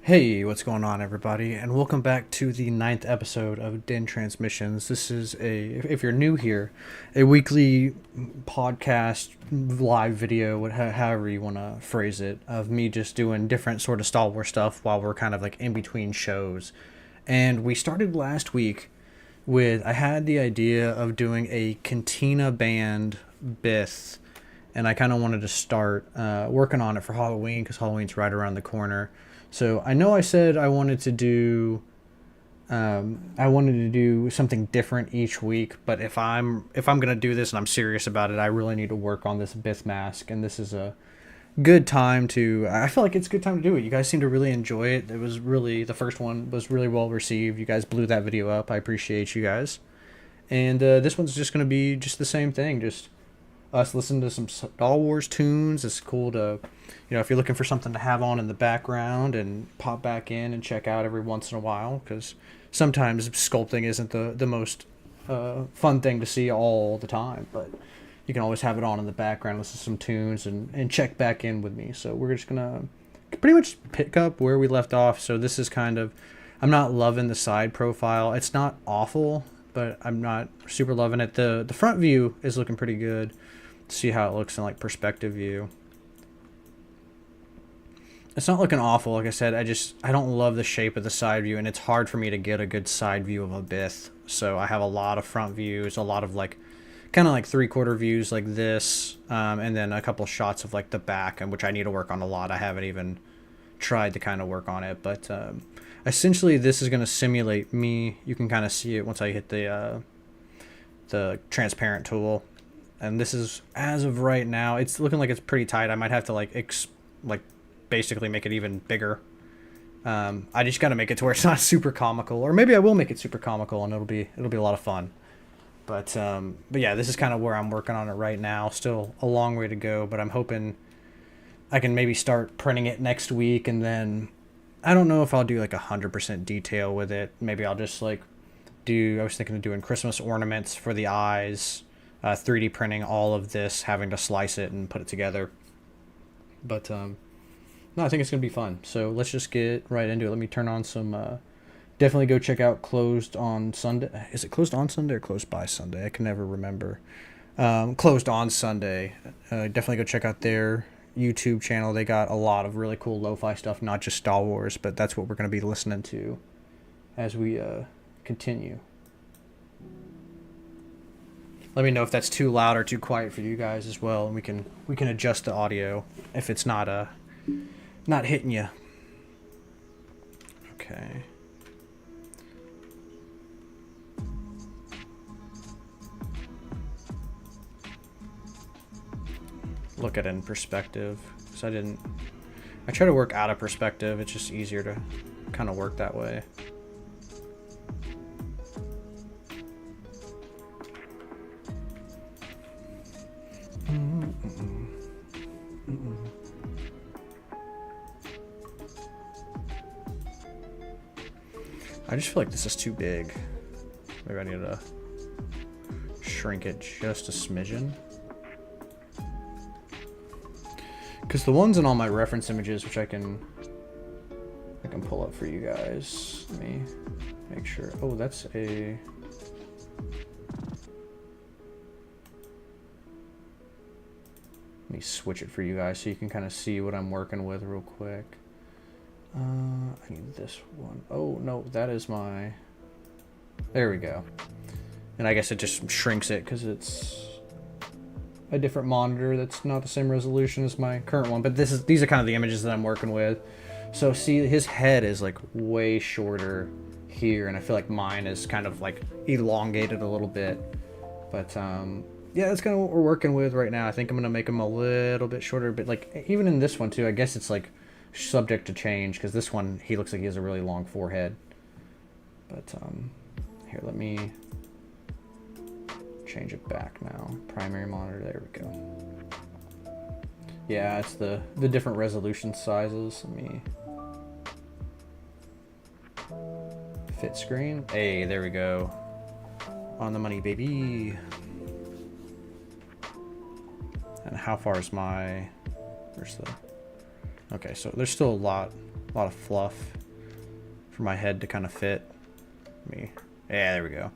Hey, what's going on, everybody, and welcome back to the 9th episode of Den Transmissions. This is if you're new here, a weekly podcast, live video, however you want to phrase it, of me just doing different sort of Star Wars stuff while we're kind of like in between shows. And we started last week with, I had the idea of doing a Cantina band Bith, and I kind of wanted to start working on it for Halloween because Halloween's right around the corner. So I know I said I wanted to do something different each week, but if I'm gonna do this and I'm serious about it, I really need to work on this Bith mask, and this is a good time to. I feel like it's a good time to do it. You guys seem to really enjoy it. The first one was really well received. You guys blew that video up. I appreciate you guys. And this one's just gonna be just the same thing. Just us listening to some Star Wars tunes. It's cool to, if you're looking for something to have on in the background and pop back in and check out every once in a while, because sometimes sculpting isn't the most fun thing to see all the time, but you can always have it on in the background, listen to some tunes, and check back in with me. So we're just gonna pretty much pick up where we left off. So this is kind of, I'm not loving the side profile. It's not awful, but I'm not super loving it. The front view is looking pretty good. See how it looks in like perspective view. It's not looking awful. Like I said, I don't love the shape of the side view, and it's hard for me to get a good side view of a Bith. So I have a lot of front views, a lot of like kind of like 3/4 views like this, and then a couple shots of like the back, and which I need to work on a lot. I haven't even tried to kind of work on it, but essentially this is going to simulate me. You can kind of see it once I hit the transparent tool. And this is, as of right now, it's looking like it's pretty tight. I might have to like basically make it even bigger. I just got to make it to where it's not super comical, or maybe I will make it super comical and it'll be a lot of fun. But yeah, this is kind of where I'm working on it right now. Still a long way to go, but I'm hoping I can maybe start printing it next week, and then I don't know if I'll do like 100% detail with it. Maybe I'll just like I was thinking of doing Christmas ornaments for the eyes. 3D printing all of this, having to slice it and put it together. But no, I think it's gonna be fun. So let's just get right into it. Let me turn on some. Definitely go check out Closed on Sunday. Is it Closed on Sunday or Closed by Sunday? I can never remember. Closed on Sunday. Definitely go check out their YouTube channel. They got a lot of really cool lo-fi stuff, not just Star Wars, but that's what we're gonna be listening to as we continue. Let me know if that's too loud or too quiet for you guys as well, and we can adjust the audio if it's not hitting you. Okay. Look at it in perspective, because I try to work out of perspective. It's just easier to kind of work that way. I just feel like this is too big. Maybe I need to shrink it just a smidgen. Because the ones in all my reference images, which I can pull up for you guys. Let me make sure. Oh, that's a... Let me switch it for you guys so you can kind of see what I'm working with real quick. I need this one. Oh, no, that is my... There we go. And I guess it just shrinks it because it's a different monitor that's not the same resolution as my current one. But these are kind of the images that I'm working with. So see, his head is like way shorter here, and I feel like mine is kind of like elongated a little bit. But yeah, that's kind of what we're working with right now. I think I'm gonna make him a little bit shorter, but like even in this one too, I guess it's like subject to change, because this one he looks like he has a really long forehead. But here, let me change it back now. Primary monitor, there we go. Yeah, it's the different resolution sizes. Let me fit screen. Hey, there we go. On the money, baby. And how far is my... Where's the... Okay, so there's still a lot of fluff for my head to kind of fit me. Yeah, there we go.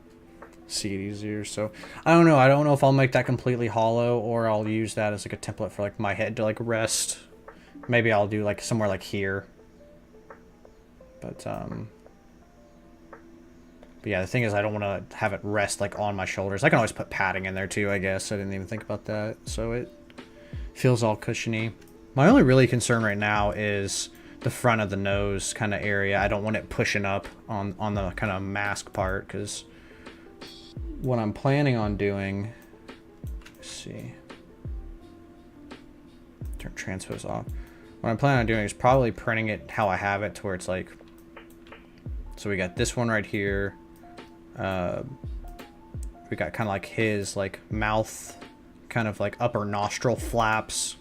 See it easier. So I don't know. I don't know if I'll make that completely hollow or I'll use that as like a template for like my head to like rest. Maybe I'll do like somewhere like here. But yeah, the thing is I don't want to have it rest like on my shoulders. I can always put padding in there too, I guess. I didn't even think about that. So it feels all cushiony. My only really concern right now is the front of the nose kind of area. I don't want it pushing up on the kind of mask part, because what I'm planning on doing, let's see, turn transpose off. What I'm planning on doing is probably printing it how I have it, to where it's like, so we got this one right here. We got kind of like his like mouth, kind of like upper nostril flaps.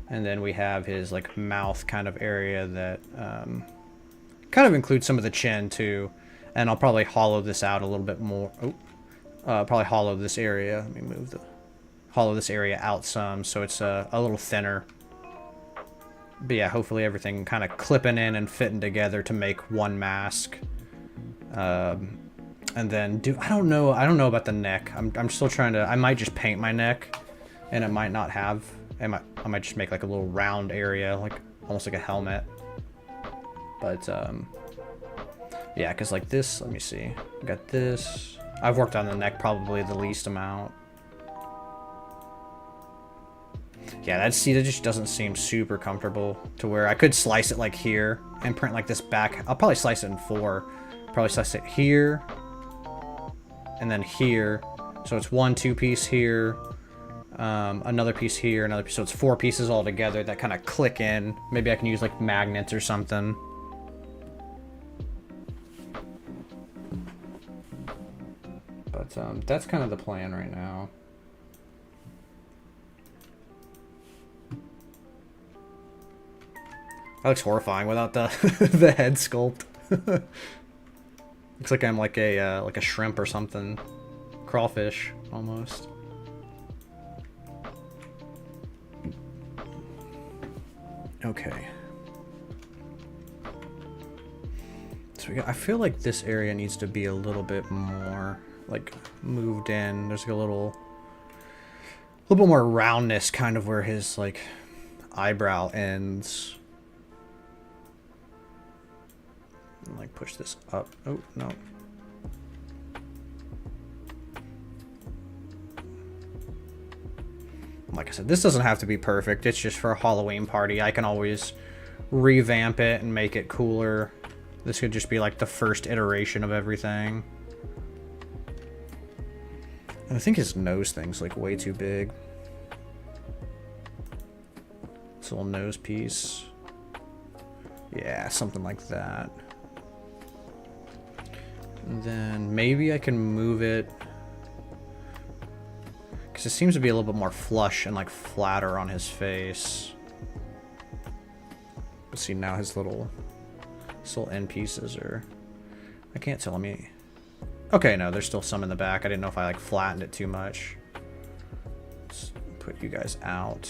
And then we have his like mouth kind of area that kind of includes some of the chin too. And I'll probably hollow this out a little bit more. Probably hollow this area. Let me move the hollow this area out some so it's a little thinner. But yeah, hopefully everything kind of clipping in and fitting together to make one mask. And then I don't know about the neck. I'm still trying to. I might just paint my neck, and it might not have. I might just make like a little round area, like almost like a helmet. But yeah, because like this, let me see. I got this. I've worked on the neck probably the least amount. Yeah, that just doesn't seem super comfortable, to where I could slice it like here and print like this back. I'll probably slice it in 4. Probably slice it here and then here. So it's 1 2-piece here. Another piece here, another piece. So it's 4 pieces all together that kind of click in. Maybe I can use like magnets or something. But that's kind of the plan right now. That looks horrifying without the the head sculpt. Looks like I'm like a shrimp or something, crawfish almost. Okay. So I feel like this area needs to be a little bit more like moved in. There's like a little bit more roundness kind of where his like eyebrow ends. And, like push this up. Oh, no. Like I said, this doesn't have to be perfect. It's just for a Halloween party. I can always revamp it and make it cooler. This could just be like the first iteration of everything. And I think his nose thing's like way too big. This little nose piece. Yeah, something like that. And then maybe I can move it, because it seems to be a little bit more flush and like flatter on his face. Let's see now his little end pieces are, I can't tell me. Okay, no, there's still some in the back. I didn't know if I like flattened it too much. Let's put you guys out,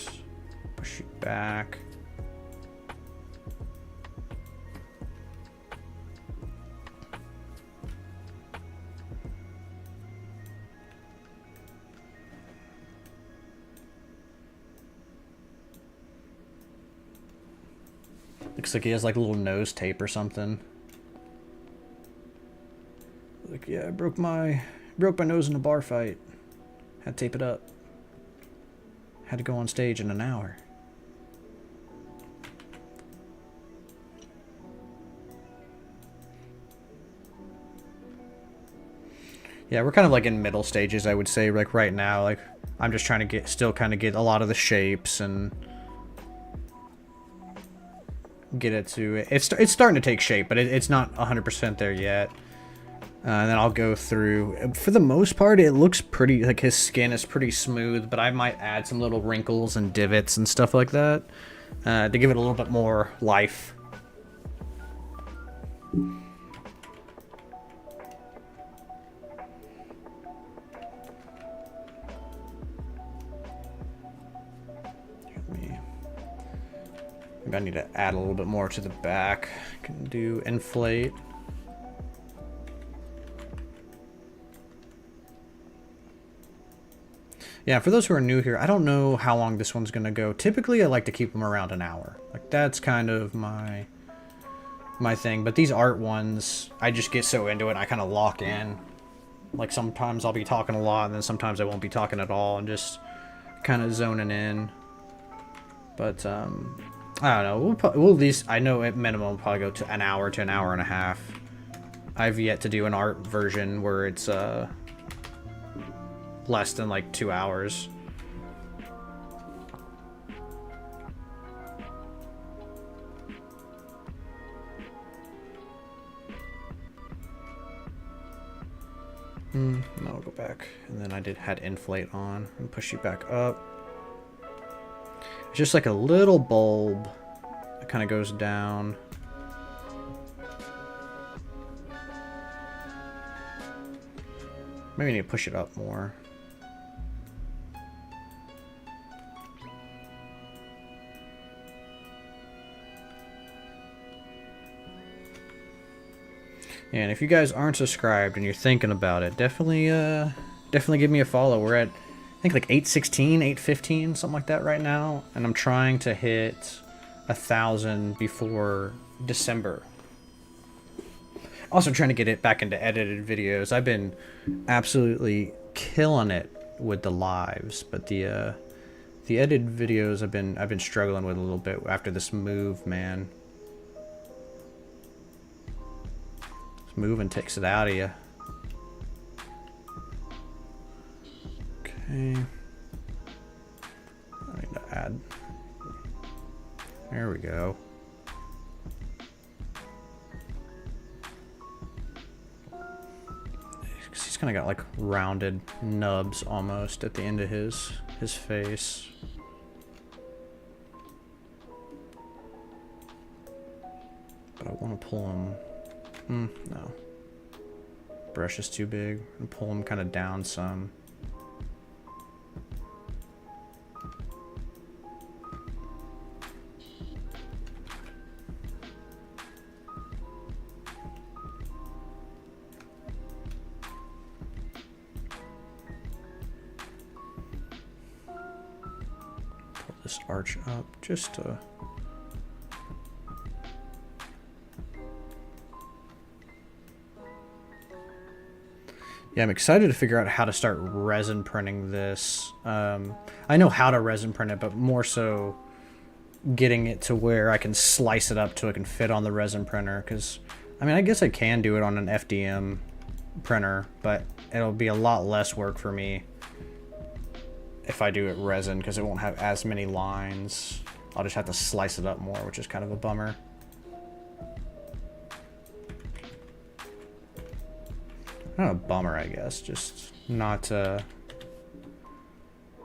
push you back. Looks like he has like a little nose tape or something. Like, yeah, I broke my nose in a bar fight. Had to tape it up. Had to go on stage in an hour. Yeah, we're kind of like in middle stages, I would say, like right now. Like I'm just trying to still kind of get a lot of the shapes and get it to, it's starting to take shape, but it's not 100% there yet. And then I'll go through, for the most part it looks pretty, like his skin is pretty smooth, but I might add some little wrinkles and divots and stuff like that to give it a little bit more life. Maybe I need to add a little bit more to the back. I can do inflate. Yeah, for those who are new here, I don't know how long this one's going to go. Typically, I like to keep them around an hour. Like, that's kind of my thing. But these art ones, I just get so into it, I kind of lock in. Like, sometimes I'll be talking a lot, and then sometimes I won't be talking at all, and just kind of zoning in. But, I don't know. We'll at least, I know at minimum, we'll probably go to an hour and a half. I've yet to do an art version where it's, less than like 2 hours. Now I'll go back, and then I had inflate on and push you back up. It's just like a little bulb that kind of goes down. Maybe I need to push it up more. And if you guys aren't subscribed and you're thinking about it, definitely give me a follow. We're at, I think, like 816, 815, something like that right now. And I'm trying to hit 1,000 before December. Also trying to get it back into edited videos. I've been absolutely killing it with the lives, but the edited videos I've been struggling with a little bit after this move, man. Moving takes it out of you. Okay. I need to add. There we go. He's kind of got like rounded nubs almost at the end of his face. But I want to pull him. No. Brush is too big. And pull him kind of down some. Pull this arch up just to... Yeah, I'm excited to figure out how to start resin printing this. I know how to resin print it, but more so getting it to where I can slice it up so it can fit on the resin printer. Because, I mean, I guess I can do it on an FDM printer, but it'll be a lot less work for me if I do it resin, because it won't have as many lines. I'll just have to slice it up more, which is kind of a bummer. Not a bummer, I guess, just not,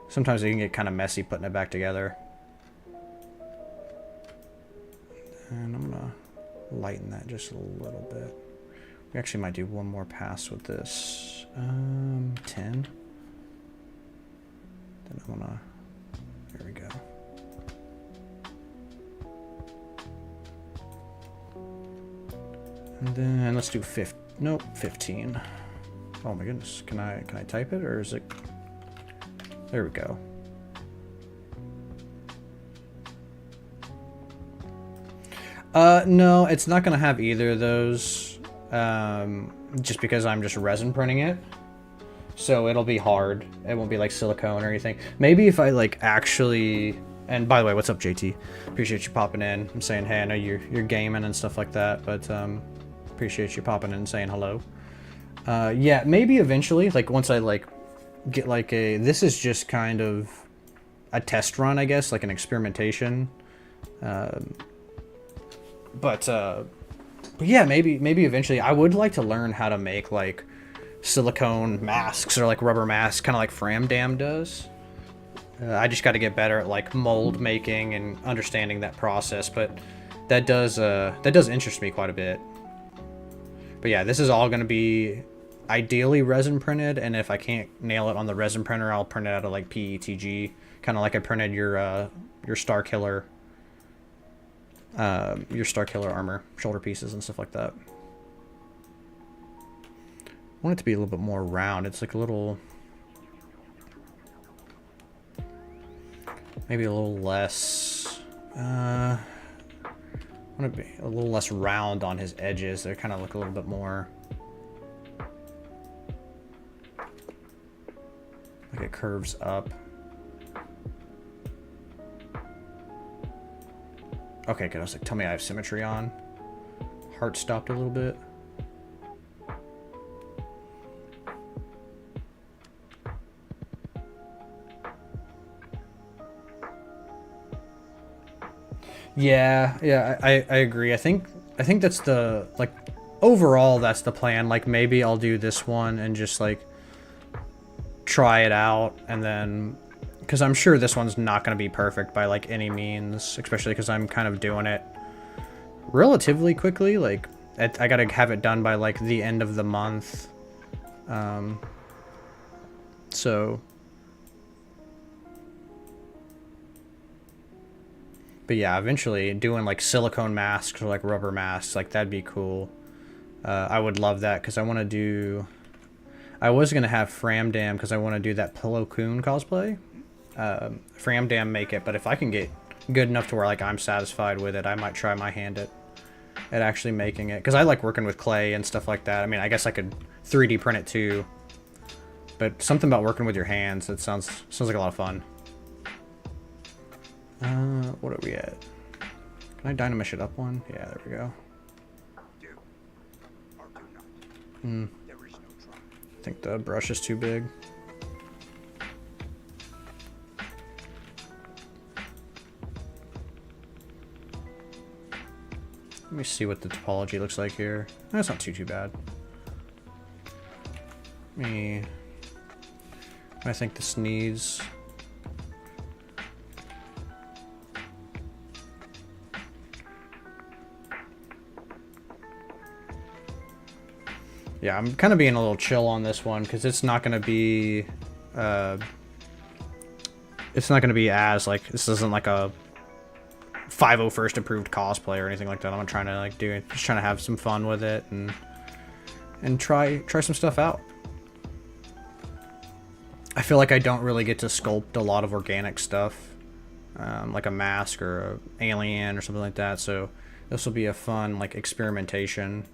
sometimes it can get kind of messy putting it back together. And I'm gonna lighten that just a little bit. We actually might do one more pass with this. 10. Then I'm gonna, there we go. And then let's do 15. Oh my goodness, can I type it, or is it? There we go. No, it's not gonna have either of those, just because I'm just resin printing it. So it'll be hard. It won't be like silicone or anything. Maybe if I like actually, and by the way, what's up, JT? Appreciate you popping in. I'm saying, hey, I know you're gaming and stuff like that, but appreciate you popping in and saying hello. Yeah, maybe eventually, like once I like get like this is just kind of a test run, I guess, like an experimentation. But yeah, maybe eventually I would like to learn how to make like silicone masks or like rubber masks, kind of like Fram Dam does. I just got to get better at like mold making and understanding that process, but that does interest me quite a bit. But yeah, this is all going to be ideally resin printed, and if I can't nail it on the resin printer, I'll print it out of like PETG, kind of like I printed your Star Killer your Star Killer armor, shoulder pieces and stuff like that. I want it to be a little bit more round. It's like a little, maybe a little less, I want to be a little less round on his edges. They kind of look a little bit more like it curves up. Okay, good. I was like, tell me I have symmetry on. Heart stopped a little bit. Yeah, I agree. I think that's the, like, overall that's the plan. Like, maybe I'll do this one and just like try it out, and then, because I'm sure this one's not going to be perfect by like any means, especially because I'm kind of doing it relatively quickly. Like, I gotta have it done by like the end of the month. So, but yeah, eventually doing like silicone masks or like rubber masks, like that'd be cool. I would love that, because I want to do, I was going to have Framdam because I want to do that Pillow Coon cosplay. Framdam make it, but if I can get good enough to where like I'm satisfied with it, I might try my hand at actually making it, because I like working with clay and stuff like that. I mean, I guess I could 3D print it too, but something about working with your hands, that sounds like a lot of fun. What are we at? Can I dynamish it up one? Yeah, there we go. I think the brush is too big. Let me see what the topology looks like here. That's not too bad. I think this needs, yeah, I'm kind of being a little chill on this one, because it's not going to be, as, like, this isn't like a 501st approved cosplay or anything like that. I'm trying to, like, just trying to have some fun with it and try some stuff out. I feel like I don't really get to sculpt a lot of organic stuff, like a mask or an alien or something like that, so this will be a fun, like, experimentation.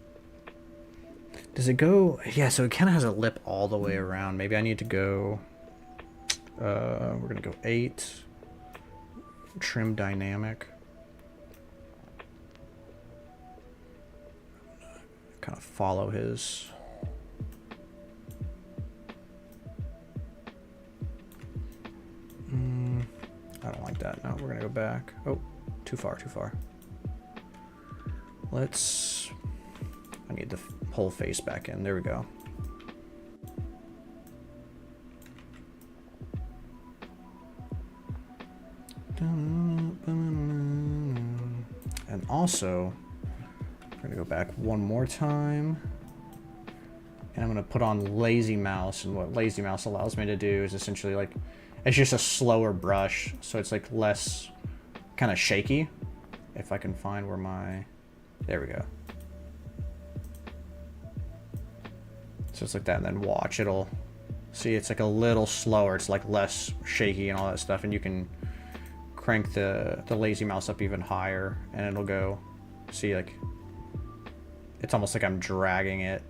Does it go? Yeah, so it kind of has a lip all the way around. Maybe I need to go, we're going to go 8. Trim dynamic. Kind of follow his. I don't like that. No, we're going to go back. Oh, too far. I need the whole face back in. There we go. And also, we're going to go back one more time. And I'm going to put on Lazy Mouse. And what Lazy Mouse allows me to do is essentially like, it's just a slower brush. So it's like less kind of shaky. If I can find where my, there we go. So it's like that, and then watch, it'll, see, it's like a little slower, it's like less shaky and all that stuff, and you can crank the Lazy Mouse up even higher, and it'll go, see, like, it's almost like I'm dragging it.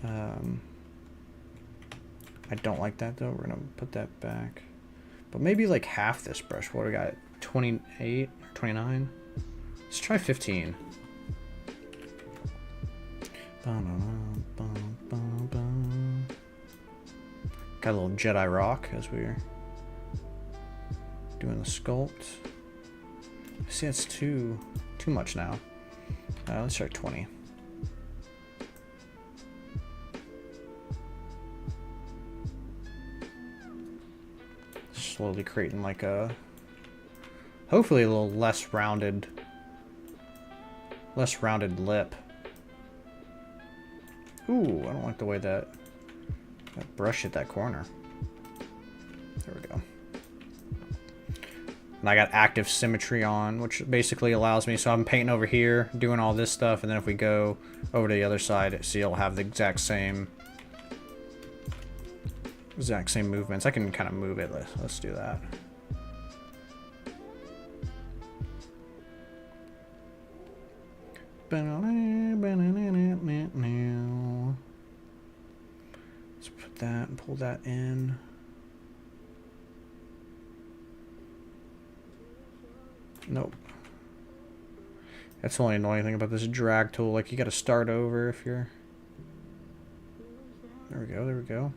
I don't like that though, we're gonna put that back. But maybe like half this brush, what do we got, 28 or 29? Let's try 15. Got a little Jedi rock as we're doing the sculpt. See, it's too much now. Let's try 20. Slowly creating like a, hopefully a little less rounded lip. Ooh, I don't like the way that brush hit that corner. There we go. And I got active symmetry on, which basically allows me, so I'm painting over here, doing all this stuff, and then if we go over to the other side, see, it'll have the exact same movements. I can kind of move it. Let's do that. Let's put that and pull that in. Nope. That's the only annoying thing about this drag tool. Like, you gotta start over if you're... There we go, there we go.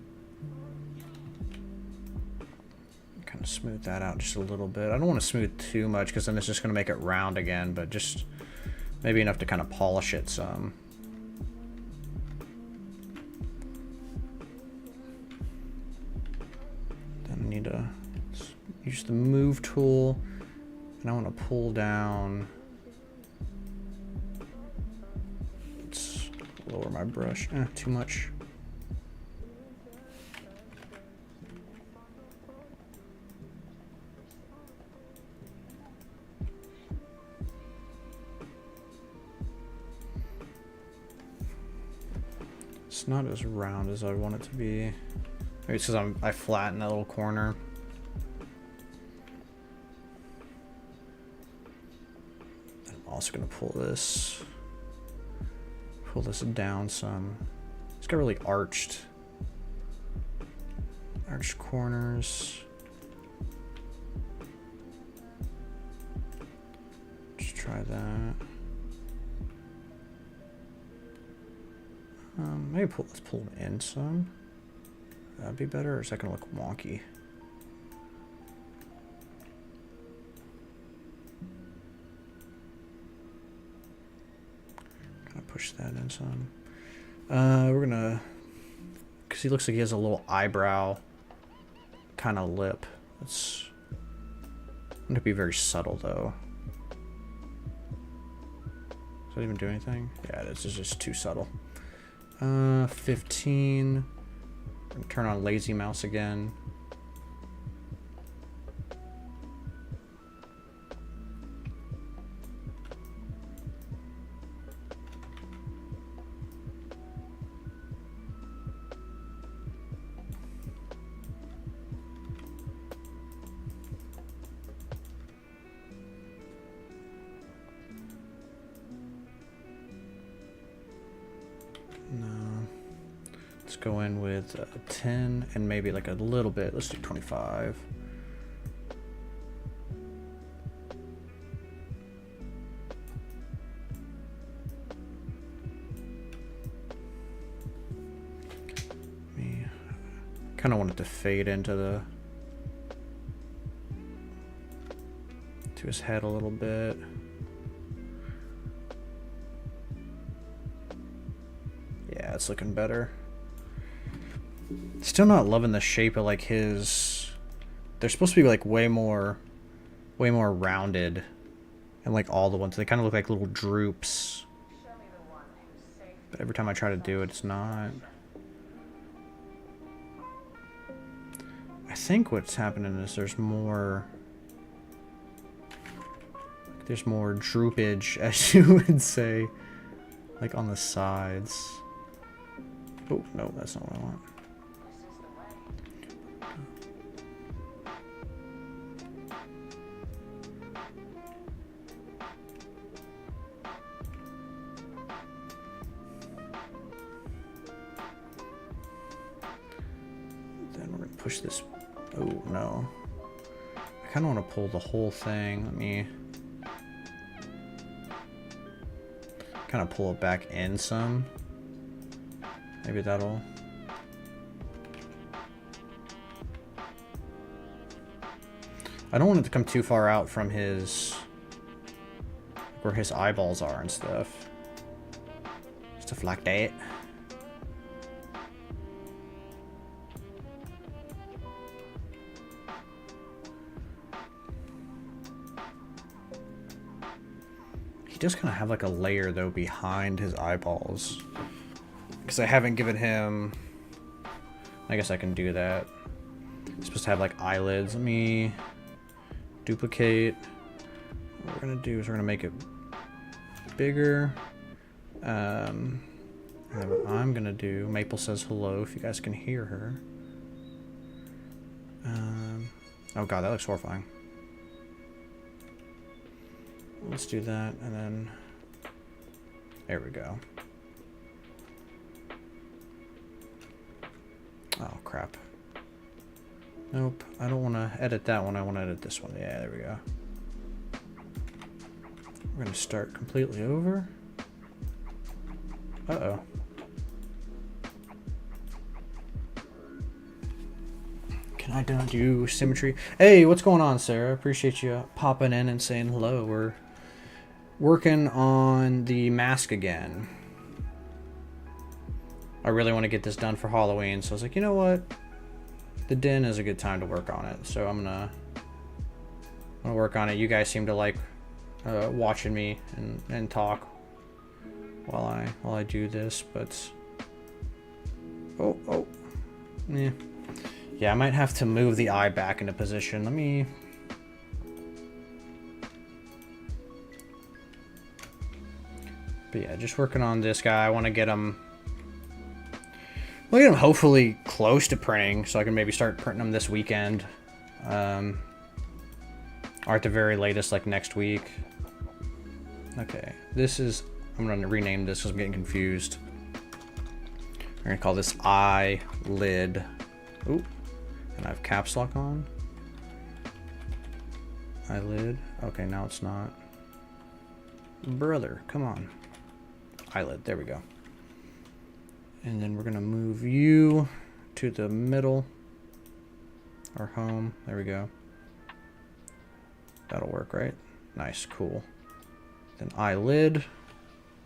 Kind of smooth that out just a little bit. I don't want to smooth too much because then it's just going to make it round again, but just maybe enough to kind of polish it some. Then I need to use the move tool, and I want to pull down. Let's lower my brush. Too much. It's not as round as I want it to be. Maybe it's because I flattened that little corner. I'm also gonna pull this down some. It's got really arched corners. Just try that. Maybe let's pull them in some. That'd be better, or is that gonna look wonky? Kind of push that in some. We're gonna, because he looks like he has a little eyebrow kind of lip. It's going to be very subtle though. Does that even do anything? Yeah, this is just too subtle. 15. Turn on lazy mouse again. Go in with 10 and maybe like a little bit. Let's do 25. Me kind of want it to fade into to his head a little bit. Yeah, it's looking better. Still not loving the shape of like his. They're supposed to be like way more rounded, and like all the ones they kind of look like little droops. But every time I try to do it, it's not. I think what's happening is there's more droopage, as you would say, like on the sides. Oh no, that's not what I want. Push this. Oh no, I kind of want to pull the whole thing. Let me kind of pull it back in some. Maybe that'll. I don't want it to come too far out from his where his eyeballs are and stuff like that. He does kind of have like a layer though behind his eyeballs, because I haven't given him. I guess I can do that. He's supposed to have like eyelids. Let me Duplicate. What we're gonna do is we're gonna make it bigger. And then what I'm gonna do, Maple says hello if you guys can hear her. Oh god, that looks horrifying. Let's do that, and then there we go. Oh crap. Nope, I don't want to edit that one, I want to edit this one. Yeah, there we go. We're gonna start completely over. Uh-oh. Can I don't do symmetry? Hey, what's going on, Sarah? Appreciate you popping in and saying hello. We're working on the mask again. I really want to get this done for Halloween, so I was like, you know what? The den is a good time to work on it, so I'm gonna work on it. You guys seem to like watching me and talk while I do this, but yeah, I might have to move the eye back into position. Let me. But yeah, just working on this guy. I want to get him. We'll get him hopefully close to printing, so I can maybe start printing them this weekend, or at the very latest, like next week. Okay, this is. I'm gonna rename this because I'm getting confused. We're gonna call this eyelid. Ooh, and I have caps lock on. Eyelid. Okay, now it's not. Brother, come on. Eyelid. There we go. And then we're gonna move you to the middle, or home. There we go. That'll work, right? Nice, cool. Then eyelid.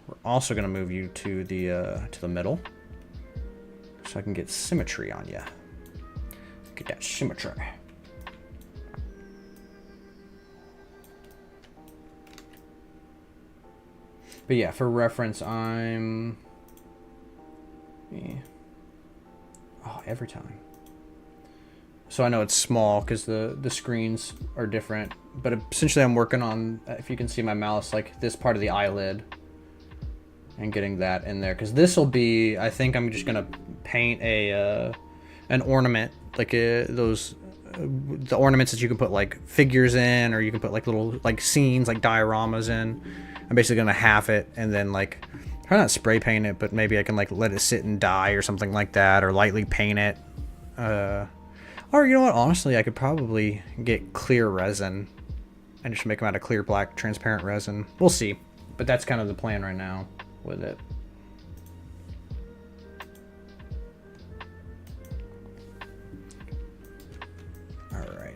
We're also gonna move you to the middle, so I can get symmetry on you. Get that symmetry. But yeah, for reference, I'm. Oh, every time. So I know it's small because the screens are different, but essentially I'm working on, if you can see my mouse, like this part of the eyelid and getting that in there, because this will be, I think I'm just gonna paint a an ornament, like those the ornaments that you can put like figures in, or you can put like little like scenes, like dioramas in. I'm basically gonna half it and then like try not spray paint it, but maybe I can like let it sit and dye or something like that, or lightly paint it. Or you know what? Honestly, I could probably get clear resin and just make them out of clear black transparent resin. We'll see, but that's kind of the plan right now with it. All right.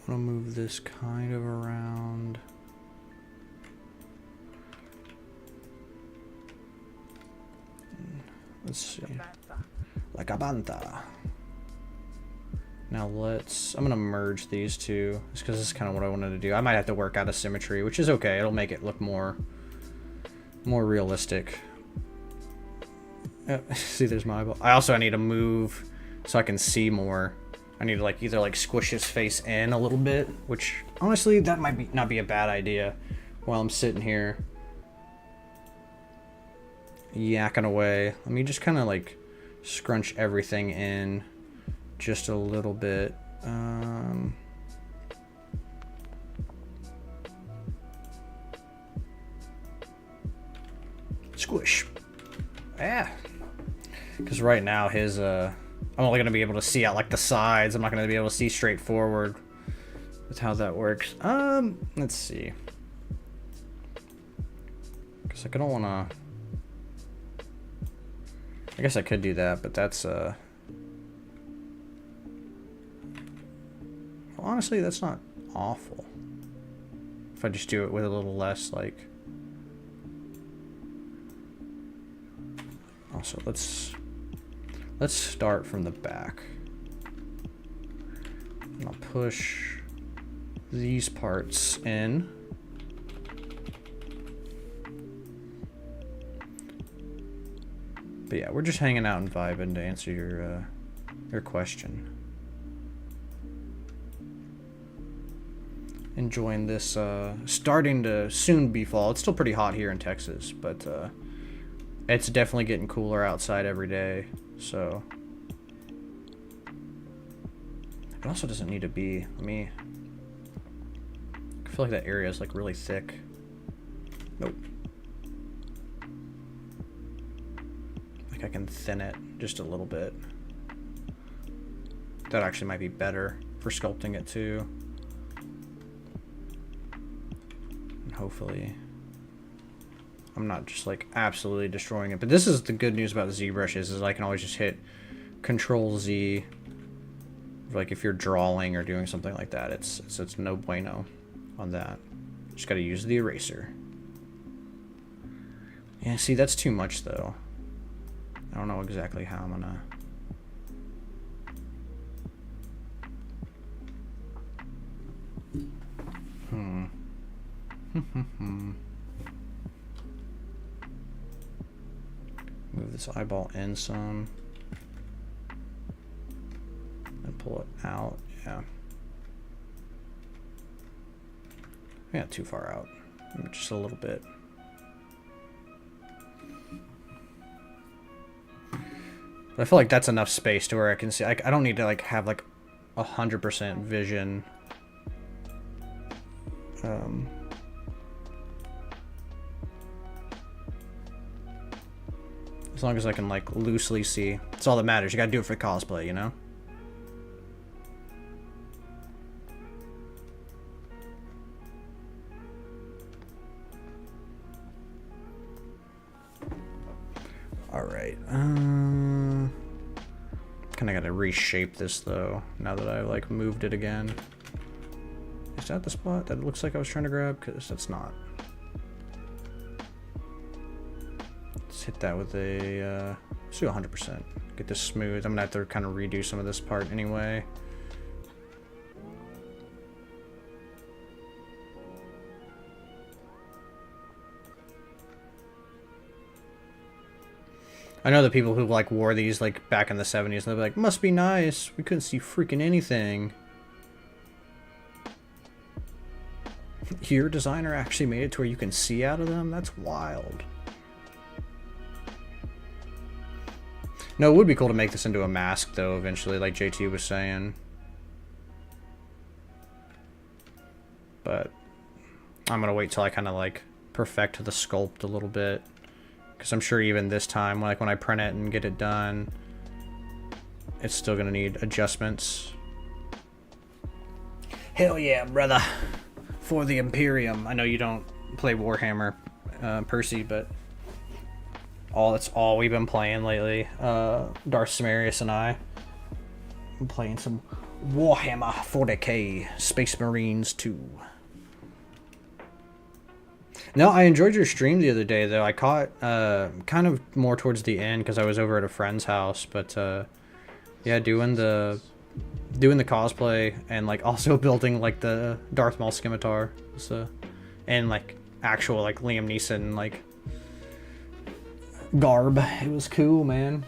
I'm gonna move this kind of around. Let's see. Like a banta. Now I'm gonna merge these two, just because this is kind of what I wanted to do. I might have to work out a symmetry, which is okay. It'll make it look more realistic. See, there's my eyeball. I need to move so I can see more. I need to like either like squish his face in a little bit, which honestly that might not be a bad idea while I'm sitting here yakking away. Let me just kind of like scrunch everything in just a little bit. Squish. Yeah. Because right now his I'm only going to be able to see out like the sides. I'm not going to be able to see straight forward with how that works. Let's see. Because like I don't want to. I guess I could do that, but that's honestly, that's not awful. If I just do it with a little less like. Also, let's start from the back. I'll push these parts in. But yeah, we're just hanging out and vibing to answer your question. Enjoying this starting to soon be fall. It's still pretty hot here in Texas, but it's definitely getting cooler outside every day. So it also doesn't need to be. I feel like that area is like really thick. Nope. Like I can thin it just a little bit. That actually might be better for sculpting it too. And hopefully I'm not just like absolutely destroying it. But this is the good news about the ZBrush is I can always just hit Control Z. Like if you're drawing or doing something like that, it's no bueno on that. Just gotta use the eraser. Yeah, see, that's too much though. I don't know exactly how I'm gonna. Move this eyeball in some. And pull it out. Yeah. Yeah, too far out. Just a little bit. But I feel like that's enough space to where I can see. I don't need to like have like 100% vision. As long as I can like loosely see. That's all that matters. You gotta do it for cosplay, you know? Alright. Kinda gotta reshape this though, now that I like moved it again. Is that the spot that it looks like I was trying to grab? Because that's not. Let's hit that with a, let's do 100%. Get this smooth. I'm gonna have to kind of redo some of this part anyway. I know the people who like wore these like back in the 70s, they'll be like, must be nice. We couldn't see freaking anything. Your designer actually made it to where you can see out of them? That's wild. No, it would be cool to make this into a mask though eventually, like JT was saying. But I'm gonna wait till I kind of like perfect the sculpt a little bit. Because I'm sure even this time, like when I print it and get it done, it's still gonna need adjustments. Hell yeah, brother. For the Imperium. I know you don't play Warhammer, Percy, but that's all we've been playing lately. Darth Samarius and I. I'm playing some Warhammer 40k Space Marines 2. No, I enjoyed your stream the other day, though. I caught kind of more towards the end because I was over at a friend's house. But yeah, doing the cosplay and like also building like the Darth Maul scimitar, so, and like actual like Liam Neeson like garb. It was cool, man.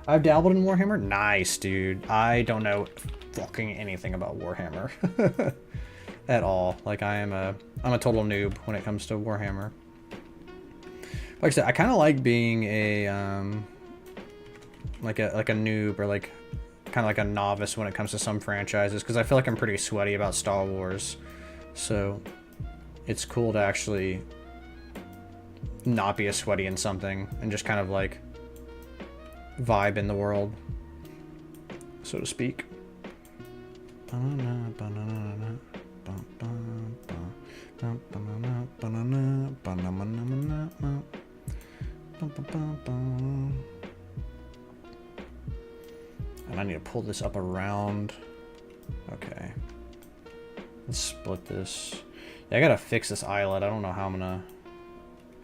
I've dabbled in Warhammer. Nice, dude. I don't know fucking anything about Warhammer at all. Like I'm a total noob when it comes to Warhammer. Like I said, I kind of like being a like a noob, or like kind of like a novice when it comes to some franchises, because I feel like I'm pretty sweaty about Star Wars. So it's cool to actually not be as sweaty in something and just kind of like vibe in the world, so to speak. And I need to pull this up around. Okay. Let's split this. Yeah, I gotta fix this eyelet. I don't know how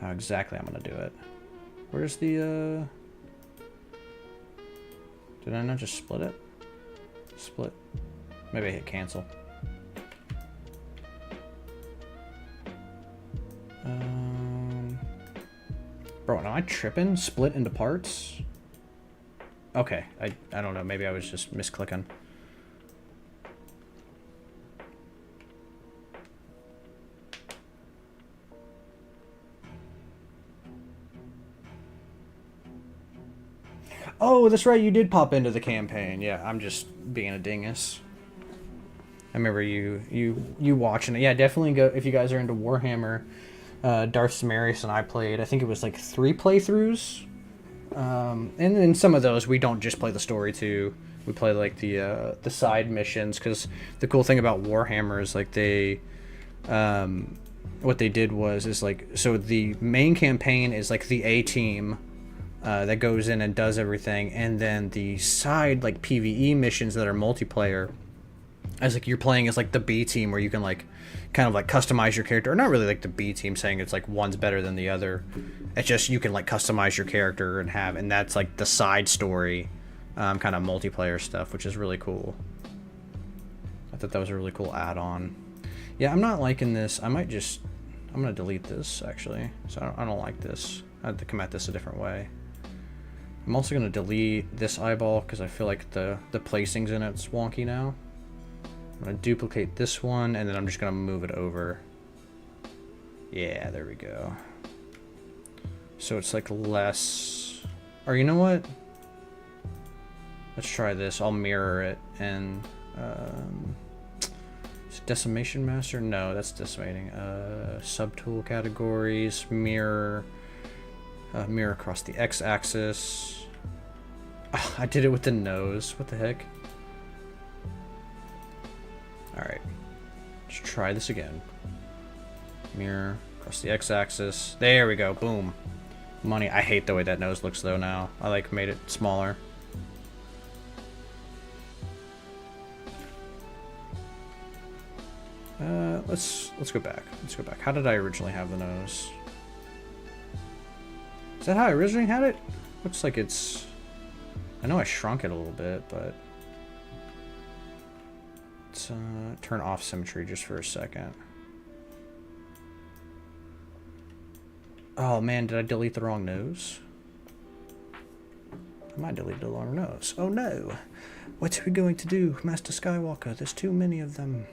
exactly I'm gonna do it. Where's the, did I not just split it? Split. Maybe I hit cancel. Bro, am I tripping? Split into parts? Okay, I don't know. Maybe I was just misclicking. Oh, that's right. You did pop into the campaign. Yeah, I'm just being a dingus. I remember you watching it. Yeah, definitely go if you guys are into Warhammer. Darth Samarius and I played. I think it was like 3 playthroughs. And in some of those, we don't just play the story too. We play like the side missions, because the cool thing about Warhammer is like they, what they did was is like, so the main campaign is like the A team that goes in and does everything, and then the side like PvE missions that are multiplayer, as like you're playing as like the B team, where you can like kind of like customize your character, or not really like the B team saying it's like one's better than the other. It's just you can like customize your character and that's like the side story, kind of multiplayer stuff, which is really cool. I thought that was a really cool add-on. Yeah, I'm not liking this. I'm gonna delete this actually. So I don't like this. I have to come at this a different way. I'm also gonna delete this eyeball because I feel like the placings in it's wonky now. I'm gonna duplicate this one, and then I'm just gonna move it over. Yeah, there we go. So it's like less, or you know what? Let's try this. I'll mirror it, and is it Decimation Master? No, that's decimating. Subtool categories, mirror, mirror across the x-axis. Oh, I did it with the nose. What the heck? Alright, let's try this again. Mirror across the x-axis. There we go, boom. Money. I hate the way that nose looks though now. I like made it smaller. Let's go back. Let's go back. How did I originally have the nose? Is that how I originally had it? Looks like it's... I know I shrunk it a little bit, but... Let's turn off symmetry just for a second. Oh man, did I delete the wrong nose? I might delete the wrong nose. Oh no! What are we going to do, Master Skywalker? There's too many of them.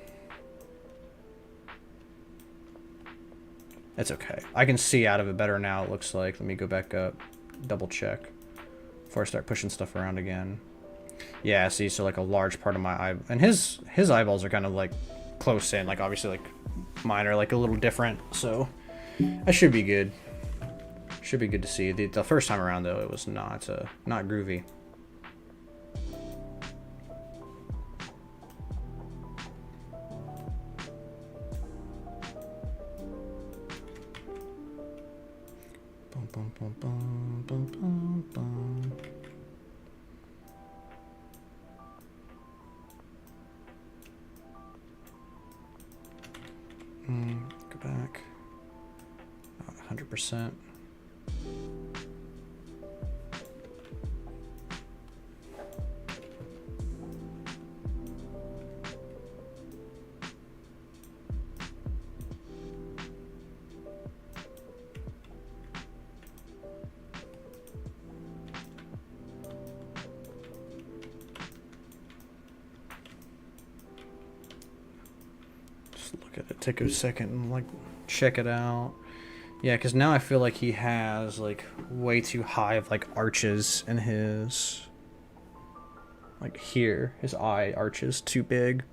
That's okay. I can see out of it better now, it looks like. Let me go back up, double check before I start pushing stuff around again. Yeah, see, so like a large part of my eye, and his eyeballs are kind of like close in, like obviously like mine are like a little different, so I should be good. Should be good to see. The first time around though, it was not groovy. Bum, bum, bum, bum, bum, bum, bum. Go back. 100%. Look at it, take a second and like check it out. Yeah, because now I feel like he has like way too high of like arches in his, like here, his eye arches too big.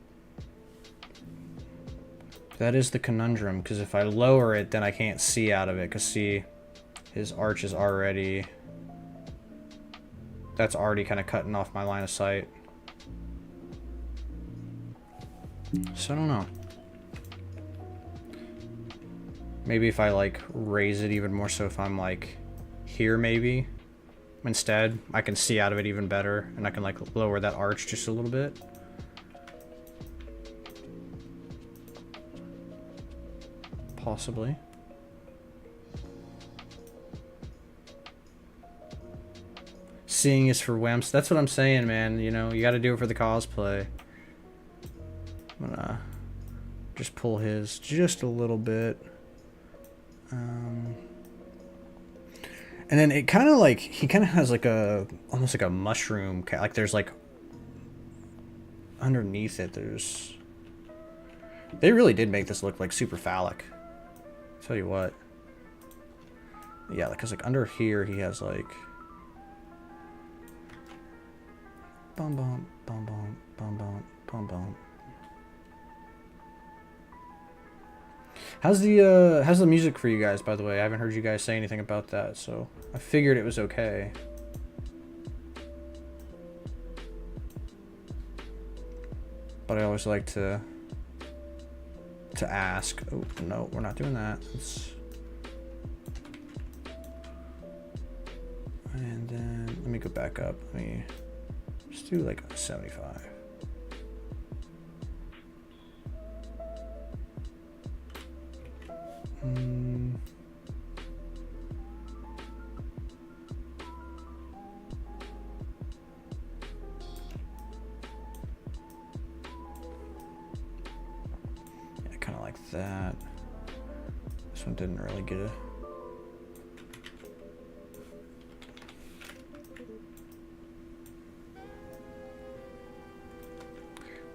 That is the conundrum, because if I lower it, then I can't see out of it, because see, his arch is already, that's already kind of cutting off my line of sight. So I don't know. Maybe if I like raise it even more, so if I'm like here maybe, instead, I can see out of it even better, and I can like lower that arch just a little bit. Possibly. Seeing is for wimps. That's what I'm saying, man. You know, you got to do it for the cosplay. I'm gonna just pull his just a little bit. And then it kind of like, he kind of has like a, almost like a mushroom, like there's like, underneath it, there's, they really did make this look like super phallic. Tell you what. Yeah, because like under here he has like, bum bum, bum bum, bum bum, bum bum. How's the music for you guys, by the way? I haven't heard you guys say anything about that, so I figured it was okay. But I always like to ask. Oh, no, we're not doing that. And then let me go back up. Let me just do like 75. Yeah, kind of like that. This one didn't really get a...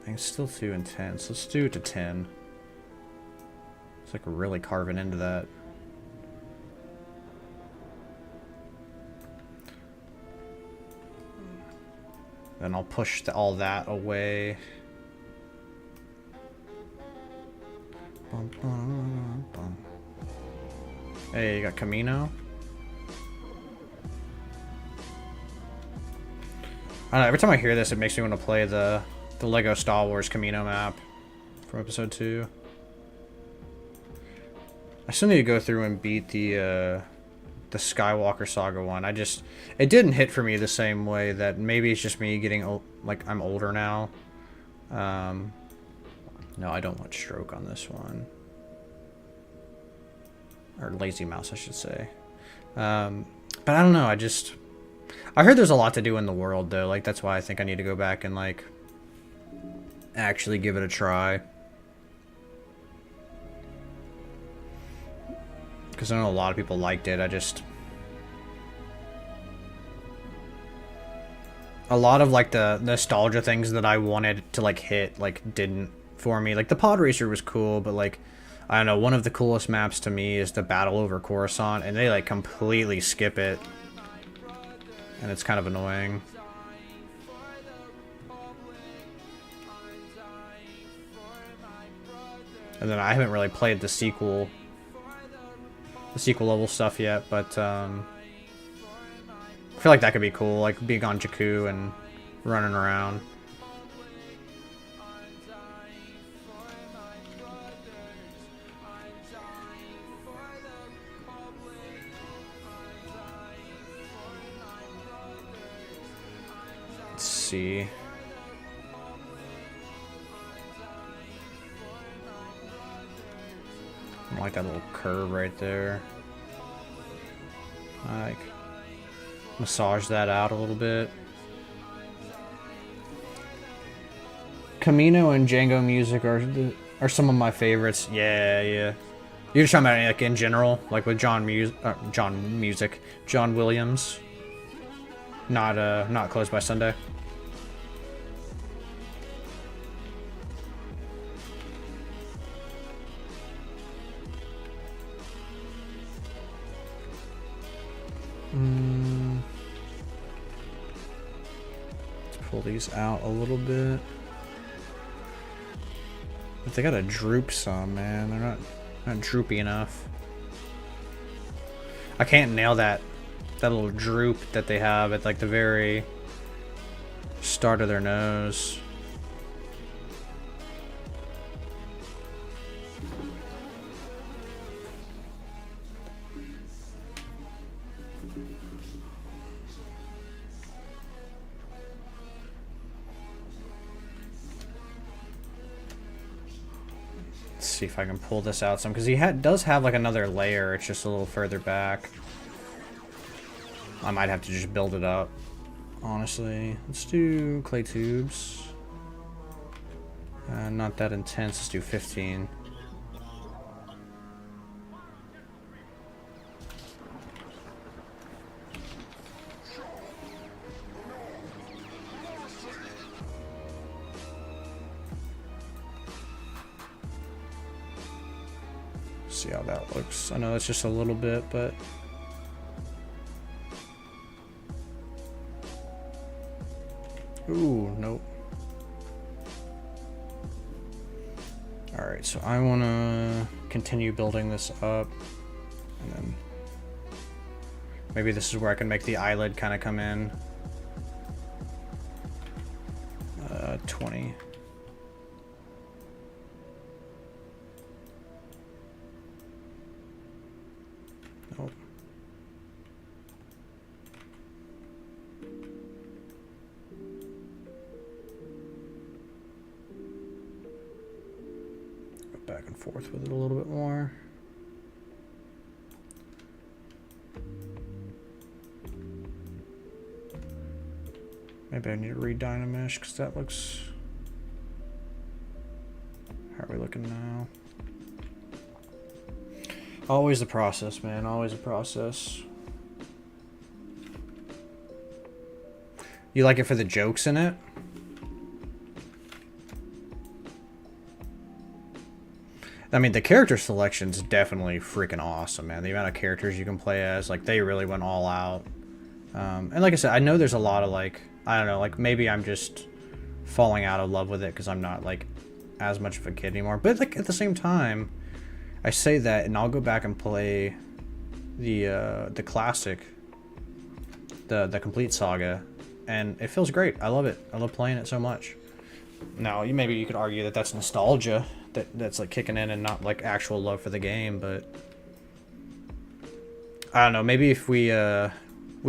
I think it's still too intense. Let's do it to 10. It's like really carving into that. Then I'll push all that away. Bum, bum, bum. Hey, you got Camino. I don't know, every time I hear this, it makes me want to play the Lego Star Wars Camino map from episode 2. I still need to go through and beat the Skywalker Saga one. It didn't hit for me the same way. That maybe it's just me getting old, like I'm older now. No, I don't want stroke on this one. Or lazy mouse, I should say. But I don't know, I heard there's a lot to do in the world, though. Like, that's why I think I need to go back and, like, actually give it a try. Because I know a lot of people liked it. A lot of, like, the nostalgia things that I wanted to, like, hit, like, didn't for me. Like, the Pod Racer was cool, but, like, I don't know, one of the coolest maps to me is the Battle over Coruscant, and they, like, completely skip it. And it's kind of annoying. And then I haven't really played the sequel level stuff yet, but I feel like that could be cool, like being on Jakku and running around. Let's see. I like that little curve right there. Like, massage that out a little bit. Camino and Django music are some of my favorites. Yeah, yeah. You're just talking about like in general, like with John Williams. Not Closed by Sunday. Let's pull these out a little bit. But they gotta droop some, man. They're not droopy enough. I can't nail that little droop that they have at like the very start of their nose. Let's see if I can pull this out some, because he does have like another layer. It's just a little further back. I might have to just build it up, honestly. Let's do clay tubes. Not that intense. Let's do 15. see how that looks. I know that's just a little bit, but ooh, nope. Alright, so I want to continue building this up, and then maybe this is where I can make the eyelid kind of come in. 20. Nope. Go back and forth with it a little bit more. Maybe I need to re-dynamesh because that looks... How are we looking now? Always a process, man. Always a process. You like it for the jokes in it? I mean, the character selection's definitely freaking awesome, man. The amount of characters you can play as, like, they really went all out. And like I said, I know there's a lot of, like, I don't know, like, maybe I'm just falling out of love with it because I'm not, like, as much of a kid anymore. But, like, at the same time, I say that, and I'll go back and play the classic, the complete saga, and it feels great. I love it. I love playing it so much. Now, maybe you could argue that that's nostalgia that's like kicking in and not like actual love for the game, but I don't know. Maybe if we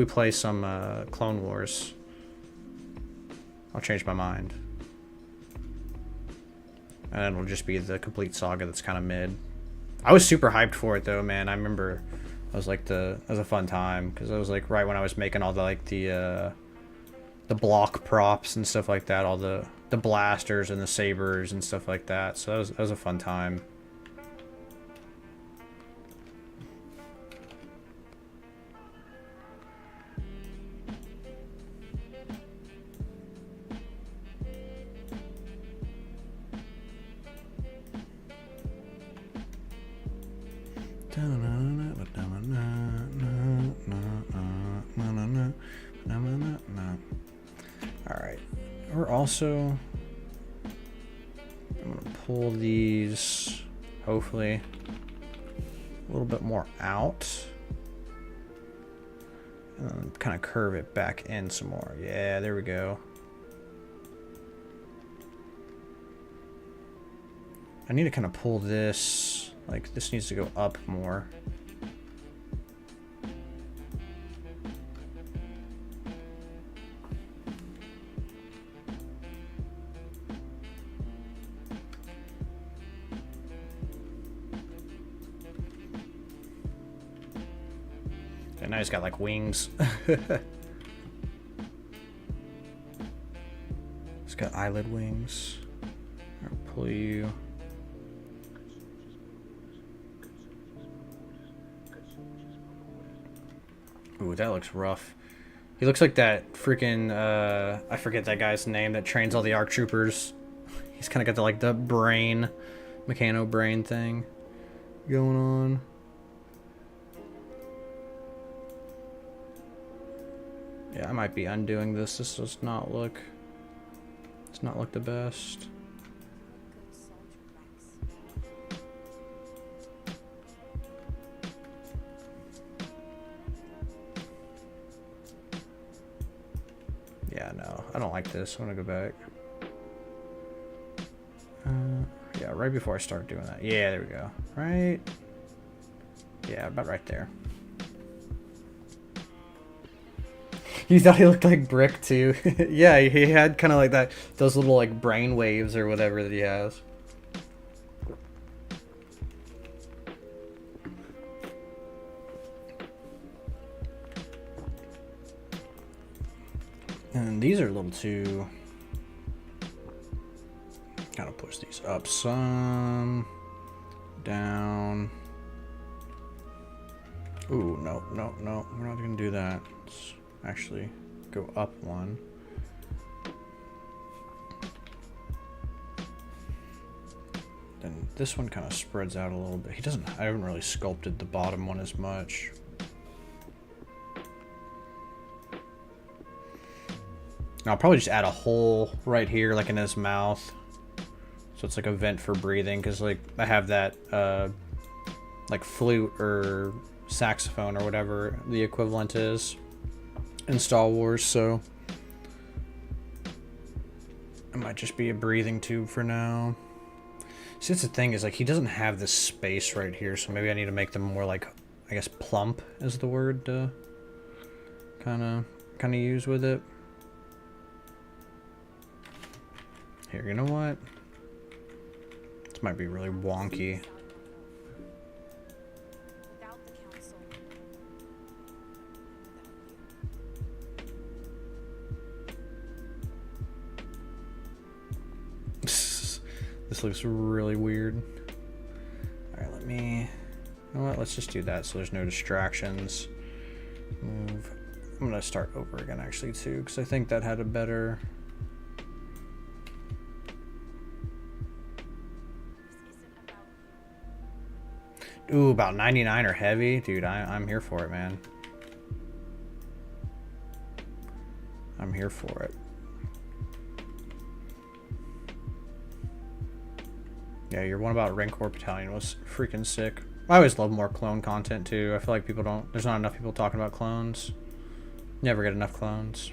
play some Clone Wars, I'll change my mind, and then it'll just be the complete saga that's kind of mid. I was super hyped for it though, man. I remember I was like it was a fun time because I was like right when I was making all the like the block props and stuff like that, all the blasters and the sabers and stuff like that. So that was a fun time. Alright, we're also, I'm gonna pull these hopefully a little bit more out and then kind of curve it back in some more. Yeah, there we go. I need to kind of pull this, like this needs to go up more. And now he's got like wings. He's got eyelid wings. I'll pull you. Ooh, that looks rough. He looks like that freaking, I forget that guy's name that trains all the ARC troopers. He's kind of got the brain, mechano brain thing going on. Yeah, I might be undoing this. This does not look, the best. Yeah, no, I don't like this. I'm gonna go back. Yeah, right before I start doing that. Yeah, there we go. Right. Yeah, about right there. You thought he looked like Brick too. Yeah, he had kind of like that, those little like brain waves or whatever that he has. And these are a little too... Gotta push these up some. Down. Ooh, no, no, no. We're not gonna do that. Let's actually go up one. Then this one kind of spreads out a little bit. I haven't really sculpted the bottom one as much. I'll probably just add a hole right here, like in his mouth. So it's like a vent for breathing, because like I have that like flute or saxophone or whatever the equivalent is in Star Wars, so it might just be a breathing tube for now. See, that's the thing, is like he doesn't have this space right here, so maybe I need to make them more like, I guess plump is the word to kind of use with it. Here, you know what? This might be really wonky. This looks really weird. Alright, you know what? Let's just do that so there's no distractions. Move. I'm gonna start over again actually too, because I think that had a better... Ooh, about 99 or heavy? Dude, I'm here for it, man. I'm here for it. Yeah, your one about Rancor Battalion was freaking sick. I always love more clone content too. I feel like there's not enough people talking about clones. Never get enough clones.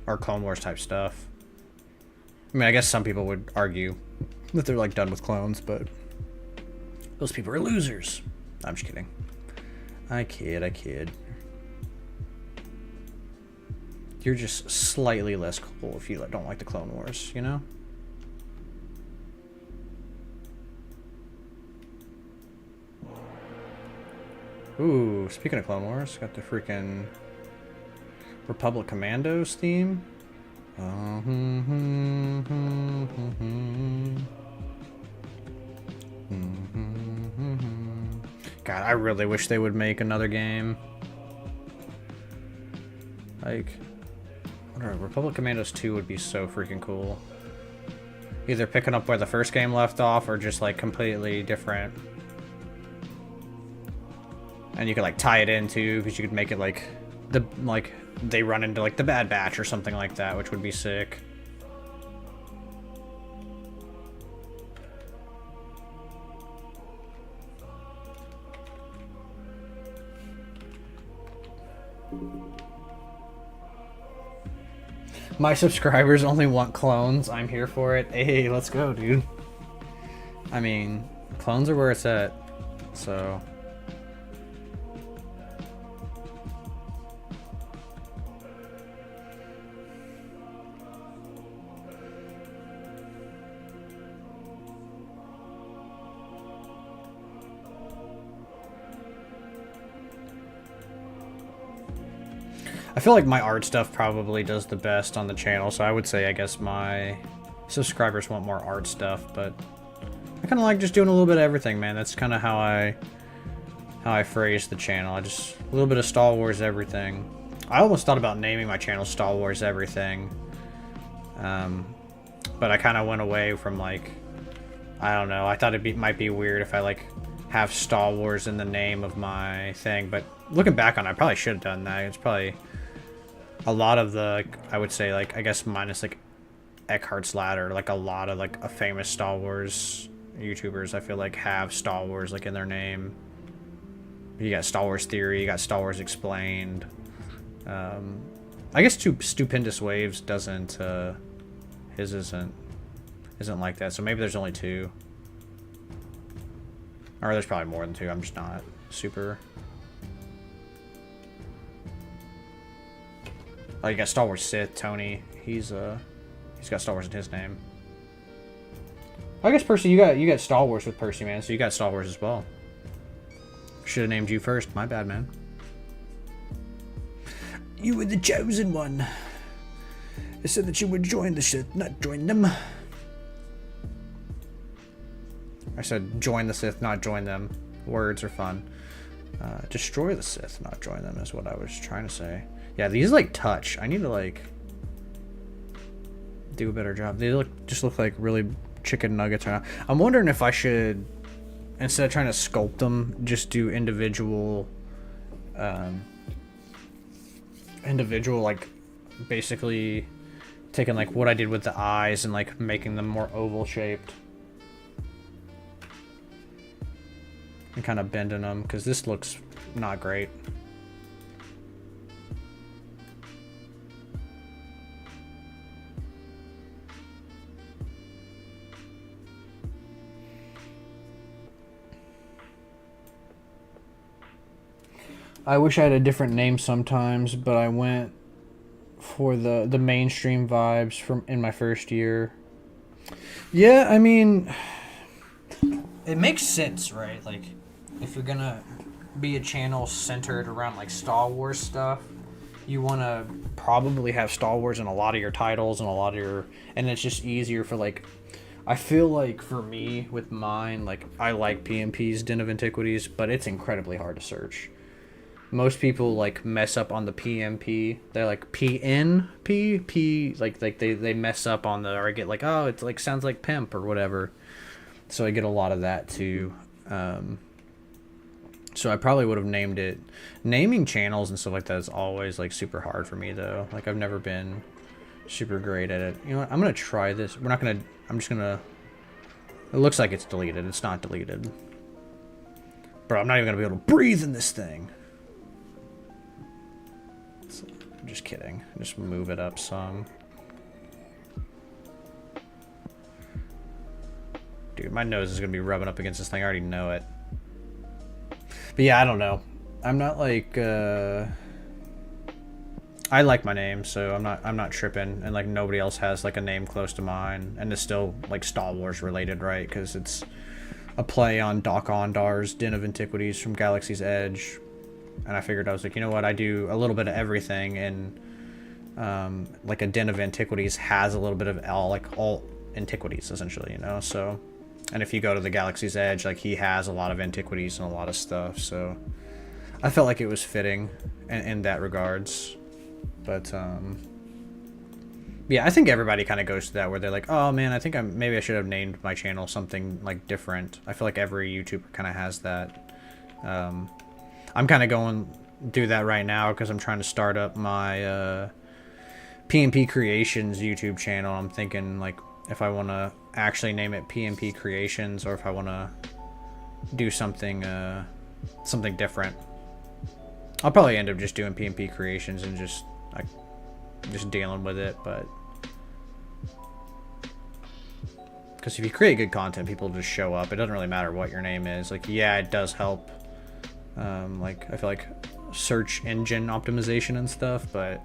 Or Clone Wars type stuff. I mean, I guess some people would argue that they're like done with clones, but those people are losers. I'm just kidding. I kid. You're just slightly less cool if you don't like the Clone Wars, you know? Ooh, speaking of Clone Wars, got the freaking Republic Commandos theme. God, I really wish they would make another game. Like, I don't know, Republic Commandos 2 would be so freaking cool. Either picking up where the first game left off or just like completely different. And you could like tie it in too, because you could make it like they run into like the Bad Batch or something like that, which would be sick. My subscribers only want clones. I'm here for it. Hey, let's go, dude. I mean, clones are where it's at, so... I feel like my art stuff probably does the best on the channel, so I would say I guess my subscribers want more art stuff, but I kind of like just doing a little bit of everything, man. That's kind of how I phrase the channel. I just a little bit of Star Wars everything. I almost thought about naming my channel Star Wars Everything, but I kind of went away from like, I don't know. I thought might be weird if I like have Star Wars in the name of my thing, but looking back on it, I probably should have done that. It's probably a lot of the, I would say, like, I guess minus like Eckhart's Ladder, like a lot of like a famous Star Wars YouTubers I feel like have Star Wars like in their name. You got Star Wars Theory, you got Star Wars Explained. I guess Stupendous Waves doesn't, his isn't like that, so maybe there's only two. Or there's probably more than two, I'm just not super... Oh, you got Star Wars Sith, Tony. He's got Star Wars in his name. I guess Percy, you got Star Wars with Percy, man. So you got Star Wars as well. Should have named you first. My bad, man. You were the chosen one. It said that you would join the Sith, not join them. I said join the Sith, not join them. Words are fun. Destroy the Sith, not join them is what I was trying to say. Yeah, these like touch. I need to like do a better job. They just look like really chicken nuggets right now. I'm wondering if I should, instead of trying to sculpt them, just do individual, like, basically taking like what I did with the eyes and like making them more oval shaped. And kind of bending them, because this looks not great. I wish I had a different name sometimes, but I went for the mainstream vibes from in my first year. Yeah, I mean, it makes sense, right? Like, if you're gonna be a channel centered around like Star Wars stuff, you want to probably have Star Wars in a lot of your titles and a lot of your, and it's just easier for like, I feel like for me with mine, like I like PMP's Den of Antiquities, but it's incredibly hard to search. Most people like mess up on the PMP. They're like PNP, like they mess up on the, or I get like, oh, it's like sounds like pimp or whatever. So I get a lot of that too. So I probably would have named it. Naming channels and stuff like that is always like super hard for me though. Like I've never been super great at it. You know what? I'm gonna try this. We're not gonna. I'm just gonna. It looks like it's deleted. It's not deleted. Bro, I'm not even gonna be able to breathe in this thing. I'm just kidding. Just move it up some. Dude, my nose is gonna be rubbing up against this thing. I already know it. But yeah, I don't know. I'm not like I like my name, so I'm not tripping, and like nobody else has like a name close to mine, and it's still like Star Wars related, right? Because it's a play on Doc Ondar's Den of Antiquities from Galaxy's Edge, and I figured I was like, you know what, I do a little bit of everything, and like a Den of Antiquities has a little bit of all antiquities essentially, you know. So, and if you go to the Galaxy's Edge, like he has a lot of antiquities and a lot of stuff, so I felt like it was fitting in that regards. But yeah, I think everybody kind of goes to that where they're like, oh man, I think maybe I should have named my channel something like different. I feel like every YouTuber kind of has that. I'm kind of going do that right now because I'm trying to start up my PMP Creations YouTube channel. I'm thinking like if I want to actually name it PMP Creations or if I want to do something something different. I'll probably end up just doing PMP Creations and just dealing with it, but because if you create good content, people just show up. It doesn't really matter what your name is. Like, yeah, it does help. Like I feel like search engine optimization and stuff, but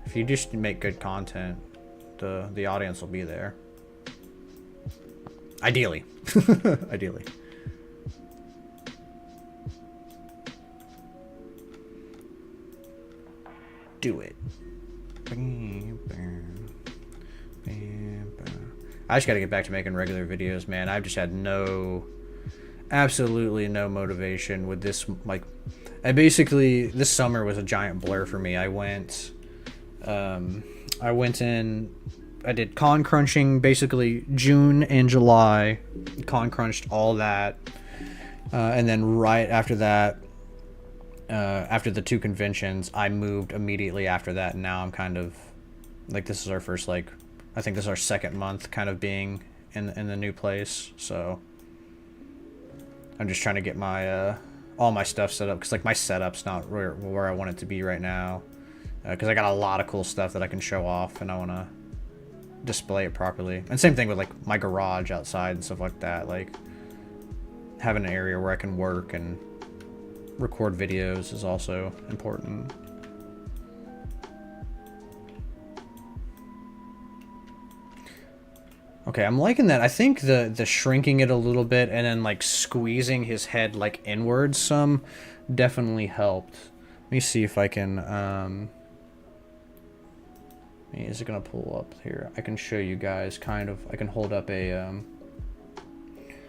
if you just make good content, the audience will be there. Ideally. Ideally. Do it. I just gotta get back to making regular videos, man. I've just had absolutely no motivation with this. Like, this summer was a giant blur for me. I went in, I did con crunching basically June and July, con crunched all that, and then right after that, after the 2 conventions, I moved immediately after that, and now I'm kind of like, this is our first, like, I think this is our 2nd month kind of being in the new place, so I'm just trying to get my all my stuff set up, because like my setup's not where I want it to be right now, because I got a lot of cool stuff that I can show off and I want to display it properly. And same thing with like my garage outside and stuff like that, like having an area where I can work and record videos is also important. Okay, I'm liking that. I think the shrinking it a little bit and then like squeezing his head like inwards some definitely helped. Let me see if I can is it gonna pull up here? I can show you guys kind of. I can hold up a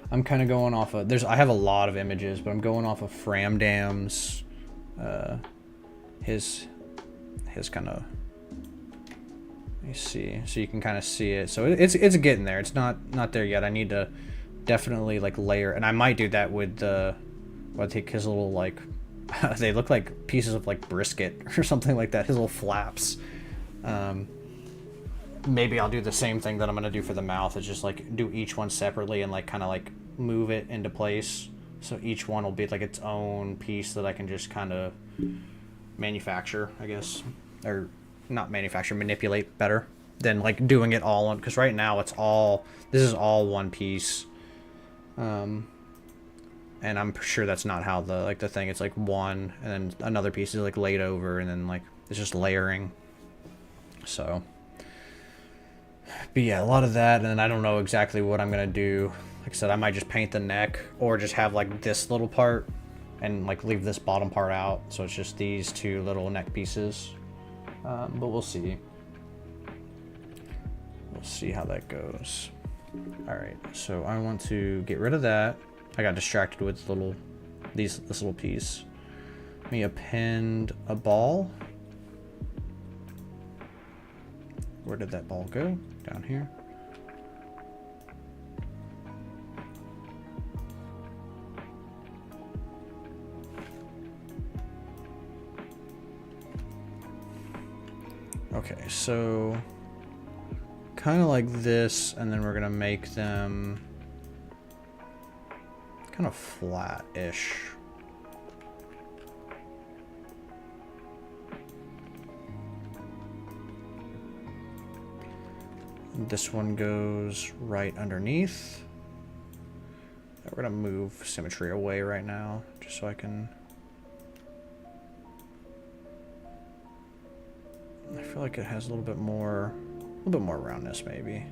I'm kind of going off of, I have a lot of images, but I'm going off of Framdam's, his kind of, Let me see, so you can kind of see it. So it's getting there. It's not there yet. I need to definitely like layer, and I might do that with the what I take his little like they look like pieces of like brisket or something like that. His little flaps. Maybe I'll do the same thing that I'm gonna do for the mouth. Is just like do each one separately and like kind of like move it into place. So each one will be like its own piece that I can just kind of manufacture, I guess, or not manufacture, manipulate better than like doing it all on. Because right now it's all, this is all one piece, and I'm sure that's not how the like the thing. It's like one, and then another piece is like laid over, and then like it's just layering. So, but yeah, a lot of that, and then I don't know exactly what I'm gonna do. Like I said, I might just paint the neck, or just have like this little part, and like leave this bottom part out, so it's just these two little neck pieces. But we'll see. We'll see how that goes. All right, so I want to get rid of that. I got distracted with this little piece. Let me append a ball. Where did that ball go? Down here. Okay, so kind of like this, and then we're gonna make them kind of flat-ish. This one goes right underneath. We're gonna move symmetry away right now, just so I can. I feel like it has a little bit more roundness, maybe.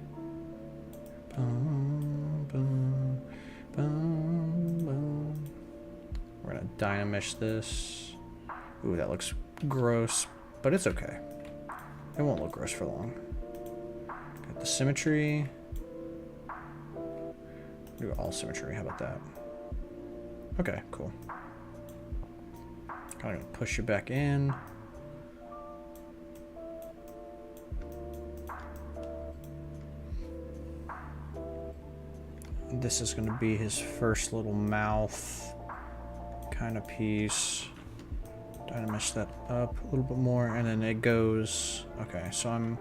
Boom, boom, boom, boom. We're gonna dynamesh this. Ooh, that looks gross, but it's okay. It won't look gross for long. Got the symmetry. Do all symmetry. How about that? Okay, cool. Kind of push it back in. This is going to be his first little mouth kind of piece. Dynamesh that up a little bit more, and then it goes. Okay, so I'm.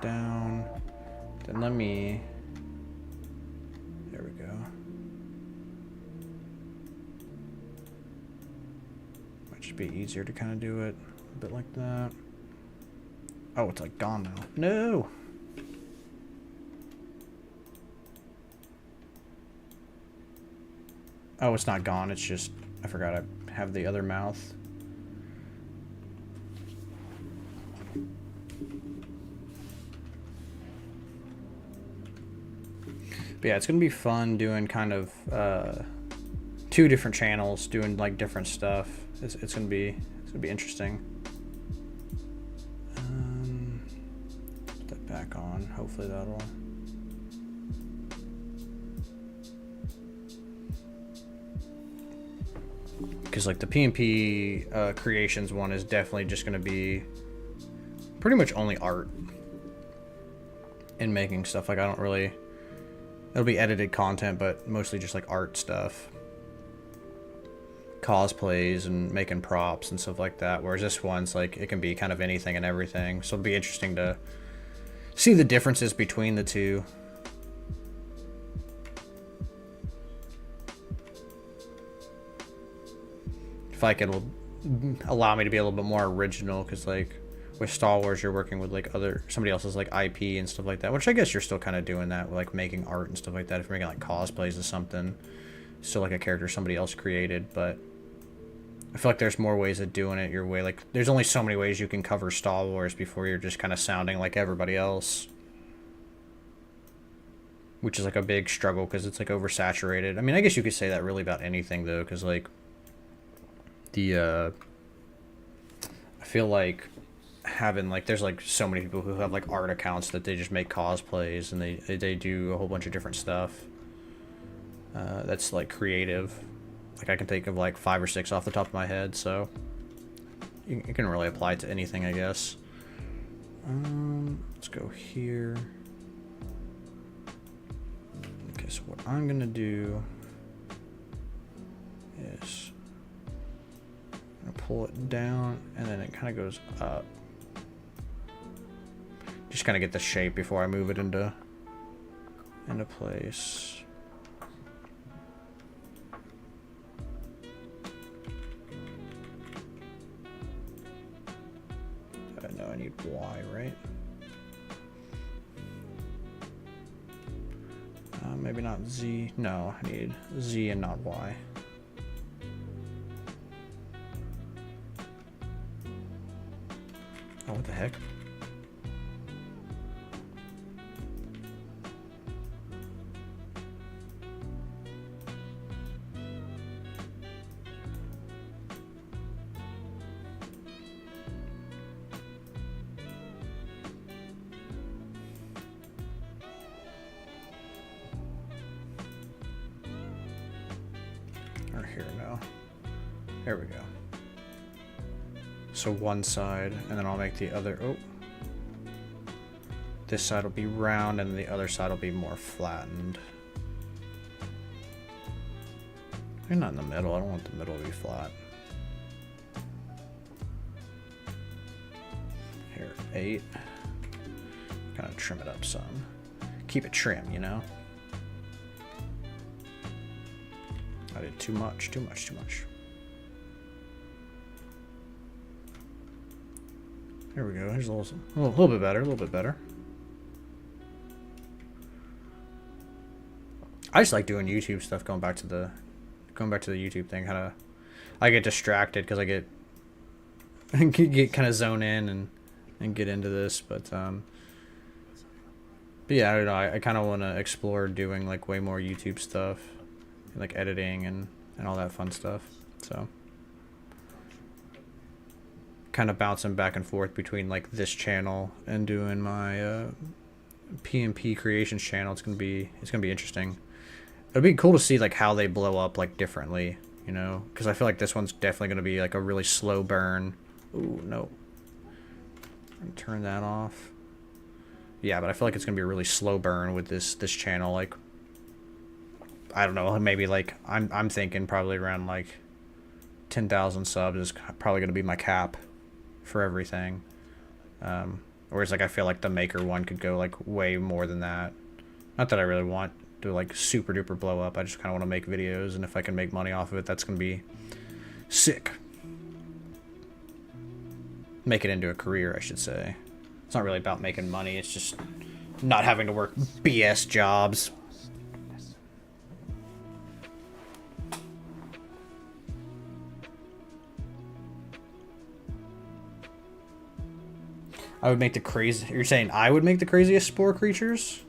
Down. Then let me. There we go. Should be easier to kind of do it a bit like that. Oh, it's like gone now. No! Oh, it's not gone. It's just, I forgot I have the other mouth. But yeah, it's going to be fun doing kind of two different channels, doing like different stuff. It's gonna be interesting. Put that back on. Hopefully that'll. Because like the PNP creations one is definitely just gonna be pretty much only art and making stuff. Like I don't really. It'll be edited content, but mostly just like art stuff. Cosplays and making props and stuff like that, whereas this one's like it can be kind of anything and everything, so it'll be interesting to see the differences between the two. I feel like it'll allow me to be a little bit more original, because like with Star Wars you're working with like somebody else's like IP and stuff like that, which I guess you're still kind of doing that with like making art and stuff like that. If you're making like cosplays of something, still like a character somebody else created, but I feel like there's more ways of doing it your way. Like, there's only so many ways you can cover Star Wars before you're just kind of sounding like everybody else. Which is like a big struggle because it's like oversaturated. I mean, I guess you could say that really about anything though, because like I feel like having like there's like so many people who have like art accounts that they just make cosplays and they do a whole bunch of different stuff. that's like creative. Like I can think of like 5 or 6 off the top of my head, so you can really apply it to anything, I guess. Let's go here. Okay, so what I'm gonna do is I'm gonna pull it down, and then it kind of goes up. Just kind of get the shape before I move it into place. I know I need Y, right? Maybe not Z. No, I need Z and not Y. Oh, what the heck? Or here, no. There we go. So one side, and then I'll make the other, oh. This side will be round, and the other side will be more flattened. Maybe not in the middle, I don't want the middle to be flat. Here, 8. Kind of trim it up some. Keep it trim, you know? I did too much. There we go. Here's a little bit better. I just like doing YouTube stuff. Going back to the YouTube thing. I get distracted because I get kind of zone in and get into this, but yeah, I don't know. I kind of want to explore doing like way more YouTube stuff, like editing and all that fun stuff. So kind of bouncing back and forth between like this channel and doing my PMP creations channel. It's gonna be interesting. It'd be cool to see like how they blow up like differently, you know, because I feel like this one's definitely gonna be like a really slow burn. Ooh, no. Turn that off. Yeah, but I feel like it's gonna be a really slow burn with this channel. Like, I don't know, maybe like I'm thinking probably around like 10,000 subs is probably gonna be my cap for everything. Whereas like I feel like the maker one could go like way more than that. Not that I really want to like super duper blow up. I just kind of want to make videos, and if I can make money off of it, that's gonna be sick. Make it into a career, I should say. It's not really about making money. It's just not having to work BS jobs. I would make the crazy... You're saying I would make the craziest spore creatures?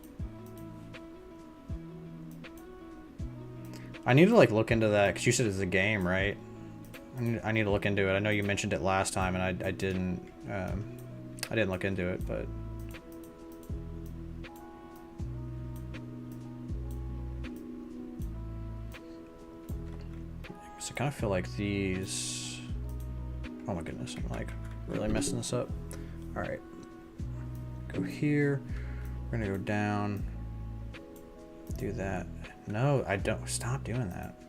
I need to, like, look into that, because you said it's a game, right? I need to look into it. I know you mentioned it last time, and I didn't look into it, but... So I kind of feel like these... Oh my goodness, I'm, like, really messing this up. Alright, go here, we're gonna go down, do that. No, I don't, stop doing that.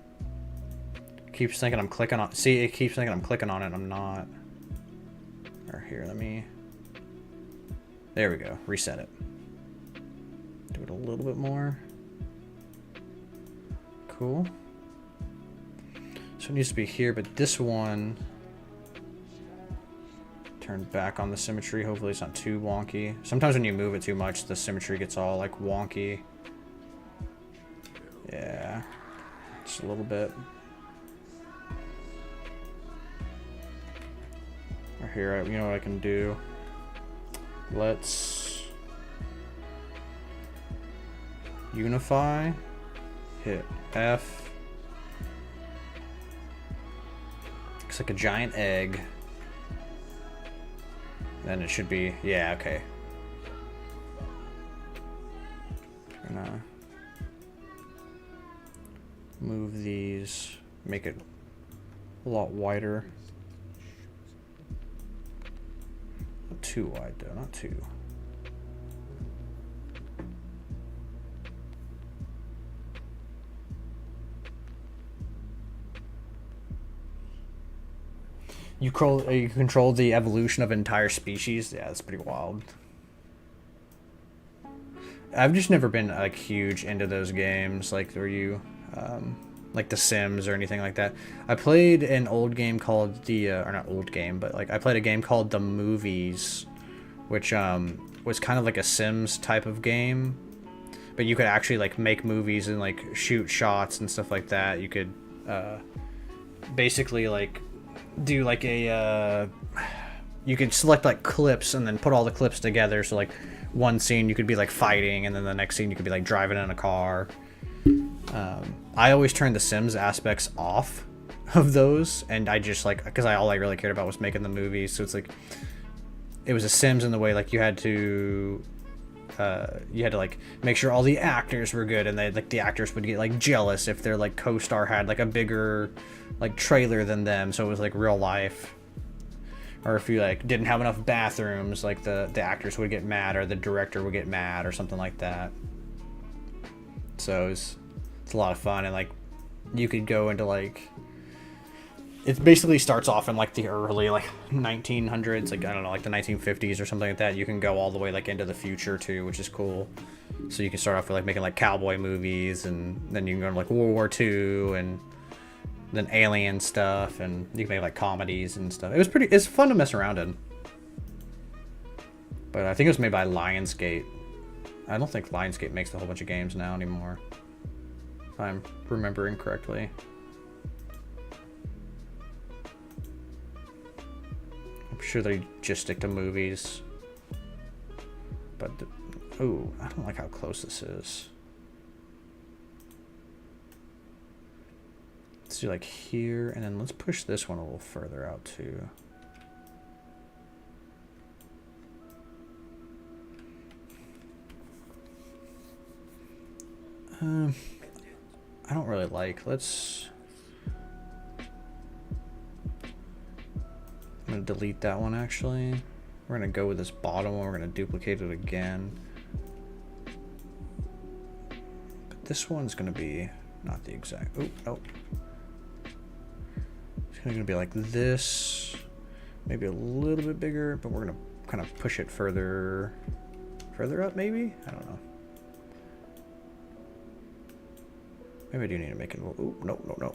It keeps thinking I'm clicking on, see, it keeps thinking I'm clicking on it and I'm not. Or here, let me, there we go, reset it. Do it a little bit more. Cool. So it needs to be here, but this one, turn back on the symmetry. Hopefully it's not too wonky. Sometimes when you move it too much, the symmetry gets all like wonky. Yeah, just a little bit. Or here, you know what I can do? Let's unify, hit F. Looks like a giant egg. Then it should be, yeah, okay. Move these, make it a lot wider. Not too wide though, not too. You control the evolution of an entire species? Yeah, that's pretty wild. I've just never been like huge into those games, like where you, like The Sims or anything like that. I played an old game called or not old game, but like I played a game called The Movies, which was kind of like a Sims type of game, but you could actually like make movies and like shoot shots and stuff like that. You could basically like do like a you could select like clips and then put all the clips together, so like one scene you could be like fighting, and then the next scene you could be like driving in a car. I always turned the Sims aspects off of those, and I just like, because all I really cared about was making the movies. So it's like it was a Sims in the way like you had to like make sure all the actors were good, and they like the actors would get like jealous if their like co-star had like a bigger like trailer than them, so it was like real life. Or if you like didn't have enough bathrooms, like the actors would get mad, or the director would get mad, or something like that. So it's a lot of fun, and like you could go into like, it basically starts off in like the early like 1900s, like I don't know, like the 1950s or something like that. You can go all the way like into the future too, which is cool. So you can start off with like making like cowboy movies, and then you can go to like World War II, and then alien stuff, and you can make like comedies and stuff. It's fun to mess around in. But I think it was made by Lionsgate. I don't think Lionsgate makes a whole bunch of games now anymore, if I'm remembering correctly. I'm sure they just stick to movies. But, oh, I don't like how close this is. Let's do like here, and then let's push this one a little further out too. I don't really like, I'm gonna delete that one actually. We're gonna go with this bottom one, we're gonna duplicate it again. But this one's gonna be not the exact, oh. It's gonna be like this, maybe a little bit bigger, but we're gonna kind of push it further up maybe? I don't know. Maybe I do need to make it a little, ooh, no.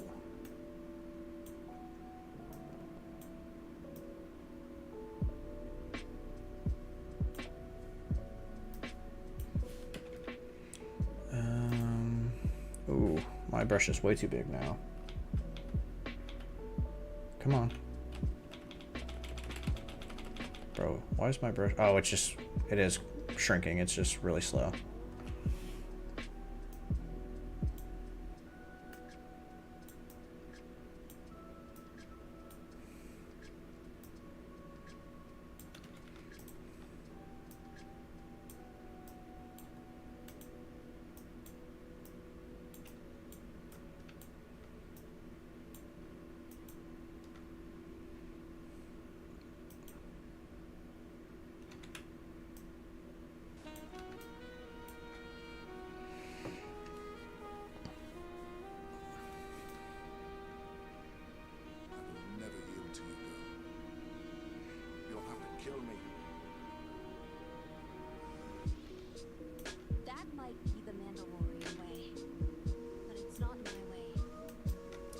Ooh, my brush is way too big now. Come on. Bro, why is my brush, oh, it is shrinking, it's just really slow.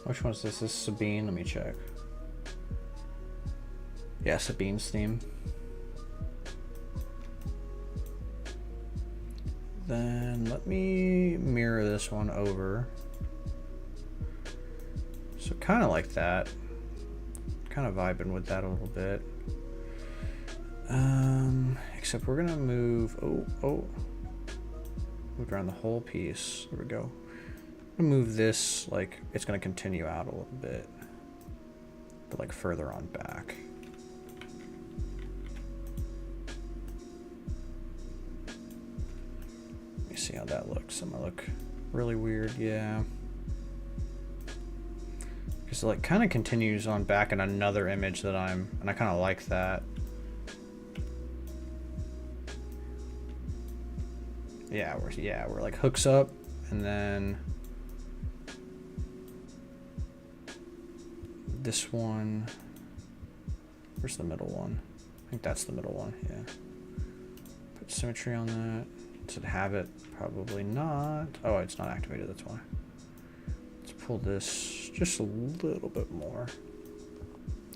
Which one is this? This is Sabine. Let me check. Yeah, Sabine's theme. Then let me mirror this one over. So kind of like that. Kind of vibing with that a little bit. Except we're gonna move. Move around the whole piece. There we go. Move this, like it's going to continue out a little bit, but like further on back. Let me see how that looks. It might look really weird. Yeah. Because it like kind of continues on back in another image that and I kind of like that. Yeah, we're like hooks up, and then this one. Where's the middle one? I think that's the middle one. Yeah. Put symmetry on that. Does it have it? Probably not. Oh, it's not activated. That's why. Let's pull this just a little bit more,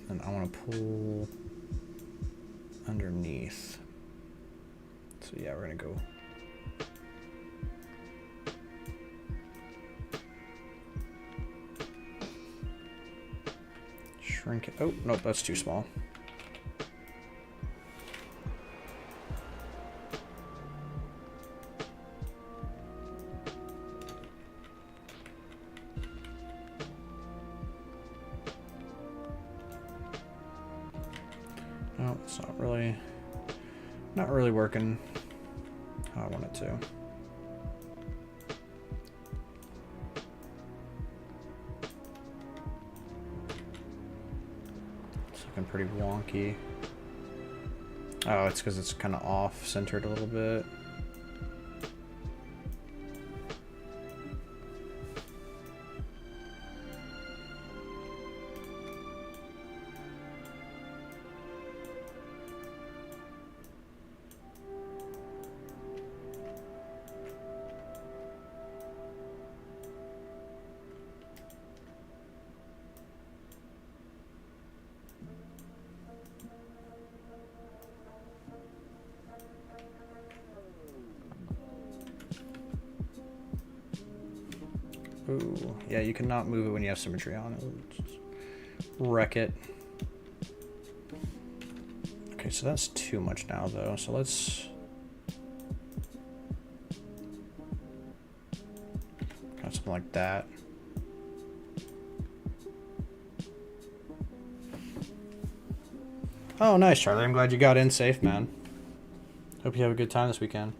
and I want to pull underneath. So yeah, we're gonna go. Shrink it. Oh, nope, that's too small. No, it's not really working how I want it to. Pretty wonky. Oh, it's because it's kind of off-centered a little bit. Ooh, yeah, you cannot move it when you have symmetry on it. Just wreck it. Okay, so that's too much now, though. So let's got something like that. Oh, nice, Charlie. I'm glad you got in safe, man. Hope you have a good time this weekend.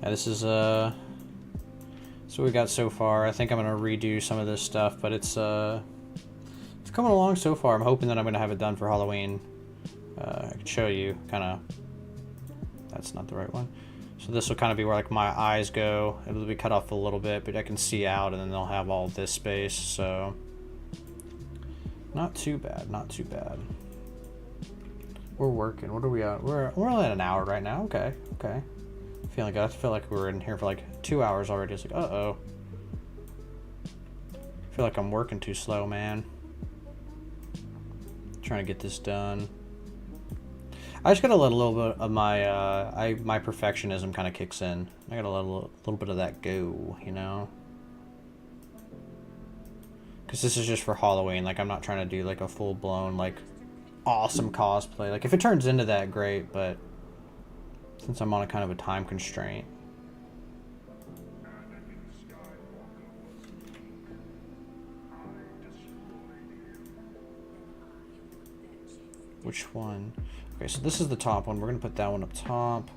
Yeah, this is so we got so far. I think I'm gonna redo some of this stuff, but it's coming along so far. I'm hoping that I'm gonna have it done for Halloween. I could show you kind of. That's not the right one. So this will kind of be where like my eyes go. It'll be cut off a little bit, but I can see out, and then they'll have all this space. So not too bad. Not too bad. We're working. What are we at? We're only at an hour right now. Okay. Okay. Feeling good. I feel like we were in here for like 2 hours already. It's like, uh-oh. I feel like I'm working too slow, man. Trying to get this done. I just gotta let a little bit of my my perfectionism kind of kicks in. I gotta let a little bit of that go, you know. Because this is just for Halloween. Like, I'm not trying to do like a full blown like awesome cosplay. Like, if it turns into that, great. But since I'm on a kind of a time constraint. Which one? Okay, so this is the top one. We're gonna put that one up top,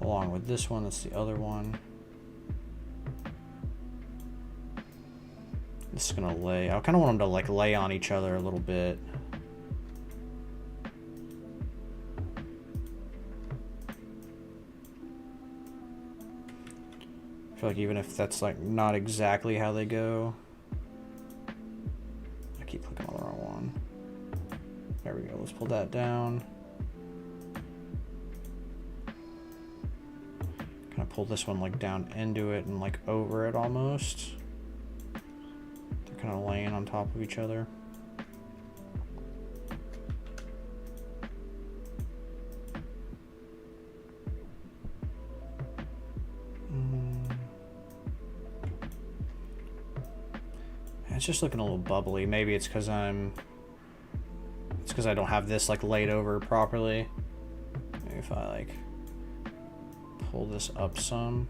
along with this one. That's the other one. This is gonna lay. I kind of want them to like lay on each other a little bit. I feel like even if that's like not exactly how they go. I keep clicking on the wrong one. There we go. Let's pull that down. Kind of pull this one like down into it and like over it almost. They're kind of laying on top of each other. It's just looking a little bubbly. Maybe it's because I don't have this like laid over properly. Maybe if I like pull this up some,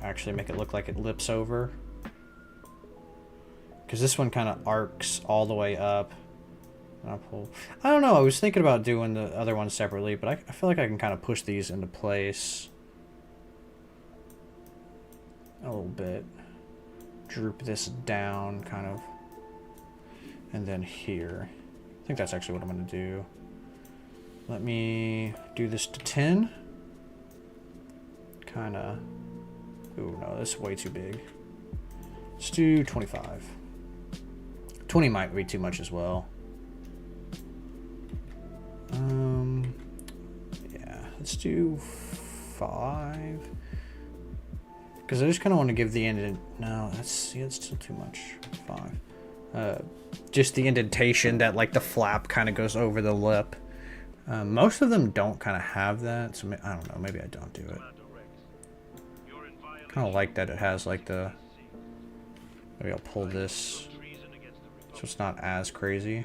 actually make it look like it lips over. Because this one kind of arcs all the way up, I don't know. I was thinking about doing the other ones separately, but I feel like I can kind of push these into place a little bit. Droop this down, kind of. And then here. I think that's actually what I'm going to do. Let me do this to 10. Kind of. Ooh, no, this is way too big. Let's do 25. 20 might be too much as well. Yeah, let's do 5. Because I just kind of want to give the end. No, that's still too much. 5. Just the indentation that like the flap kind of goes over the lip. Most of them don't kind of have that, so I don't know. Maybe I don't do it. Kind of like that it has like the. Maybe I'll pull this so it's not as crazy.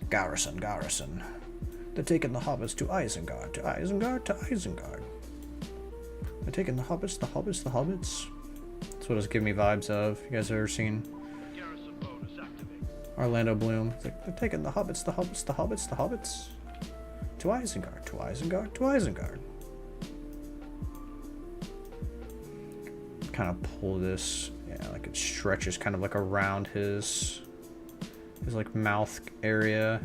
Garrison. They're taking the hobbits to Isengard, to Isengard. They're taking the hobbits. That's what it's giving me vibes of. You guys ever seen Orlando Bloom? It's like, they're taking the hobbits. To Isengard. Kind of pull this, yeah, like it stretches kind of like around his like mouth area.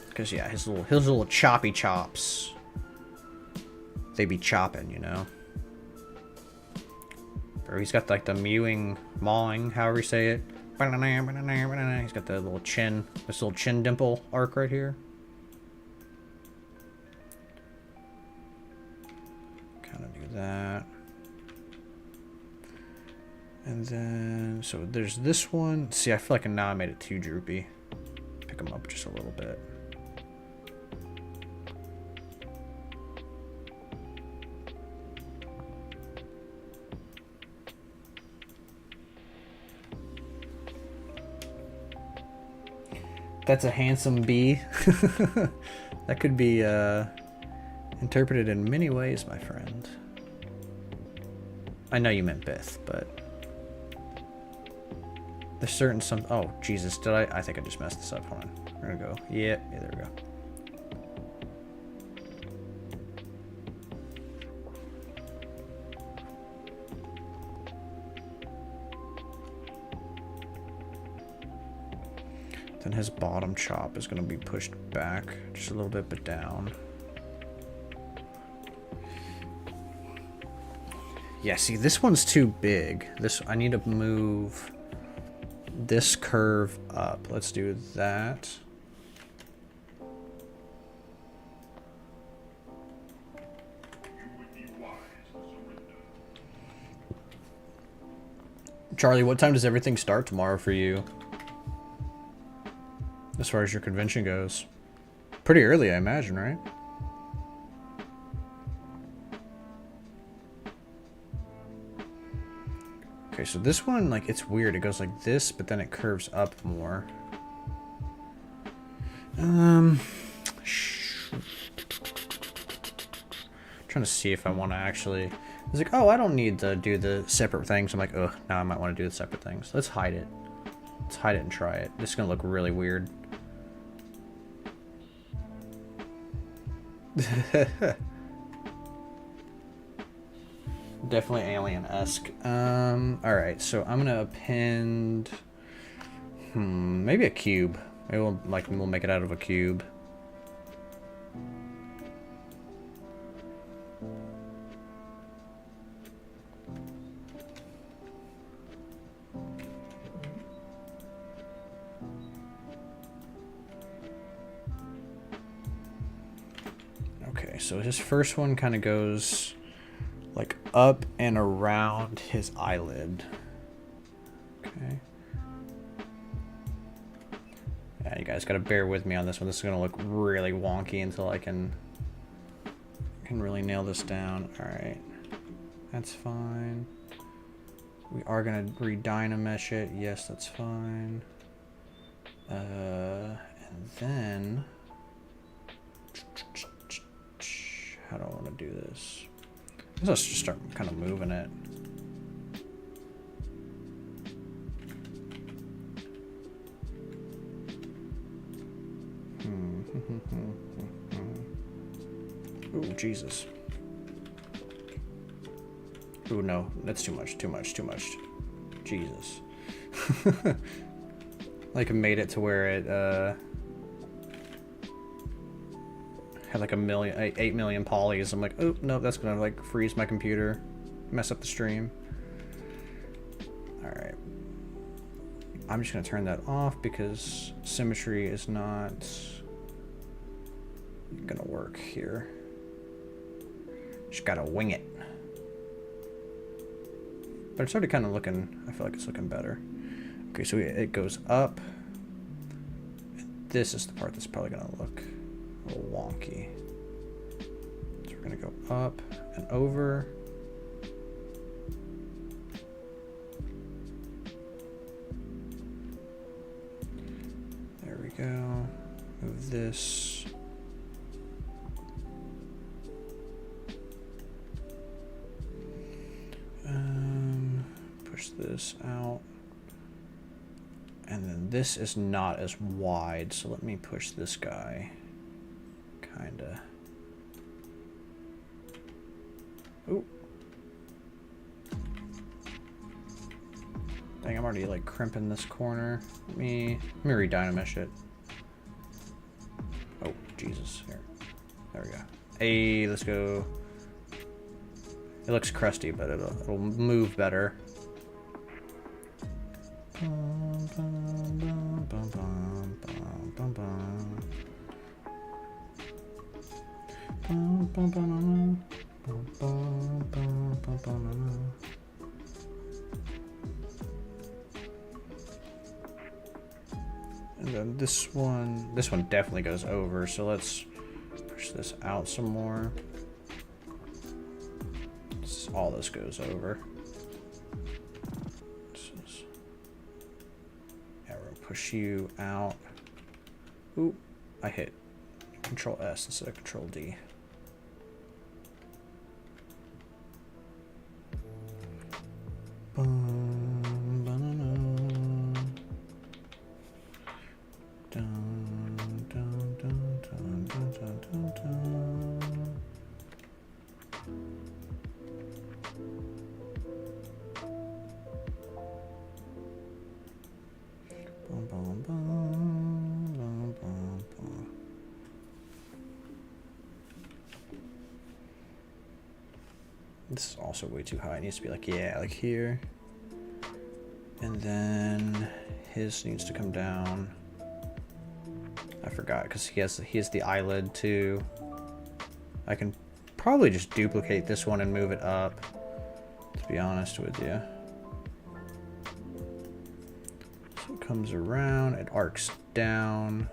Because yeah, his little choppy chops, they be chopping, you know. Or he's got like the mawing, however you say it. He's got the little chin, this little chin dimple arc right here. Kind of do that. And then, so there's this one. See, I feel like now I made it too droopy. Pick them up just a little bit. That's a handsome bee. That could be interpreted in many ways, my friend. I know you meant Bith, but there's certain some. Oh Jesus, did I think I just messed this up. Hold on. We're gonna go. Yeah, there we go. Then his bottom chop is going to be pushed back just a little bit, but down. Yeah, see, this one's too big. I need to move this curve up. Let's do that. Charlie, what time does everything start tomorrow for you? As far as your convention goes. Pretty early, I imagine, right? Okay, so this one, like, it's weird. It goes like this, but then it curves up more. Trying to see if I want to actually... I was like, oh, I don't need to do the separate things. I'm like, ugh, now I might want to do the separate things. Let's hide it. Let's hide it and try it. This is going to look really weird. Definitely alien-esque. Alright, so I'm gonna append... maybe a cube. Maybe we'll make it out of a cube. Okay, so his first one kind of goes like up and around his eyelid. Okay. Yeah, you guys gotta bear with me on this one. This is gonna look really wonky until I can really nail this down. All right, that's fine. We are gonna re-dynamesh it. Yes, that's fine. And then, how do I want to do this? Let's just start kind of moving it. Ooh, Jesus. Ooh, no, that's too much, too much, too much. Jesus. Like, it made it to where it, had like 8 million polys. I'm like, oh, no, that's gonna, like, freeze my computer, mess up the stream. Alright. I'm just gonna turn that off because symmetry is not gonna work here. Just gotta wing it. But it's already kind of looking, I feel like it's looking better. Okay, so it goes up. This is the part that's probably gonna look a little wonky. So we're gonna go up and over. There we go. Move this. Push this out. And then this is not as wide, so let me push this guy. Kinda. Ooh. Dang, I'm already like crimping this corner. Let me re-dynamish it. Oh, Jesus. Here. There we go. Hey, let's go. It looks crusty, but it'll move better. And then this one definitely goes over, so let's push this out some more. All this goes over. Yeah, we're gonna push you out. Ooh, I hit Control S instead of Control D. This is also way too high. It needs to be like, yeah, like here. And then his needs to come down. I forgot because he has the eyelid too. I can probably just duplicate this one and move it up, to be honest with you. So it comes around, it arcs down.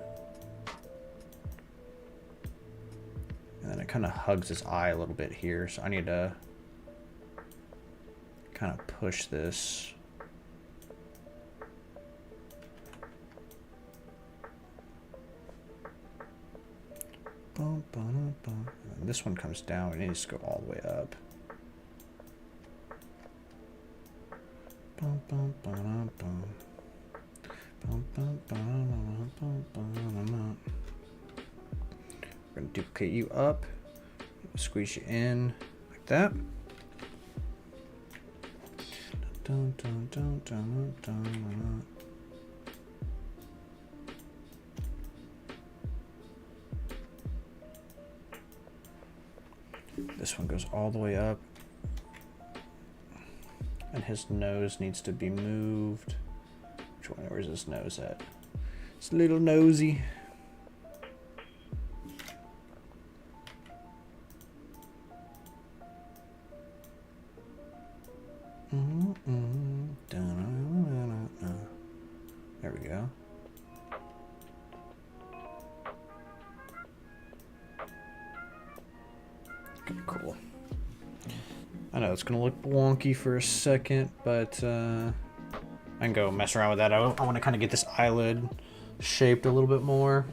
And then it kind of hugs his eye a little bit here, so I need to kind of push this. And this one comes down, it needs to go all the way up. We're going to duplicate you up, squeeze you in like that. This one goes all the way up, and his nose needs to be moved. Which one? Where's his nose at? It's a little nosy. There we go. Okay, cool. I know it's gonna look wonky for a second, but I can go mess around with that. I want to kind of get this eyelid shaped a little bit more.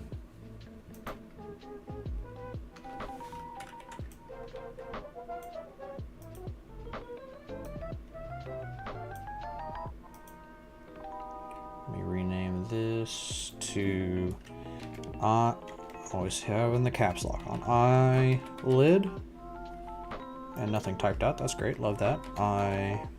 this to always having the caps lock on. Eyelid. And nothing typed out. That's great. Love that. Eyelid.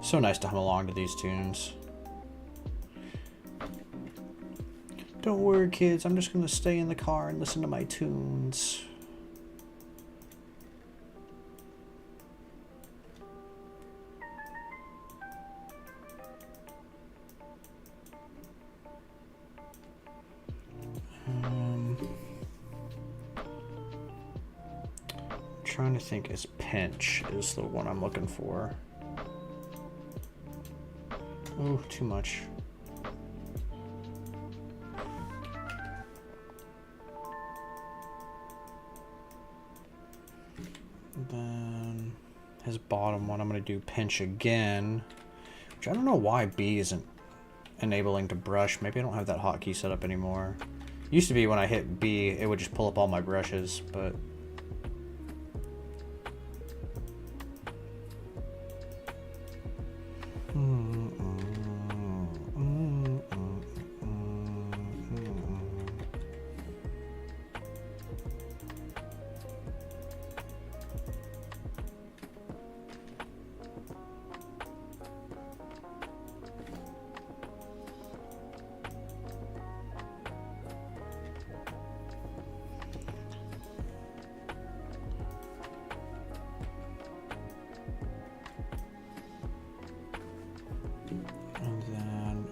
So nice to hum along to these tunes. Don't worry, kids. I'm just going to stay in the car and listen to my tunes. Trying to think is pinch is the one I'm looking for. Oh, too much. Then his bottom one, I'm going to do pinch again, which I don't know why B isn't enabling to brush. Maybe I don't have that hotkey set up anymore. Used to be when I hit B, it would just pull up all my brushes, but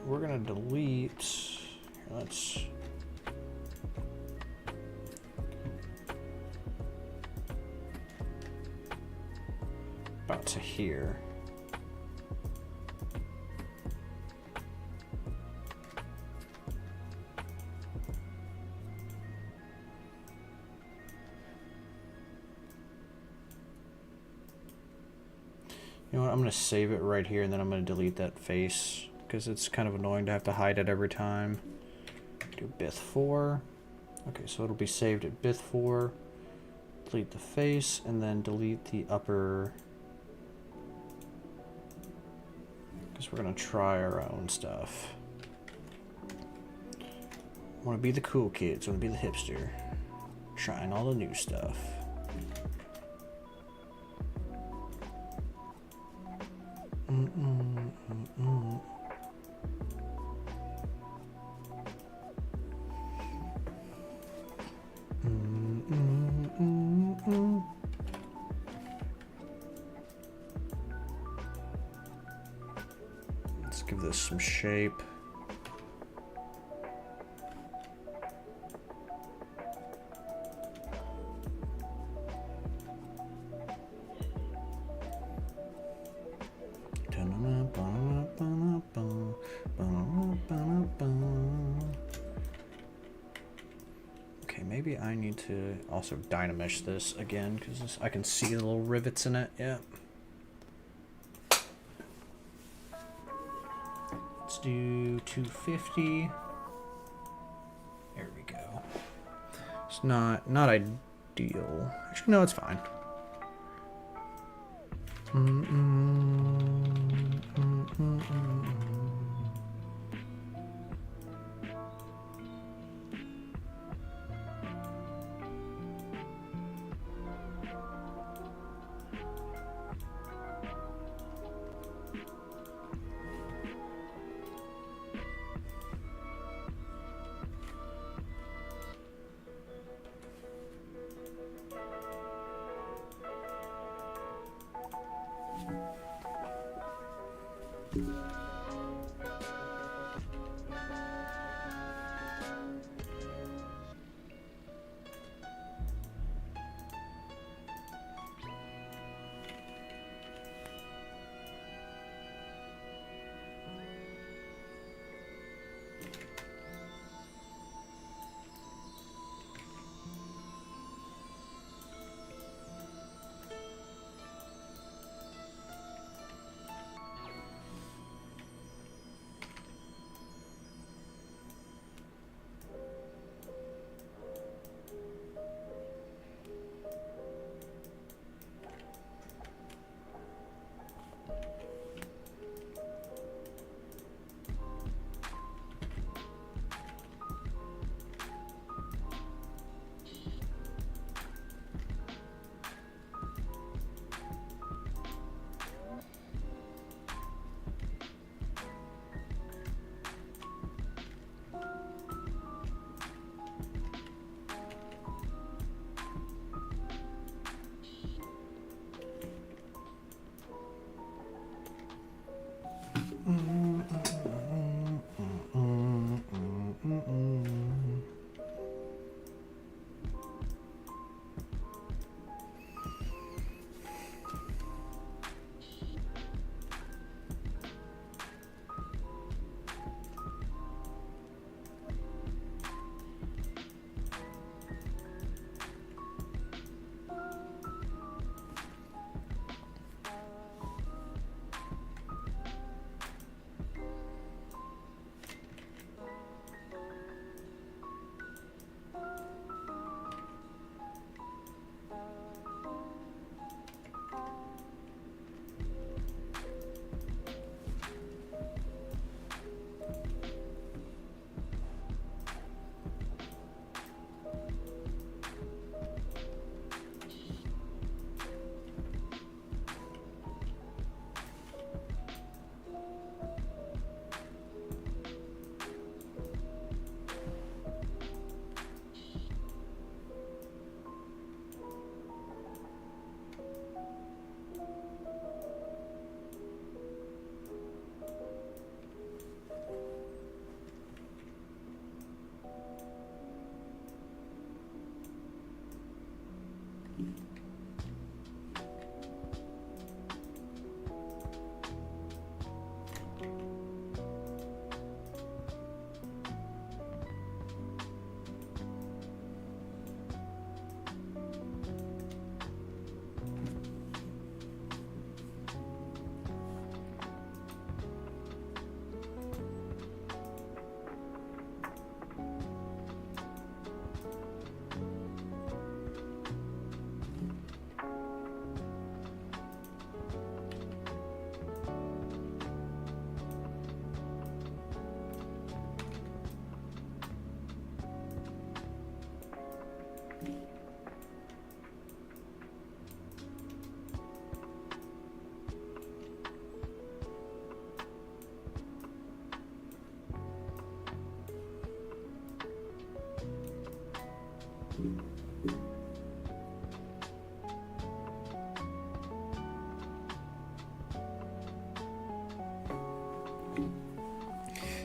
we're gonna delete. Let's about to here. You know what? I'm gonna save it right here, and then I'm gonna delete that face, because it's kind of annoying to have to hide it every time. Do Bith 4. Okay, so it'll be saved at Bith 4. Delete the face, and then delete the upper, because we're going to try our own stuff. Want to be the cool kids, want to be the hipster. Trying all the new stuff. Let's give this some shape. Okay, maybe I need to also dynamesh this again, because I can see the little rivets in it. Yeah. Let's do 250. There we go. It's not ideal. Actually, no, it's fine.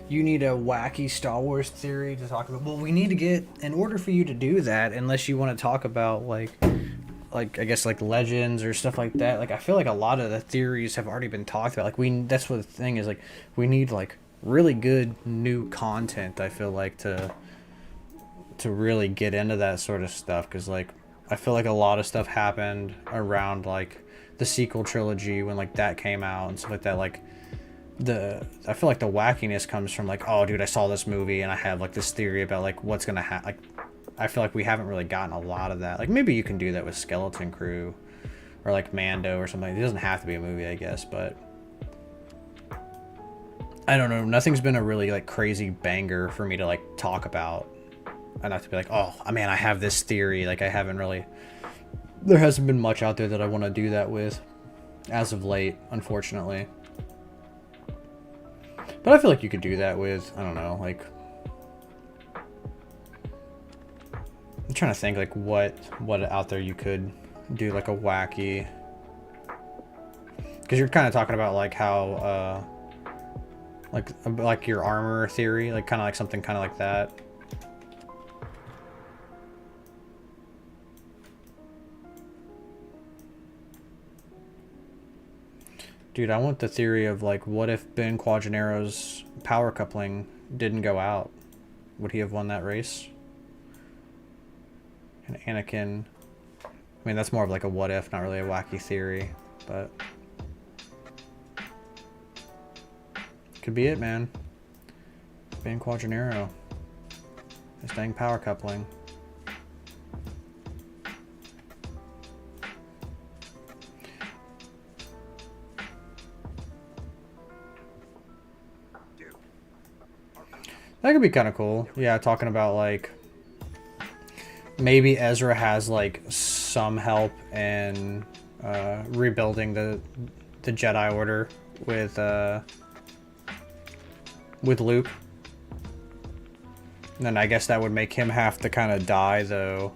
You need a wacky Star Wars theory to talk about. Well, we need to get, in order for you to do that, unless you want to talk about like I guess like legends or stuff like that. Like I feel like a lot of the theories have already been talked about. Like that's what the thing is. Like we need like really good new content. I feel like to really get into that sort of stuff, because like I feel like a lot of stuff happened around like the sequel trilogy when like that came out and stuff like that. Like I feel like the wackiness comes from like, oh dude, I saw this movie and I have like this theory about like what's gonna happen. Like I feel like we haven't really gotten a lot of that. Like maybe you can do that with Skeleton Crew or like Mando or something. It doesn't have to be a movie, I guess, but I don't know. Nothing's been a really like crazy banger for me to like talk about. Enough to be like, oh man, I have this theory. Like I haven't really, there hasn't been much out there that I want to do that with as of late, unfortunately. But I feel like you could do that with, I don't know, like, I'm trying to think like what out there you could do like a wacky, because you're kind of talking about like how like your armor theory, like kind of like something kind of like that. Dude, I want the theory of like, what if Ben Quadranero's power coupling didn't go out? Would he have won that race? And Anakin, I mean, that's more of like a what if, not really a wacky theory, but could be it, man. Ben Quadranero, his dang power coupling. That could be kind of cool. Yeah, talking about like maybe Ezra has like some help in rebuilding the Jedi Order with Luke. And then I guess that would make him have to kind of die though,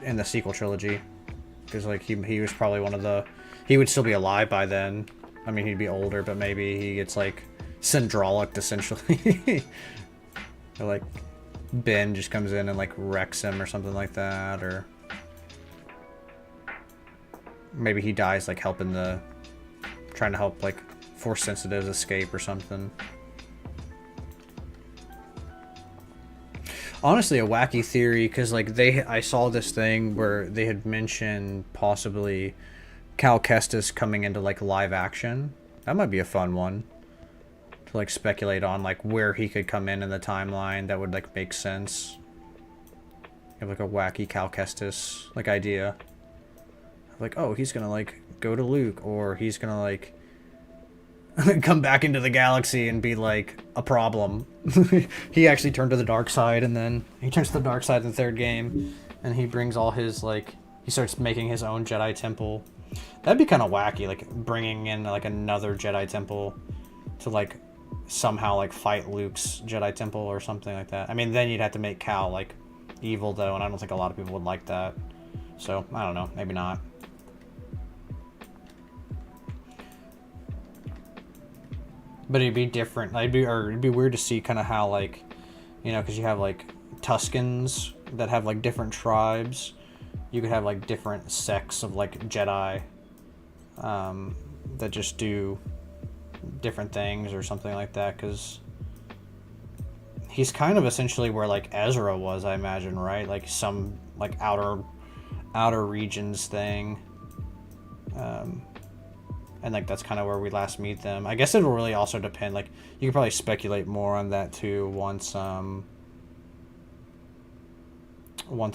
in the sequel trilogy, because like he was probably one of the, he would still be alive by then. I mean, he'd be older, but maybe he gets, like, syndrolic, essentially. Or, like, Ben just comes in and, like, wrecks him or something like that, or maybe he dies, like, trying to help, like, Force Sensitives escape or something. Honestly, a wacky theory, because, like, I saw this thing where they had mentioned possibly Cal Kestis coming into like live action. That might be a fun one to like speculate on, like where he could come in the timeline that would like make sense. You have like a wacky Cal Kestis like idea, like, oh, he's gonna like go to Luke, or he's gonna like come back into the galaxy and be like a problem. He actually turned to the dark side, and then he turns to the dark side in the third game, and he brings all his like, he starts making his own Jedi temple. That'd be kind of wacky, like bringing in like another Jedi temple to like somehow like fight Luke's Jedi temple or something like that. I mean, then you'd have to make Cal like evil though, and I don't think a lot of people would like that. So I don't know, maybe not. But it'd be different. It'd be weird to see kind of how like, you know, because you have like Tuscans that have like different tribes. You could have like different sects of like Jedi that just do different things or something like that, because he's kind of essentially where like Ezra was, I imagine, right? Like some like outer regions thing, and like that's kind of where we last meet them. I guess it'll really also depend, like you could probably speculate more on that too once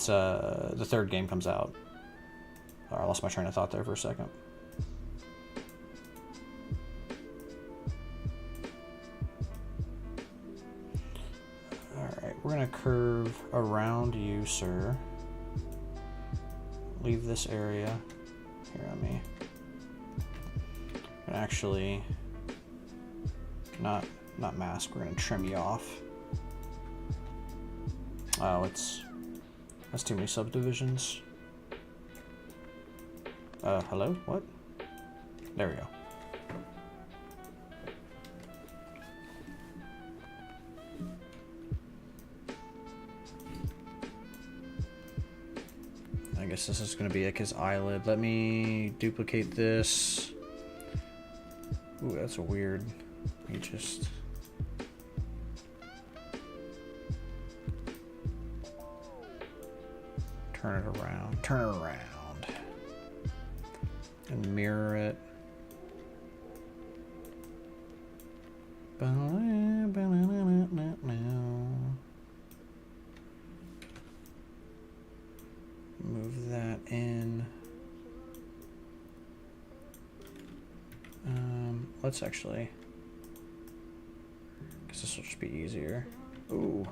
the third game comes out. Oh, I lost my train of thought there for a second. Alright, we're gonna curve around you, sir. Leave this area. Here on me. And actually, not mask, we're gonna trim you off. Oh, that's too many subdivisions. Hello? What? There we go. I guess this is gonna be like his eyelid. Let me duplicate this. Ooh, that's weird. Let me just... turn it around. Turn it around. And mirror it. Move that in. Let's actually, because this will just be easier. Ooh.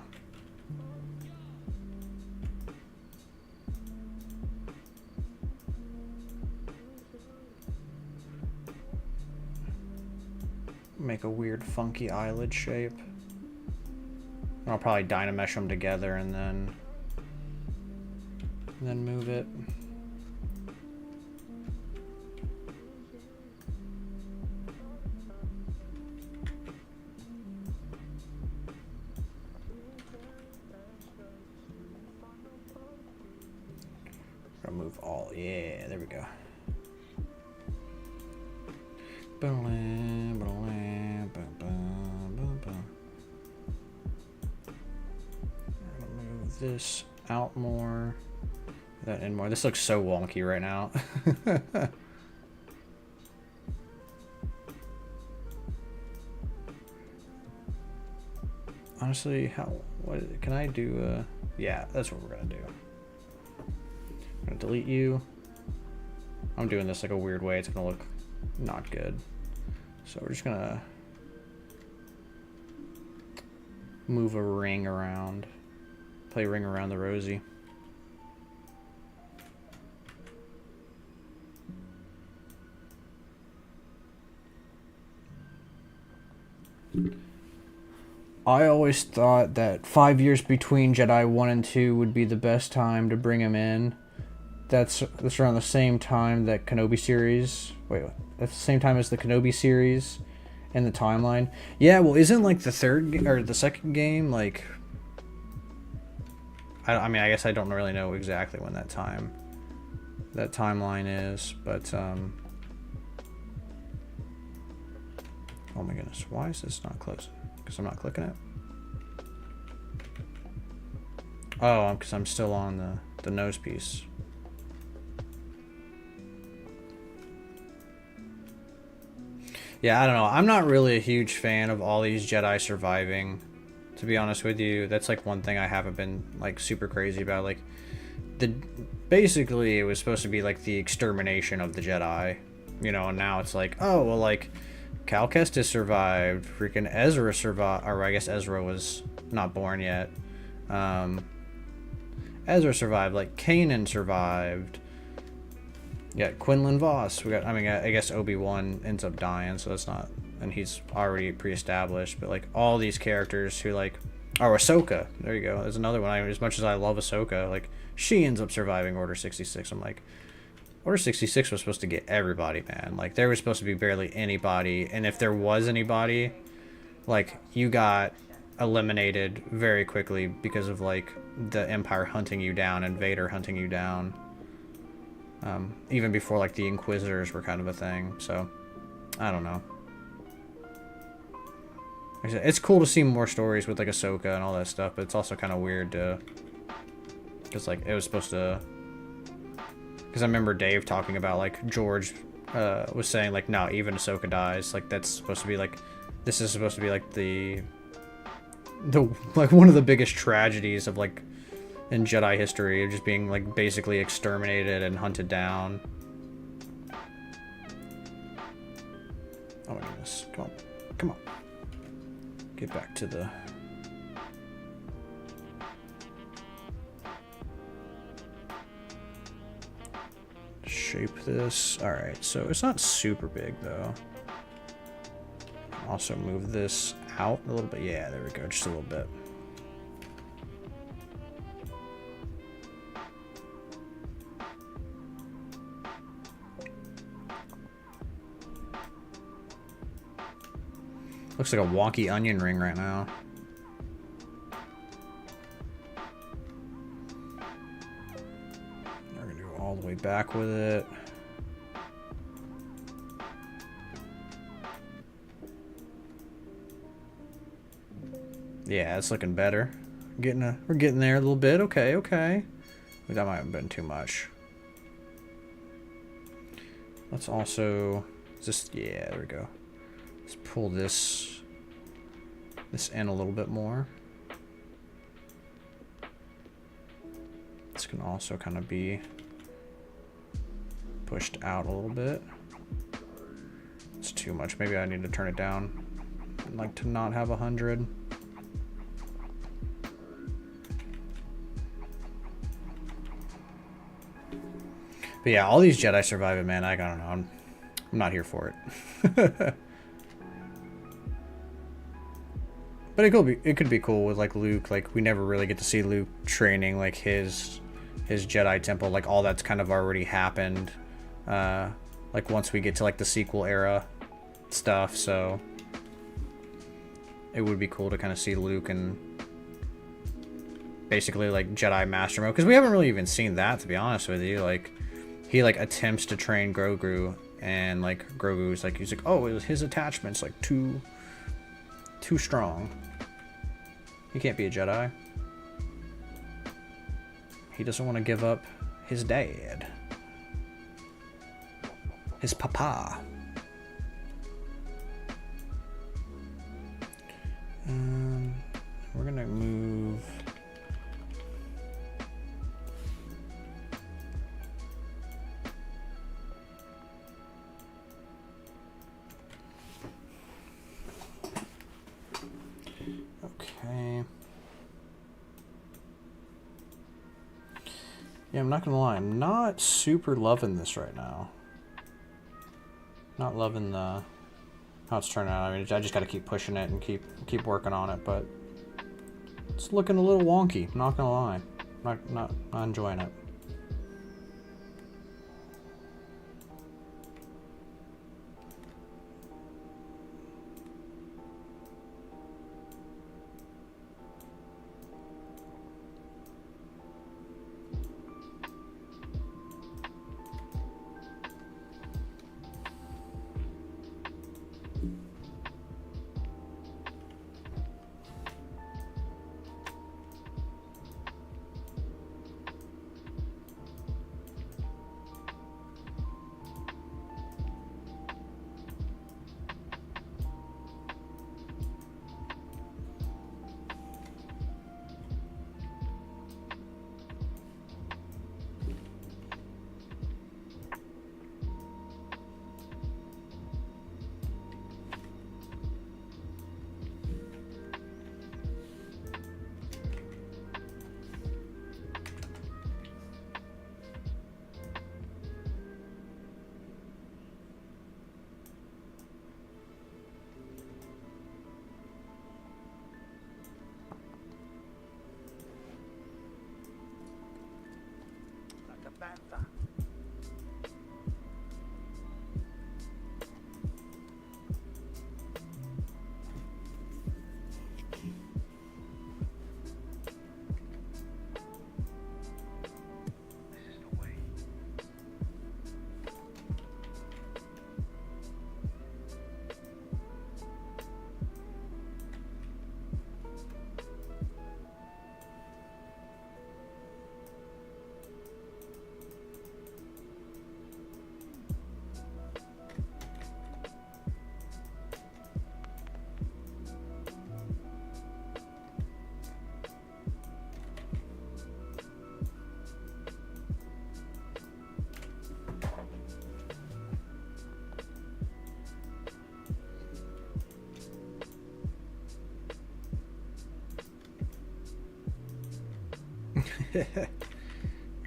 Make a weird funky eyelid shape. I'll probably dynamesh them together and then move it. I'll move all, yeah, there we go. Move this out more, that in more. This looks so wonky right now. Honestly, what can I do? Yeah, that's what we're gonna do. I'm gonna delete you. I'm doing this like a weird way. It's gonna look not good. So we're just gonna move a ring around. Play ring around the rosy. I always thought that 5 years between Jedi 1 and 2 would be the best time to bring him in. That's around the same time that Kenobi series... Wait, that's the same time as the Kenobi series in the timeline. Yeah, well, isn't like the third... or the second game, like... I mean, I guess I don't really know exactly when that timeline is, but... Oh my goodness, why is this not closing? Because I'm not clicking it? Oh, because I'm still on the nose piece. Yeah, I don't know. I'm not really a huge fan of all these Jedi surviving, to be honest with you. That's like one thing I haven't been like super crazy about. Like, basically it was supposed to be like the extermination of the Jedi, you know, and now it's like, oh, well, like, Cal Kestis survived, freaking Ezra survived, or I guess Ezra was not born yet. Ezra survived, like, Kanan survived. Yeah, Quinlan Voss. We got, I mean, I guess Obi-Wan ends up dying, so that's not, and he's already pre-established, but like all these characters who like, oh, Ahsoka, there you go. There's another one. As much as I love Ahsoka, like, she ends up surviving Order 66. I'm like, Order 66 was supposed to get everybody, man. Like, there was supposed to be barely anybody, and if there was anybody, like, you got eliminated very quickly because of like the Empire hunting you down and Vader hunting you down. Even before like the Inquisitors were kind of a thing, so I don't know. Like I said, it's cool to see more stories with like Ahsoka and all that stuff, but it's also kind of weird to, because like it was supposed to, because I remember Dave talking about like George was saying like, no, even Ahsoka dies, like that's supposed to be like, this is supposed to be like the like one of the biggest tragedies of like in Jedi history, of just being like basically exterminated and hunted down. Oh my goodness, come on, come on, get back to the shape this. All right, so it's not super big though. Also move this out a little bit. Yeah, there we go, just a little bit. Looks like a wonky onion ring right now. We're gonna go all the way back with it. Yeah, it's looking better. We're getting there a little bit. Okay, okay. That might have been too much. Let's also just, yeah, there we go. Let's pull this in a little bit more. This can also kind of be pushed out a little bit. It's too much. Maybe I need to turn it down. I'd like to not have 100. But yeah, all these Jedi surviving, man, I don't know. I'm not here for it. But it could be cool with like Luke. Like we never really get to see Luke training like his Jedi temple. Like all that's kind of already happened. Like once we get to like the sequel era stuff, so it would be cool to kind of see Luke and basically like Jedi Master Mode, because we haven't really even seen that, to be honest with you. Like he like attempts to train Grogu, and like Grogu's like, he's like, oh, it was his attachment's like too strong. He can't be a Jedi. He doesn't want to give up his dad, his papa. We're gonna move. Okay. Yeah, I'm not gonna lie, I'm not super loving this right now. Not loving the how it's turning out. I mean, I just gotta keep pushing it and keep working on it, but it's looking a little wonky, I'm not gonna lie. Not enjoying it.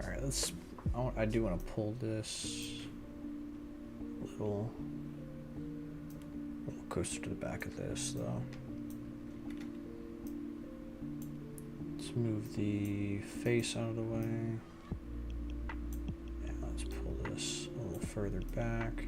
Alright, I do want to pull this little closer to the back of this, though. Let's move the face out of the way. Yeah, let's pull this a little further back.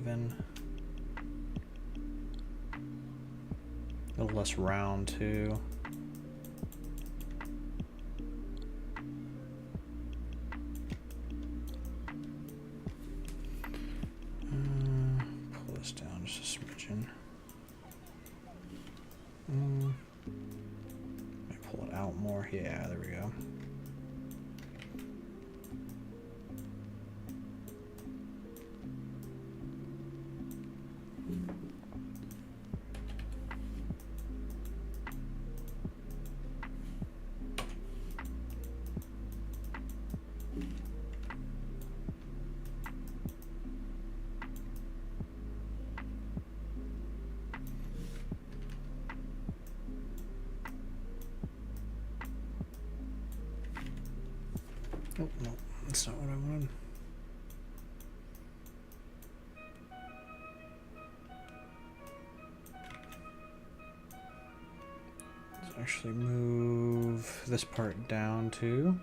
even. A little less round too. Pull this down just a smidgen. Pull it out more. Yeah, there we go. Oh, no, that's not what I wanted. Let's actually move this part down too.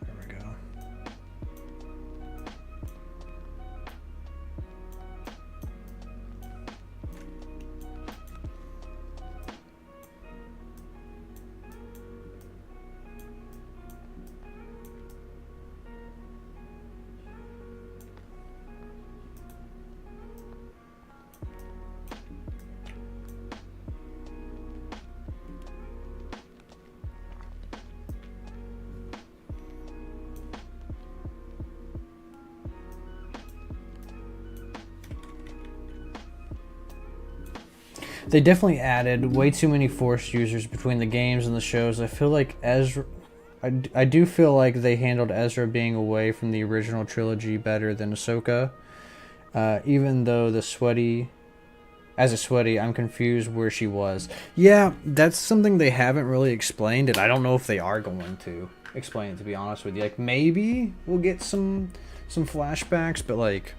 There we go. They definitely added way too many Force users between the games and the shows. I feel like Ezra... I do feel like they handled Ezra being away from the original trilogy better than Ahsoka. Even though the Sweaty... As a Sweaty, I'm confused where she was. Yeah, that's something they haven't really explained, and I don't know if they are going to explain it, to be honest with you. Like, maybe we'll get some flashbacks, but, like...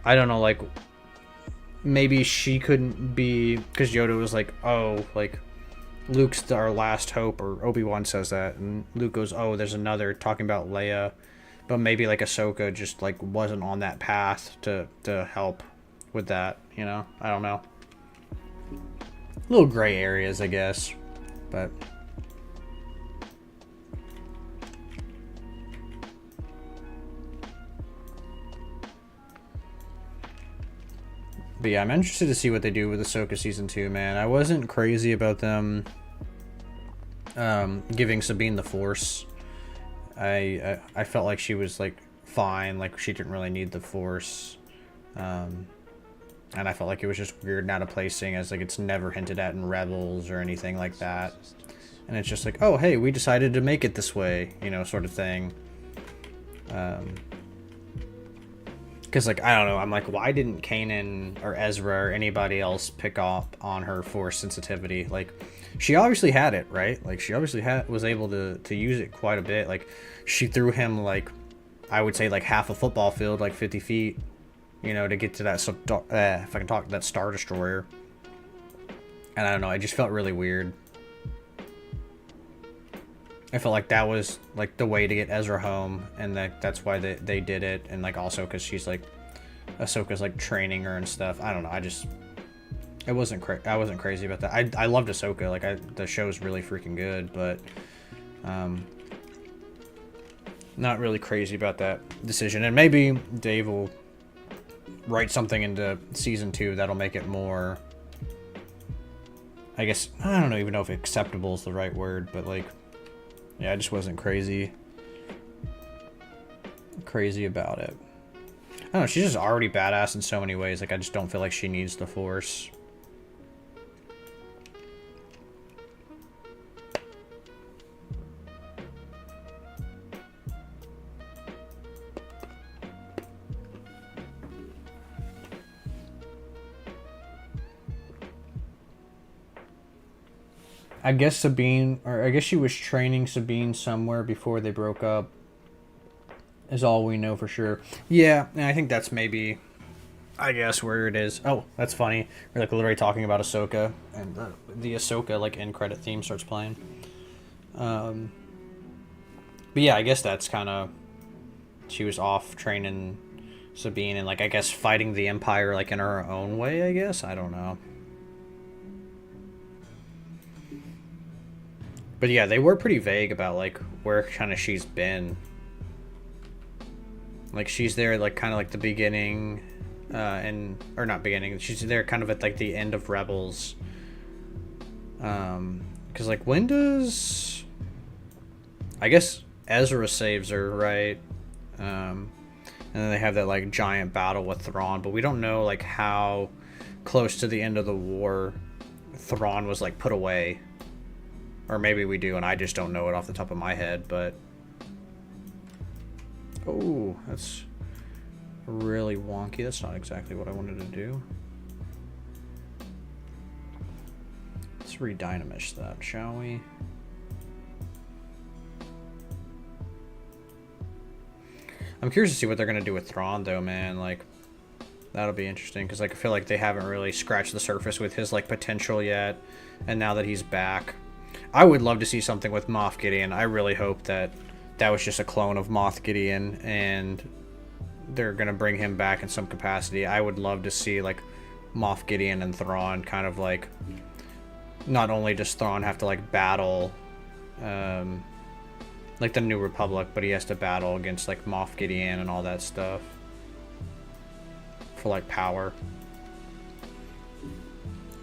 I don't know, like... Maybe she couldn't be, because Yoda was like, oh, like, Luke's our last hope, or Obi-Wan says that, and Luke goes, oh, there's another, talking about Leia, but maybe, like, Ahsoka just, like, wasn't on that path to help with that, you know? I don't know. Little gray areas, I guess, but... But yeah, I'm interested to see what they do with Ahsoka Season 2, man. I wasn't crazy about them giving Sabine the Force. I felt like she was, like, fine. Like, she didn't really need the Force. And I felt like it was just weird and out of placing, as, like, it's never hinted at in Rebels or anything like that. And it's just like, oh, hey, we decided to make it this way, you know, sort of thing. Because, like, I don't know, I'm like, why didn't Kanan or Ezra or anybody else pick up on her Force sensitivity? Like, she obviously had it, right? Like, she obviously was able to use it quite a bit. Like, she threw him, like, I would say, like, half a football field, like 50 feet, you know, to get to that, if I can talk, that Star Destroyer. And I don't know, it just felt really weird. I felt like that was, like, the way to get Ezra home, and that's why they did it, and, like, also because she's, like, Ahsoka's, like, training her and stuff. I don't know, I wasn't crazy about that. I loved Ahsoka, like, the show's really freaking good, but, not really crazy about that decision. And maybe Dave will write something into Season 2 that'll make it more, I guess, I don't even know if acceptable is the right word, but, like, yeah, I just wasn't crazy about it. I don't know, she's just already badass in so many ways. Like, I just don't feel like she needs the Force. I guess Sabine, or I guess she was training Sabine somewhere before they broke up, is all we know for sure. Yeah, and I think that's maybe, I guess, where it is. Oh, that's funny. We're, like, literally talking about Ahsoka, and the Ahsoka, like, end credit theme starts playing. But yeah, I guess that's kind of, she was off training Sabine and like I guess fighting the Empire like in her own way, I guess. I don't know. But yeah, they were pretty vague about like where kind of she's been. Like she's there like kind of like the beginning and or not beginning. She's there kind of at like the end of Rebels. Cuz like when does I guess Ezra saves her, right? And then they have that like giant battle with Thrawn, but we don't know like how close to the end of the war Thrawn was like put away. Or maybe we do and I just don't know it off the top of my head, but oh, that's really wonky. That's not exactly what I wanted to do. Let's redynamish that, shall we? I'm curious to see what they're going to do with Thrawn, though, man. Like, that'll be interesting, because like, I feel like they haven't really scratched the surface with his like potential yet, and now that he's back, I would love to see something with Moff Gideon. I really hope that that was just a clone of Moff Gideon, and they're going to bring him back in some capacity. I would love to see, like, Moff Gideon and Thrawn kind of, like, not only does Thrawn have to, like, battle, like, the New Republic, but he has to battle against, like, Moff Gideon and all that stuff for, like, power.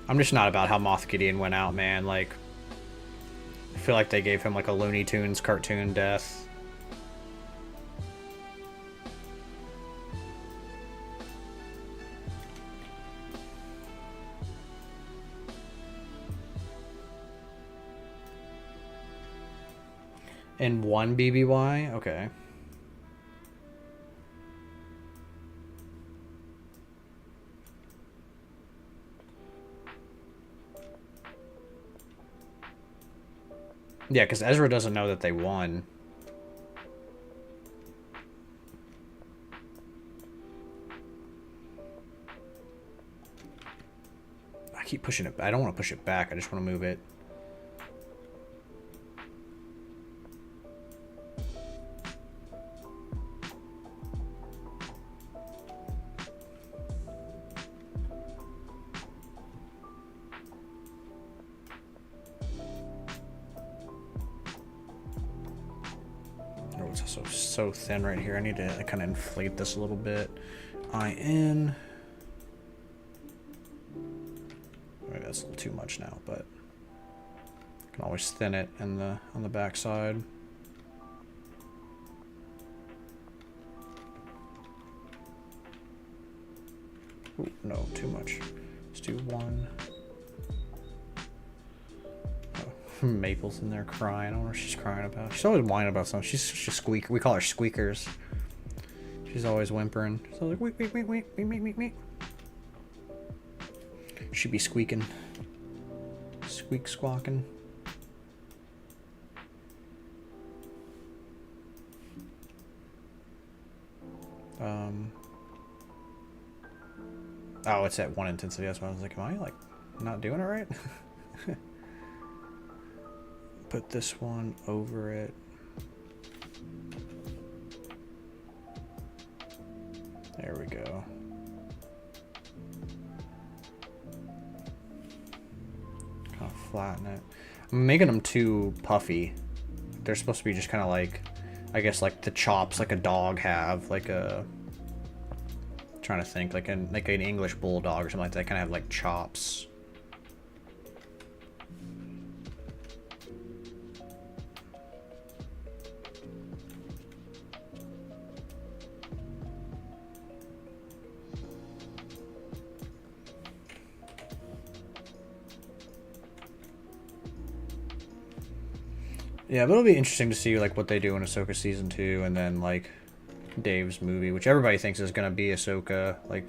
I'm just not about how Moff Gideon went out, man. Like, I feel like they gave him, like, a Looney Tunes cartoon death. In one BBY? Okay. Yeah, because Ezra doesn't know that they won. I keep pushing it. I don't want to push it back. I just want to move it. So thin right here. I need to kind of inflate this a little bit. IN. Maybe that's a little too much now, but I can always thin it in the on the back side. Ooh, no, too much. Let's do one. Maple's in there crying. I don't know what she's crying about. She's always whining about something. She's squeak. We call her squeakers. She's always whimpering. So like, wait. She be squeaking. Squeak squawking. Oh, it's at 1 intensity. That's why I was like, am I like not doing it right? Put this one over it. There we go. Kind of flatten it. I'm making them too puffy. They're supposed to be just kind of like, I guess like the chops like a dog have, like a, I'm trying to think, like an English bulldog or something like that. Kind of have like chops. Yeah, but it'll be interesting to see like what they do in Ahsoka season 2, and then like Dave's movie, which everybody thinks is gonna be Ahsoka, like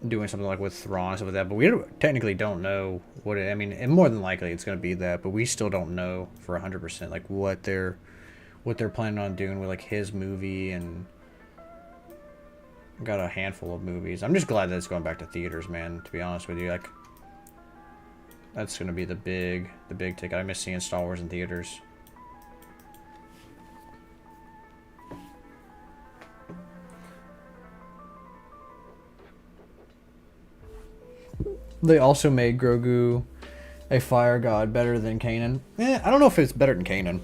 doing something like with Thrawn and stuff like that. But we technically don't know what it. I mean, and more than likely it's gonna be that, but we still don't know for 100% like what they're planning on doing with like his movie, and got a handful of movies. I'm just glad that it's going back to theaters, man. To be honest with you, like that's gonna be the big ticket. I miss seeing Star Wars in theaters. They also made Grogu a fire god better than Kanan. I don't know if it's better than Kanan.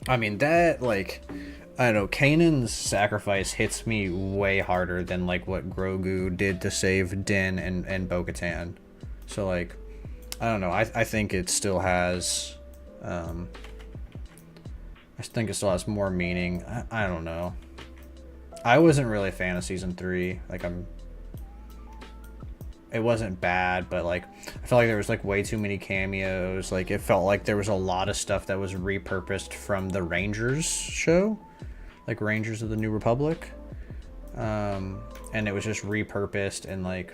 I mean, that, like, I don't know, Kanan's sacrifice hits me way harder than, like, what Grogu did to save Din and Bo-Katan. So, like, I don't know, I think it still has, I think it still has more meaning. I don't know. I wasn't really a fan of Season 3. Like, it wasn't bad, but, like, I felt like there was, like, way too many cameos. Like, it felt like there was a lot of stuff that was repurposed from the Rangers show, like Rangers of the New Republic, and it was just repurposed. And, like,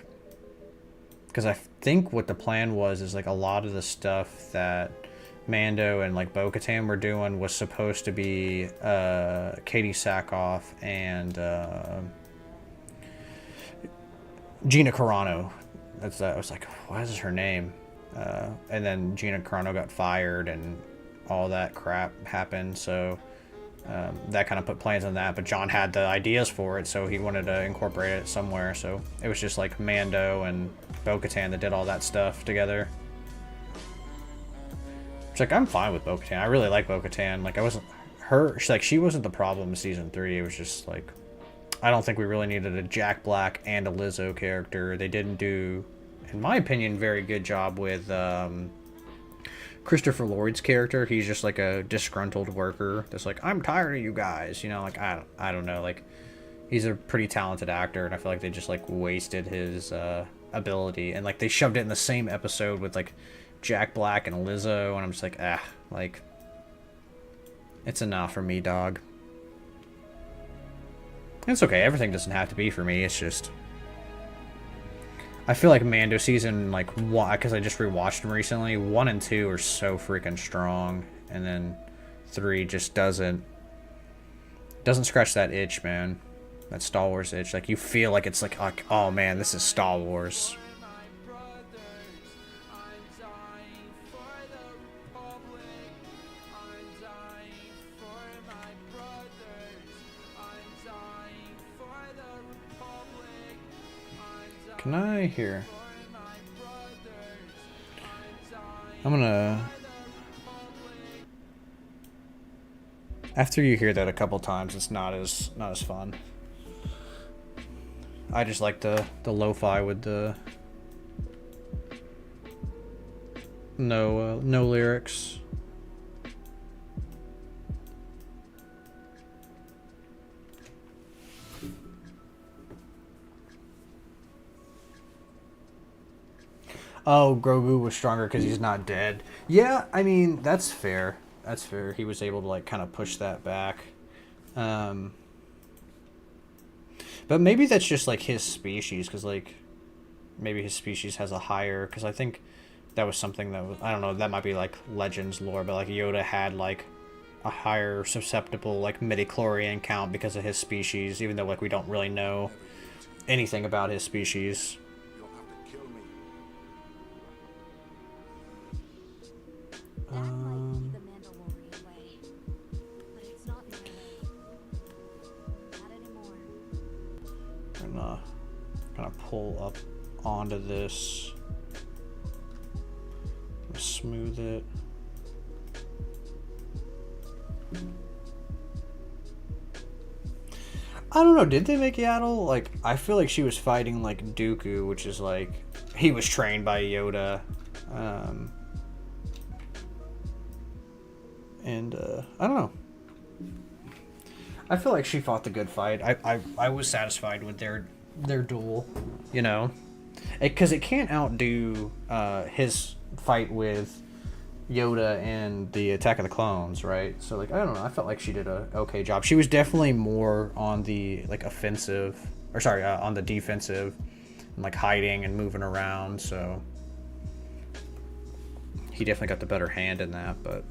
because I think what the plan was is, like, a lot of the stuff that Mando and, like, Bo-Katan were doing was supposed to be Katie Sackhoff and Gina Carano. I was like, what is her name? And then Gina Carano got fired and all that crap happened. So that kind of put plans on that. But John had the ideas for it, so he wanted to incorporate it somewhere. So it was just like Mando and Bo-Katan that did all that stuff together. It's like, I'm fine with Bo-Katan. I really like Bo-Katan. Like, she wasn't the problem in Season 3. It was just like, I don't think we really needed a Jack Black and a Lizzo character. They didn't do, in my opinion, very good job with Christopher Lloyd's character. He's just like a disgruntled worker that's like, I'm tired of you guys. You know, like, I don't know. Like, he's a pretty talented actor, and I feel like they just, like, wasted his ability. And, like, they shoved it in the same episode with, like, Jack Black and Lizzo, and I'm just like, like, it's enough for me, dog. It's okay, everything doesn't have to be for me, it's just, I feel like Mando season, like, 1, because I just rewatched them recently, 1 and 2 are so freaking strong, and then 3 just doesn't scratch that itch, man. That Star Wars itch. Like, you feel like it's like, oh man, this is Star Wars. Can I hear? I'm gonna... After you hear that a couple times, it's not as fun. I just like the lo-fi with the no lyrics. Oh, Grogu was stronger because he's not dead. Yeah, I mean, that's fair. That's fair. He was able to, like, kind of push that back. But maybe that's just, like, his species, because, like, maybe his species has a higher... Because I think that was something that was... I don't know, that might be, like, Legends lore, but, like, Yoda had, like, a higher susceptible, like, midichlorian count because of his species, even though, like, we don't really know anything about his species. I'm gonna pull up onto this, smooth it. I don't know, did they make Yaddle? Like, I feel like she was fighting, like, Dooku, which is, like, he was trained by Yoda. I don't know. I feel like she fought the good fight. I was satisfied with their duel, you know? Because it can't outdo his fight with Yoda and the Attack of the Clones, right? So, like, I don't know. I felt like she did a okay job. She was definitely more on the, like, offensive... Or, sorry, on the defensive. And, like, hiding and moving around, so... He definitely got the better hand in that, but...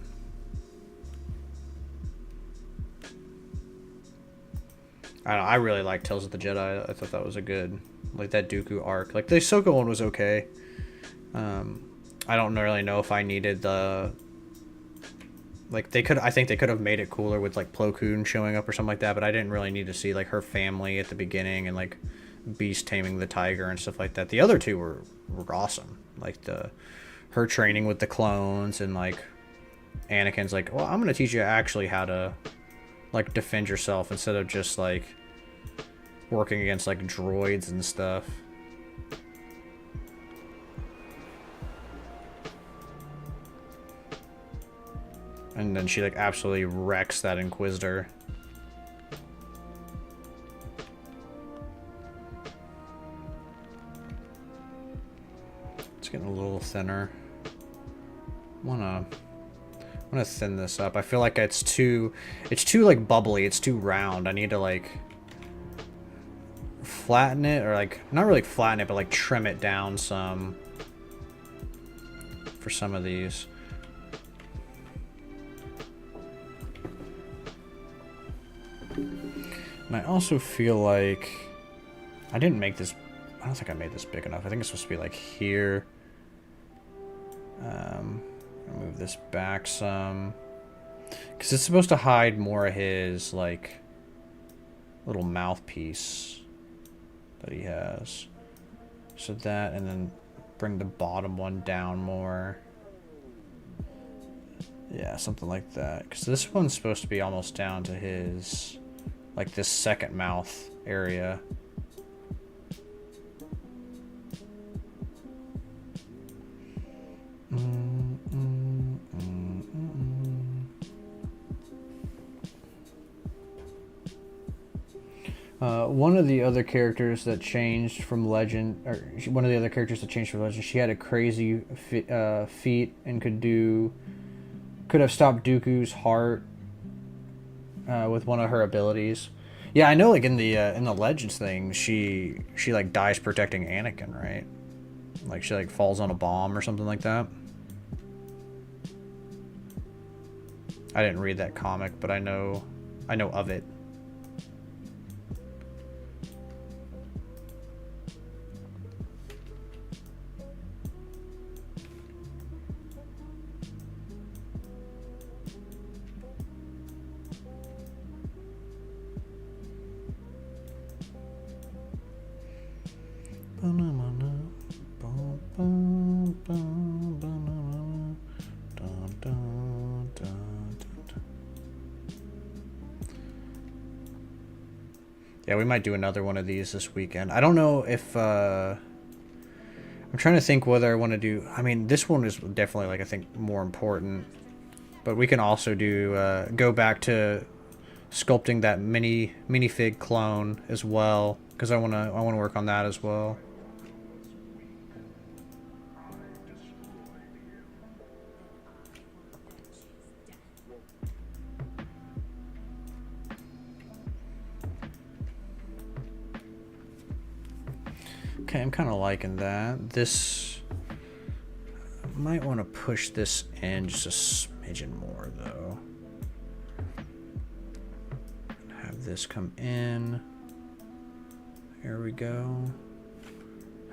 I don't know, I really liked Tales of the Jedi. I thought that was a good, like, that Dooku arc. Like, the Ahsoka one was okay. I don't really know if I needed the, like, I think they could have made it cooler with, like, Plo Koon showing up or something like that, but I didn't really need to see, like, her family at the beginning and, like, Beast taming the tiger and stuff like that. The other two were awesome. Like her training with the clones, and like Anakin's like, well, I'm gonna teach you actually how to like defend yourself instead of just like working against like droids and stuff. And then she like absolutely wrecks that Inquisitor. It's getting a little thinner. Wanna thin this up. I feel like it's too like bubbly. It's too round. I need to like flatten it, or like not really flatten it, but like trim it down some for some of these. And I also feel like I didn't make this. I don't think I made this big enough. I think it's supposed to be like here. Move this back some, because it's supposed to hide more of his like little mouthpiece that he has. So that, and then bring the bottom one down more. Yeah, something like that. Because this one's supposed to be almost down to his, like this second mouth area. One of the other characters that changed from Legend, or one of the other characters that changed from Legend, she had a crazy feat and could have stopped Dooku's heart with one of her abilities. Yeah, I know. Like in the Legends thing, she like dies protecting Anakin, right? Like she like falls on a bomb or something like that. I didn't read that comic, but I know of it. Yeah, we might do another one of these this weekend. I don't know if I'm trying to think whether I want to do. I mean, this one is definitely like I think more important, but we can also do go back to sculpting that minifig clone as well, because I wanna work on that as well. Okay, I'm kind of liking that. This might want to push this in just a smidgen more though. Have this come in. There we go.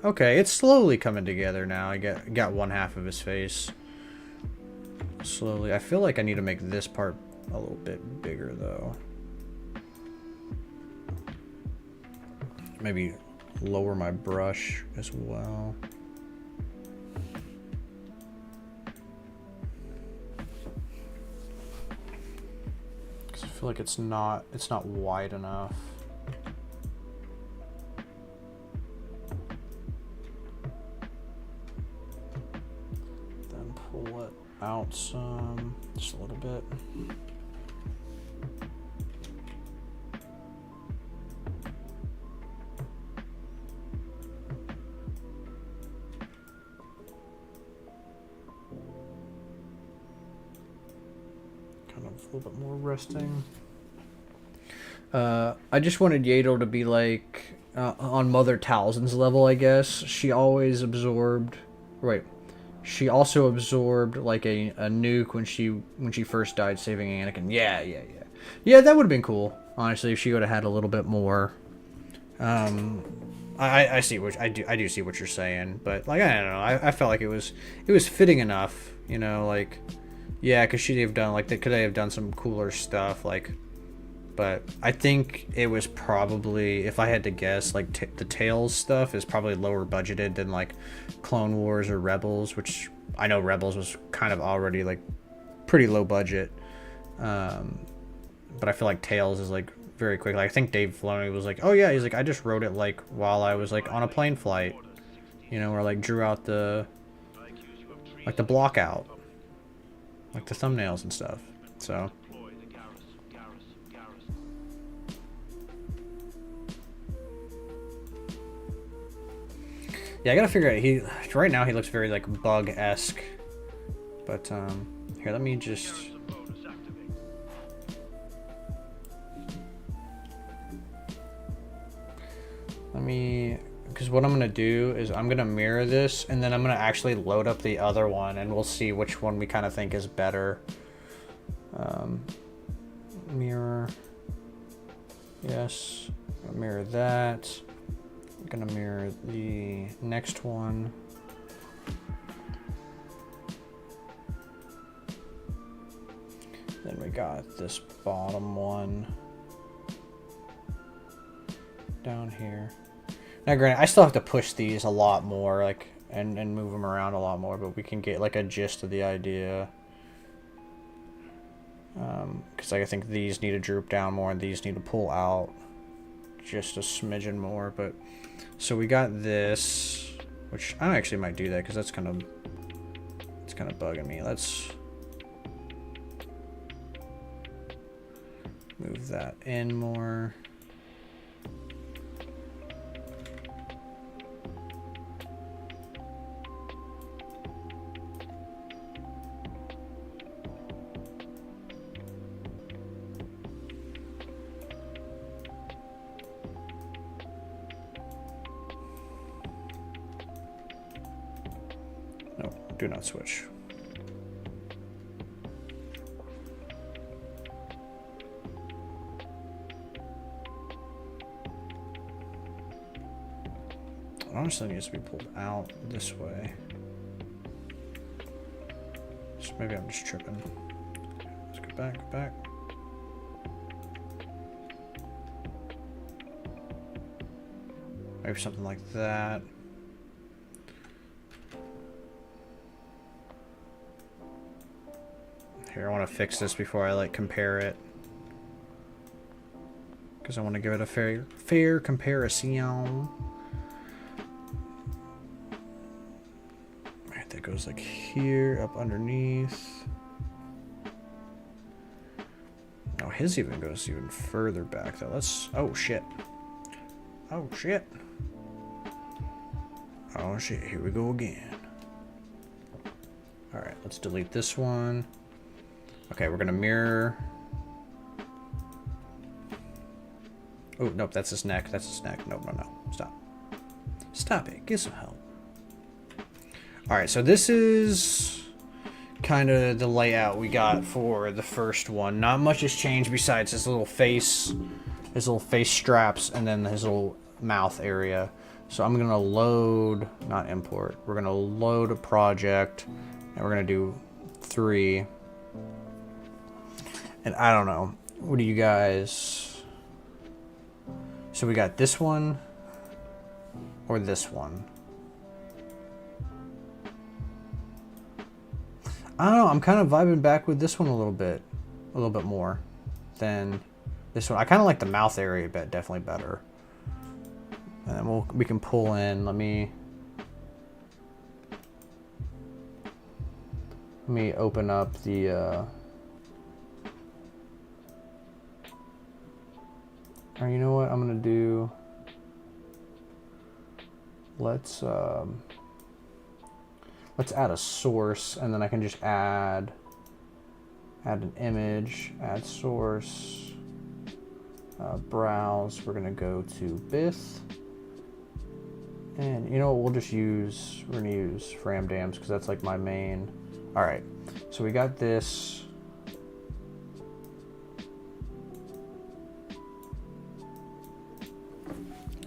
Okay, it's slowly coming together now. I got one half of his face. Slowly. I feel like I need to make this part a little bit bigger though. Maybe lower my brush as well. Because I feel like it's not wide enough. Then pull it out some, just a little bit. A little bit more resting. I just wanted Yaddle to be like on Mother Talzin's level, I guess. She always absorbed. Right. She also absorbed like a nuke when she first died saving Anakin. Yeah, that would have been cool. Honestly, if she would have had a little bit more. I see what I do see what you're saying, but like I don't know. I felt like it was fitting enough, like. Yeah, because she'd have done, like, could they have done some cooler stuff, like But I think it was probably, if I had to guess, like the Tales stuff is probably lower budgeted than like Clone Wars or Rebels, which I know Rebels was kind of already like pretty low budget. But I feel like Tales is like very quick. Like I think Dave Filoni was like, oh yeah, he's like, I just wrote it like while I was like on a plane flight, you know, or like drew out the like the block out, like the thumbnails and stuff. So. Yeah, I gotta figure out, right now he looks very like bug-esque. But here, let me just because what I'm gonna do is I'm gonna mirror this and then I'm gonna actually load up the other one and we'll see which one we kind of think is better. Mirror, yes, mirror that. I'm gonna mirror the next one. Then we got this bottom one down here. Now granted, I still have to push these a lot more, like, and move them around a lot more, but we can get like a gist of the idea. Because like, I think these need to droop down more and these need to pull out just a smidgen more. But so we got this, which I actually might do that because that's kind of bugging me. Let's move that in more. No, do not switch. It honestly needs to be pulled out this way. So maybe I'm just tripping. Let's go back, go back. Maybe something like that. Here, I want to fix this before I like compare it, because I want to give it a fair comparison. Right, that goes like here, up underneath. Oh, his even goes even further back though. Let's. Oh shit. Oh shit. Oh shit. Here we go again. All right, let's delete this one. Okay, we're gonna mirror. Oh, nope, that's his neck. That's his neck. No, no, no. Stop. Stop it. Get some help. Alright, so this is kind of the layout we got for the first one. Not much has changed besides his little face straps, and then his little mouth area. So I'm gonna load, not import, we're gonna load a project, and we're gonna do 3. And I don't know, what do you guys... So we got this one, or this one. I don't know, I'm kind of vibing back with this one a little bit more than this one. I kind of like the mouth area definitely better. And then we can pull in, let me open up the, or you know what I'm gonna do? Let's add a source, and then I can just add an image, add source, browse. We're gonna go to Bith, and you know what, we're gonna use Fram Dams because that's like my main. All right, so we got this.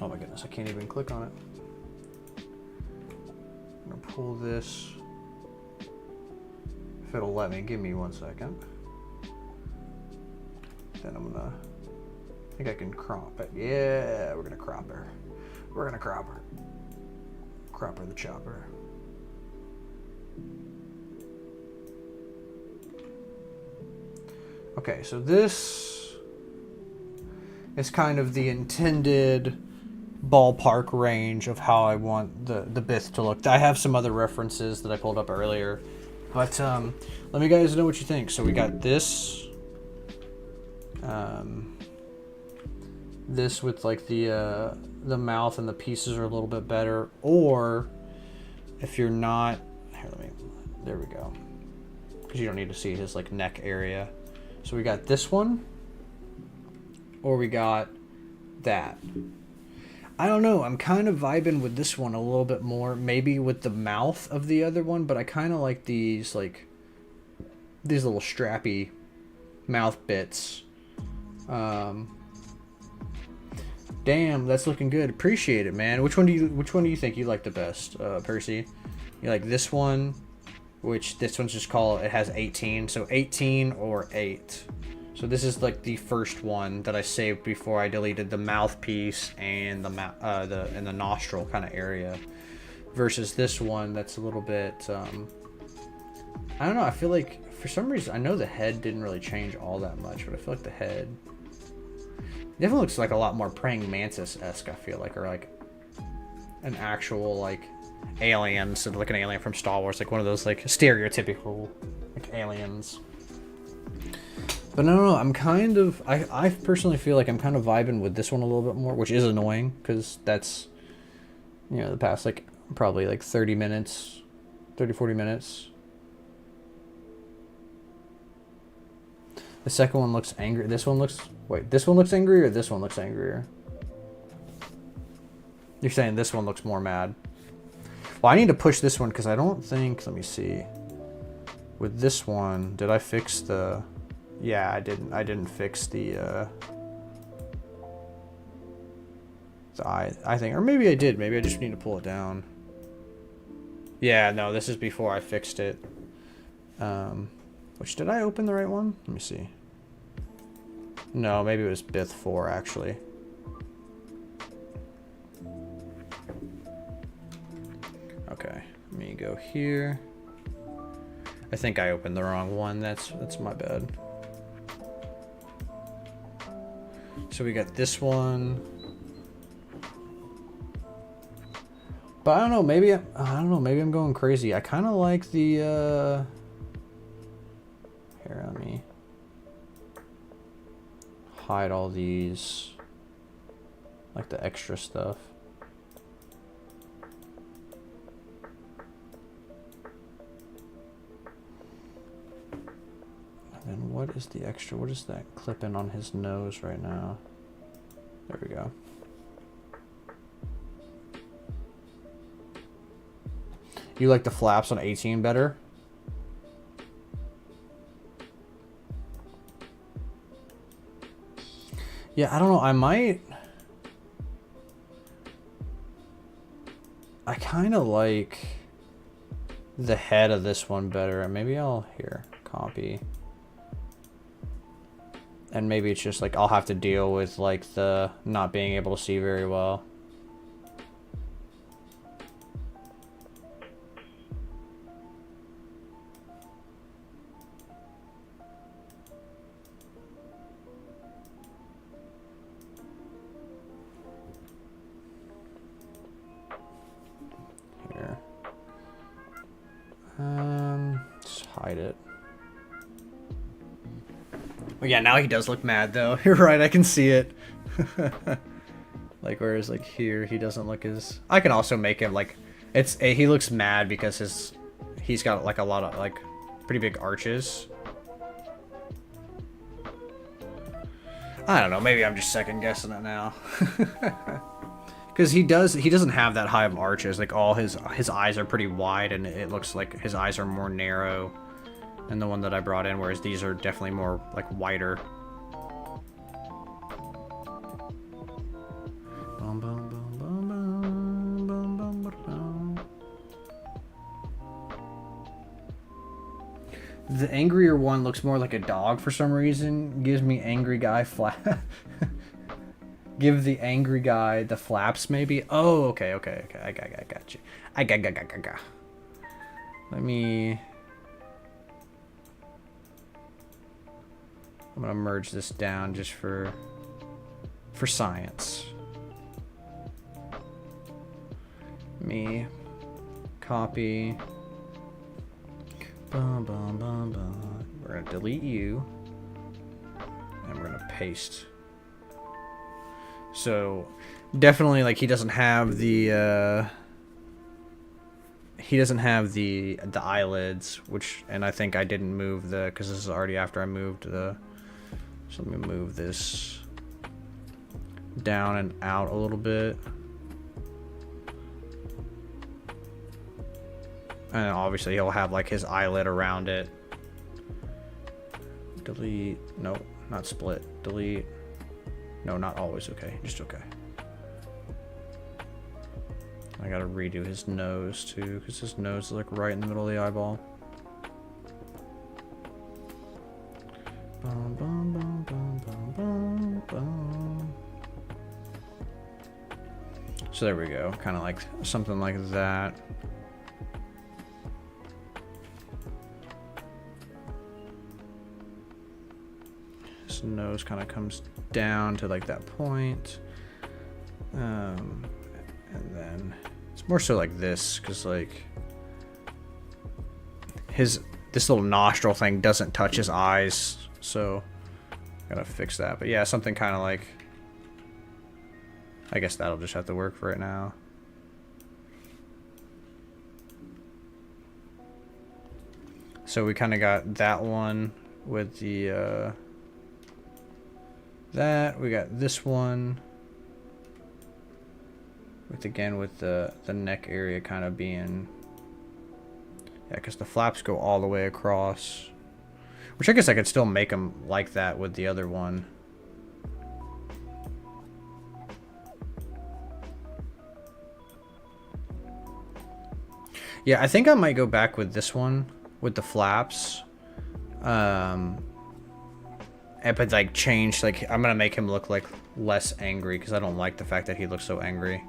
Oh my goodness, I can't even click on it. I'm gonna pull this. If it'll let me, give me 1 second. Then I'm gonna I think I can crop it. Yeah, we're gonna crop her. We're gonna crop her. Crop her the chopper. Okay, so this is kind of the intended ballpark range of how I want the Bith to look. I have some other references that I pulled up earlier, but let me guys know what you think. So we got this, this with like the mouth and the pieces are a little bit better, or if you're not, here, there we go, because you don't need to see his like neck area. So we got this one, or we got that. I don't know, I'm kind of vibing with this one a little bit more, maybe with the mouth of the other one, but I kind of like these little strappy mouth bits. Damn, that's looking good. Appreciate it, man. Which one do you think you like the best, Percy? You like this one, which this one's just called, it has 18, so 18 or 8. So this is like the first one that I saved before I deleted the mouthpiece and the nostril kind of area, versus this one that's a little bit, I don't know, I feel like for some reason, I know the head didn't really change all that much, but I feel like the head definitely looks like a lot more praying mantis-esque, I feel like, or like an actual like alien, so like an alien from Star Wars, like one of those like stereotypical like aliens. But no, I'm kind of, I personally feel like I'm kind of vibing with this one a little bit more, which is annoying because that's, you know, the past like probably like 30 minutes, 40 minutes. The second one looks angry. This one looks, wait, this one looks angry or this one looks angrier? You're saying this one looks more mad. Well, I need to push this one because I don't think, let me see. With this one, did I fix the, yeah, I didn't fix the eye, I think, or maybe I did. Maybe I just need to pull it down. Yeah, no, this is before I fixed it. Which, did I open the right one? Let me see. No, maybe it was Bith 4 actually. Okay, let me go here. I think I opened the wrong one. That's my bad. So we got this one. But I don't know, maybe I'm going crazy. I kind of like the here, let me hide all these, like the extra stuff. And then what is the extra? What is that clipping on his nose right now? There we go. You like the flaps on 18 better? Yeah, I don't know. I kind of like the head of this one better. Maybe I'll, here, copy. And maybe it's just like I'll have to deal with like the not being able to see very well. Just hide it. Well, yeah, now he does look mad though. You're right, I can see it. Like, whereas like here, he doesn't look as... I can also make him like... he looks mad because he's got like a lot of like pretty big arches. I don't know, maybe I'm just second guessing it now. Because he doesn't have that high of arches. Like all his eyes are pretty wide, and it looks like his eyes are more narrow than the one that I brought in, whereas these are definitely more like wider. The angrier one looks more like a dog for some reason. Gives me angry guy flat. Give the angry guy the flaps, maybe. Oh, okay. I got you. I got. Let me. I'm gonna merge this down just for science. Me copy. We're gonna delete you, and we're gonna paste. So definitely, like, he doesn't have the eyelids, which, and I think I didn't move the, because this is already after I moved the. So let me move this down and out a little bit. And obviously he'll have like his eyelid around it. Delete. No, not split. Delete. No, not always. Okay, just okay. I gotta redo his nose too, because his nose is like right in the middle of the eyeball. Bum, bum, bum, bum, bum, bum, bum. So there we go, kind of like something like that. His nose kind of comes down to like that point. And then it's more so like this, because like this little nostril thing doesn't touch his eyes, so gotta fix that. But yeah, something kind of like, I guess that'll just have to work for it now. So we kind of got that one with the that we got this one with, again, with the neck area kind of being, yeah, because the flaps go all the way across, which I guess I could still make them like that with the other one. Yeah, I think I might go back with this one with the flaps. But like change, like I'm gonna make him look like less angry, because I don't like the fact that he looks so angry.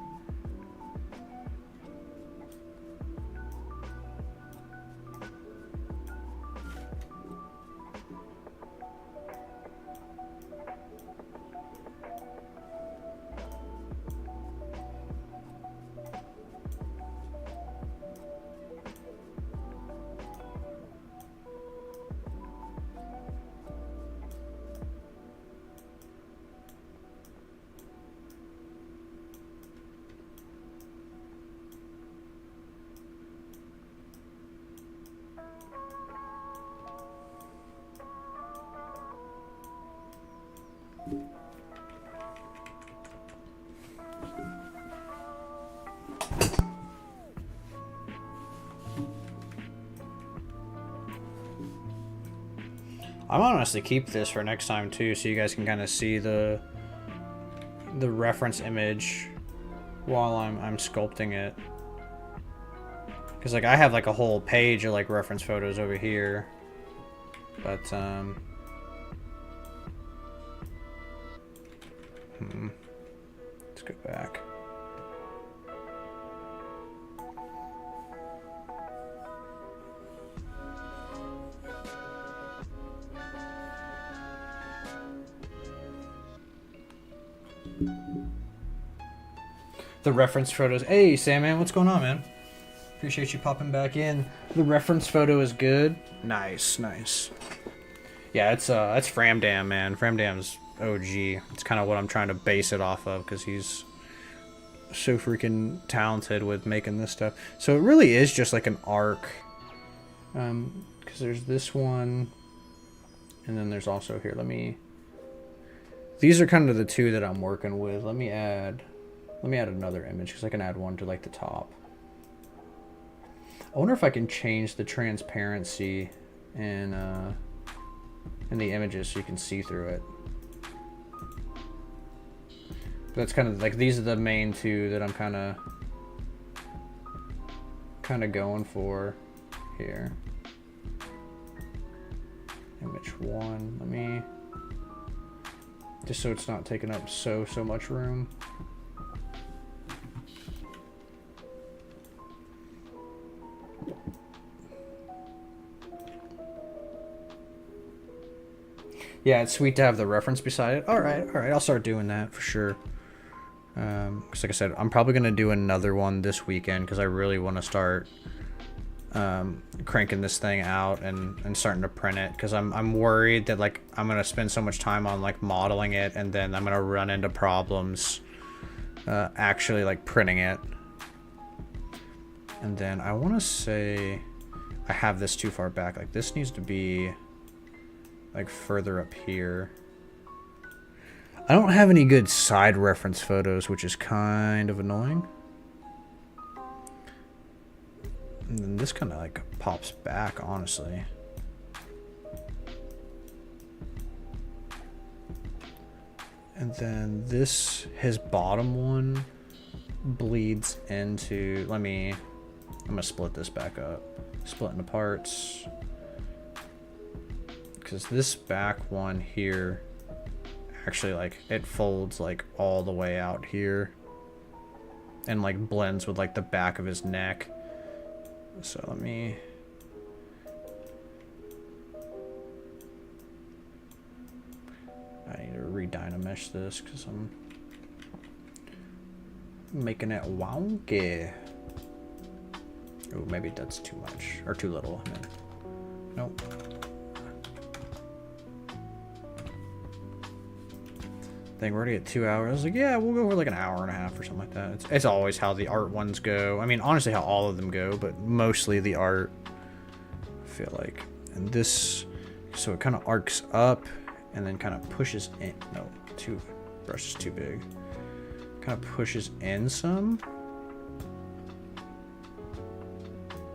I'm honestly keep this for next time too, so you guys can kind of see the reference image while I'm sculpting it. Because like I have like a whole page of like reference photos over here, but let's go back. The reference photos. Hey, Sam, man, what's going on, man? Appreciate you popping back in. The reference photo is good. Nice, nice. Yeah, it's Framdam, man. Framdam's OG. It's kind of what I'm trying to base it off of, because he's so freaking talented with making this stuff. So it really is just like an arc. Because there's this one, and then there's also here. These are kind of the two that I'm working with. Let me add another image, because I can add one to like the top. I wonder if I can change the transparency in the images so you can see through it. But that's kind of like, these are the main two that I'm kind of going for here. Image one. just so it's not taking up so much room. Yeah, it's sweet to have the reference beside it. All right, I'll start doing that for sure. Because like I said, I'm probably gonna do another one this weekend because I really want to start cranking this thing out and starting to print it, because I'm worried that like I'm gonna spend so much time on like modeling it and then I'm gonna run into problems actually like printing it. And then I want to say I have this too far back. Like this needs to be like further up here. I don't have any good side reference photos, which is kind of annoying. And then this kind of like pops back, honestly. And then this, his bottom one bleeds into, I'm gonna split this back up. Split into parts. Because this back one here, actually like, it folds like all the way out here. And like blends with like the back of his neck. So I need to re-dynamesh this because I'm making it wonky. Oh, maybe that's too much or too little. Nope. I think we're already at 2 hours. I was like, yeah, we'll go for like an hour and a half or something like that. It's always how the art ones go. I mean, honestly, how all of them go, but mostly the art, I feel like. And this, so it kind of arcs up and then kind of pushes in. No, brush is too big. Kind of pushes in some,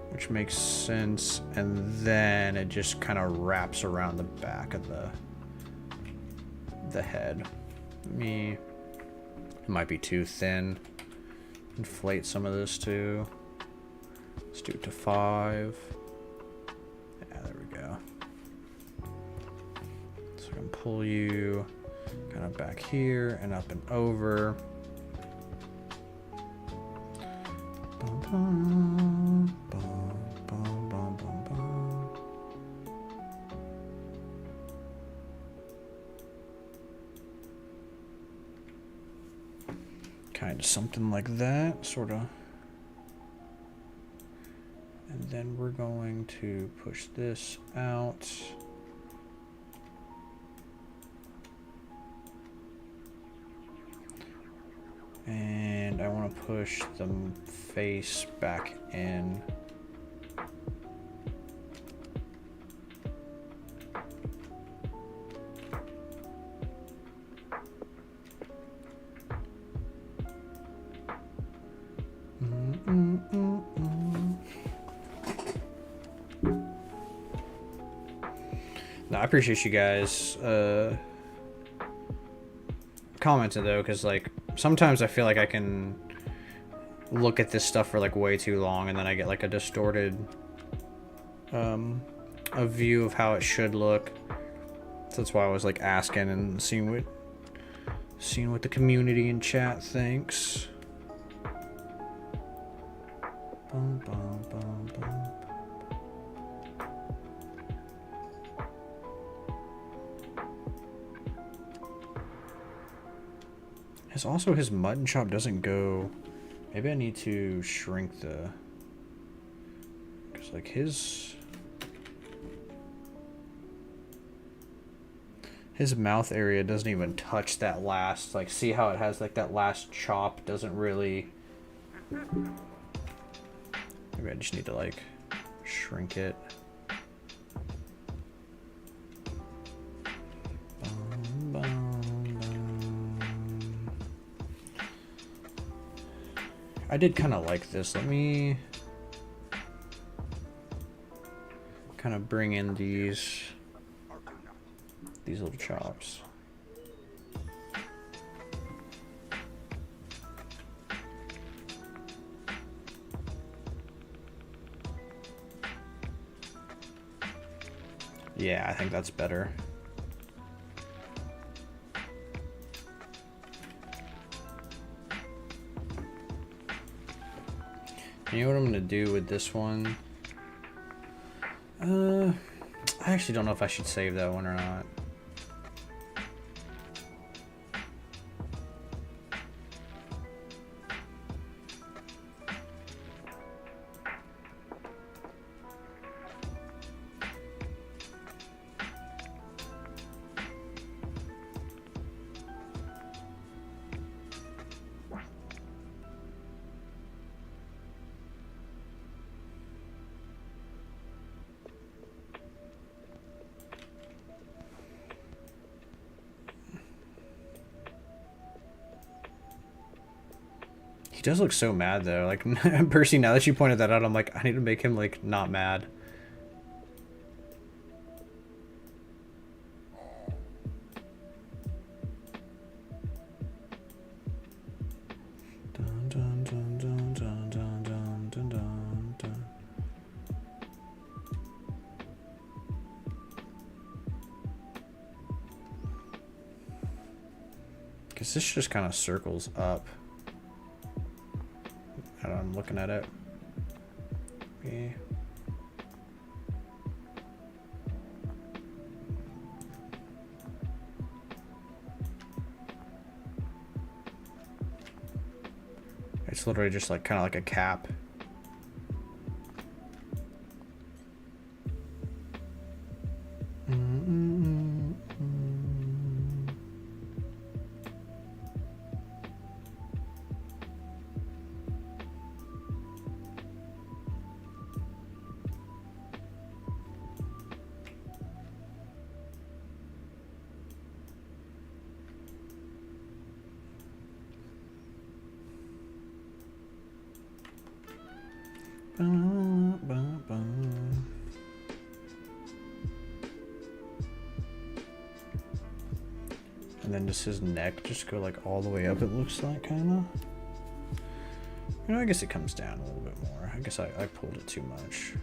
which makes sense. And then it just kind of wraps around the back of the head. It might be too thin. Inflate some of this too. Let's do it to 5. Yeah, there we go. So I can pull you kind of back here and up and over. Bum, bum, bum, bum, bum, bum, bum. Kind of something like that, sort of. And then we're going to push this out. And I want to push the face back in. No, I appreciate you guys commenting though, because like sometimes I feel like I can look at this stuff for like way too long and then I get like a distorted a view of how it should look. So that's why I was like asking and seeing what the community in chat thinks. Bum, bum, bum, bum. Also, his mutton chop doesn't go. Maybe I need to shrink the. Because like his mouth area doesn't even touch that last. Like, see how it has like that last chop doesn't really. Maybe I just need to like shrink it. I did kind of like this. Let me kind of bring in these little chops. Yeah, I think that's better. You know what I'm gonna do with this one? I actually don't know if I should save that one or not. He does look so mad though. Like, Percy, now that you pointed that out, I'm like, I need to make him like not mad. Dun, dun, dun, dun, dun, dun, dun, dun, dun, dun. Cause this just kind of circles up. I'm looking at it. Yeah. It's literally just like kind of like a cap. And then just his neck just go like all the way up, it looks like, kind of. You know, I guess it comes down a little bit more. I guess I pulled it too much.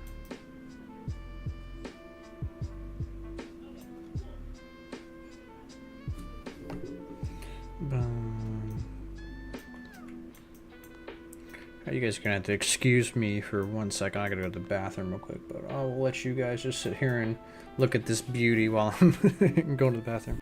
You guys are gonna have to excuse me for 1 second. I gotta go to the bathroom real quick, but I'll let you guys just sit here and look at this beauty while I'm going to the bathroom.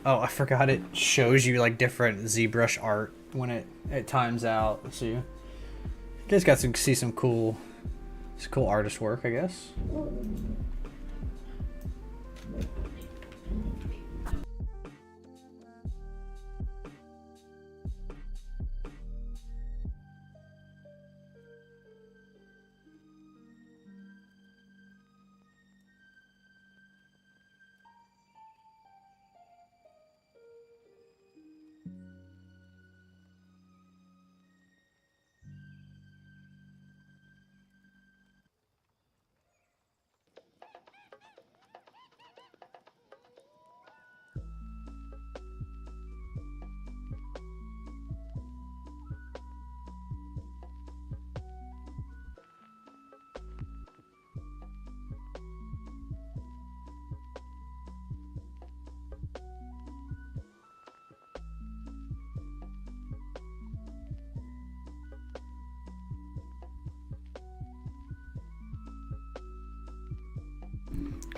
Oh, I forgot it shows you like different ZBrush art when it times out. So you guys got to see some cool artist work, I guess.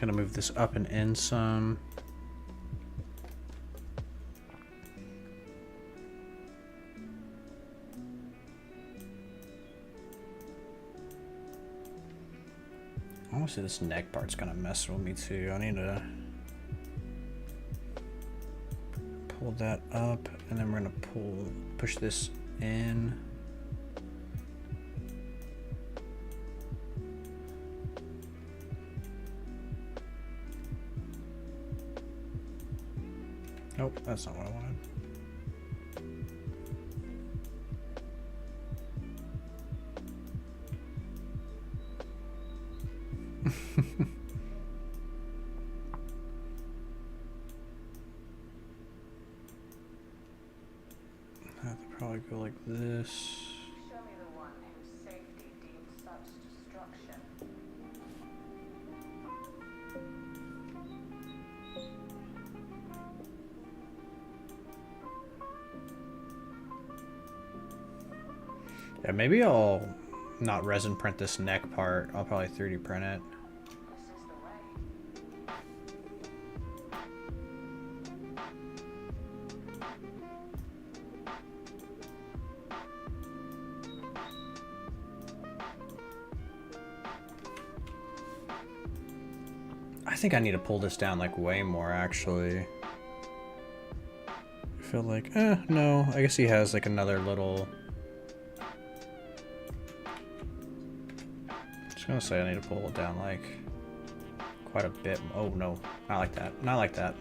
Gonna move this up and in some. Honestly, this neck part's gonna mess with me too. I need to pull that up, and then we're gonna push this in. Nope, that's not what I wanted. I have to probably go like this. Show me the one whose safety deemed such destruction. Yeah, maybe I'll not resin print this neck part. I'll probably 3D print it. This is the way. I think I need to pull this down like way more actually. I feel like, no, I guess he has like another little. I was gonna say I need to pull it down like quite a bit. Oh no, not like that. Not like that.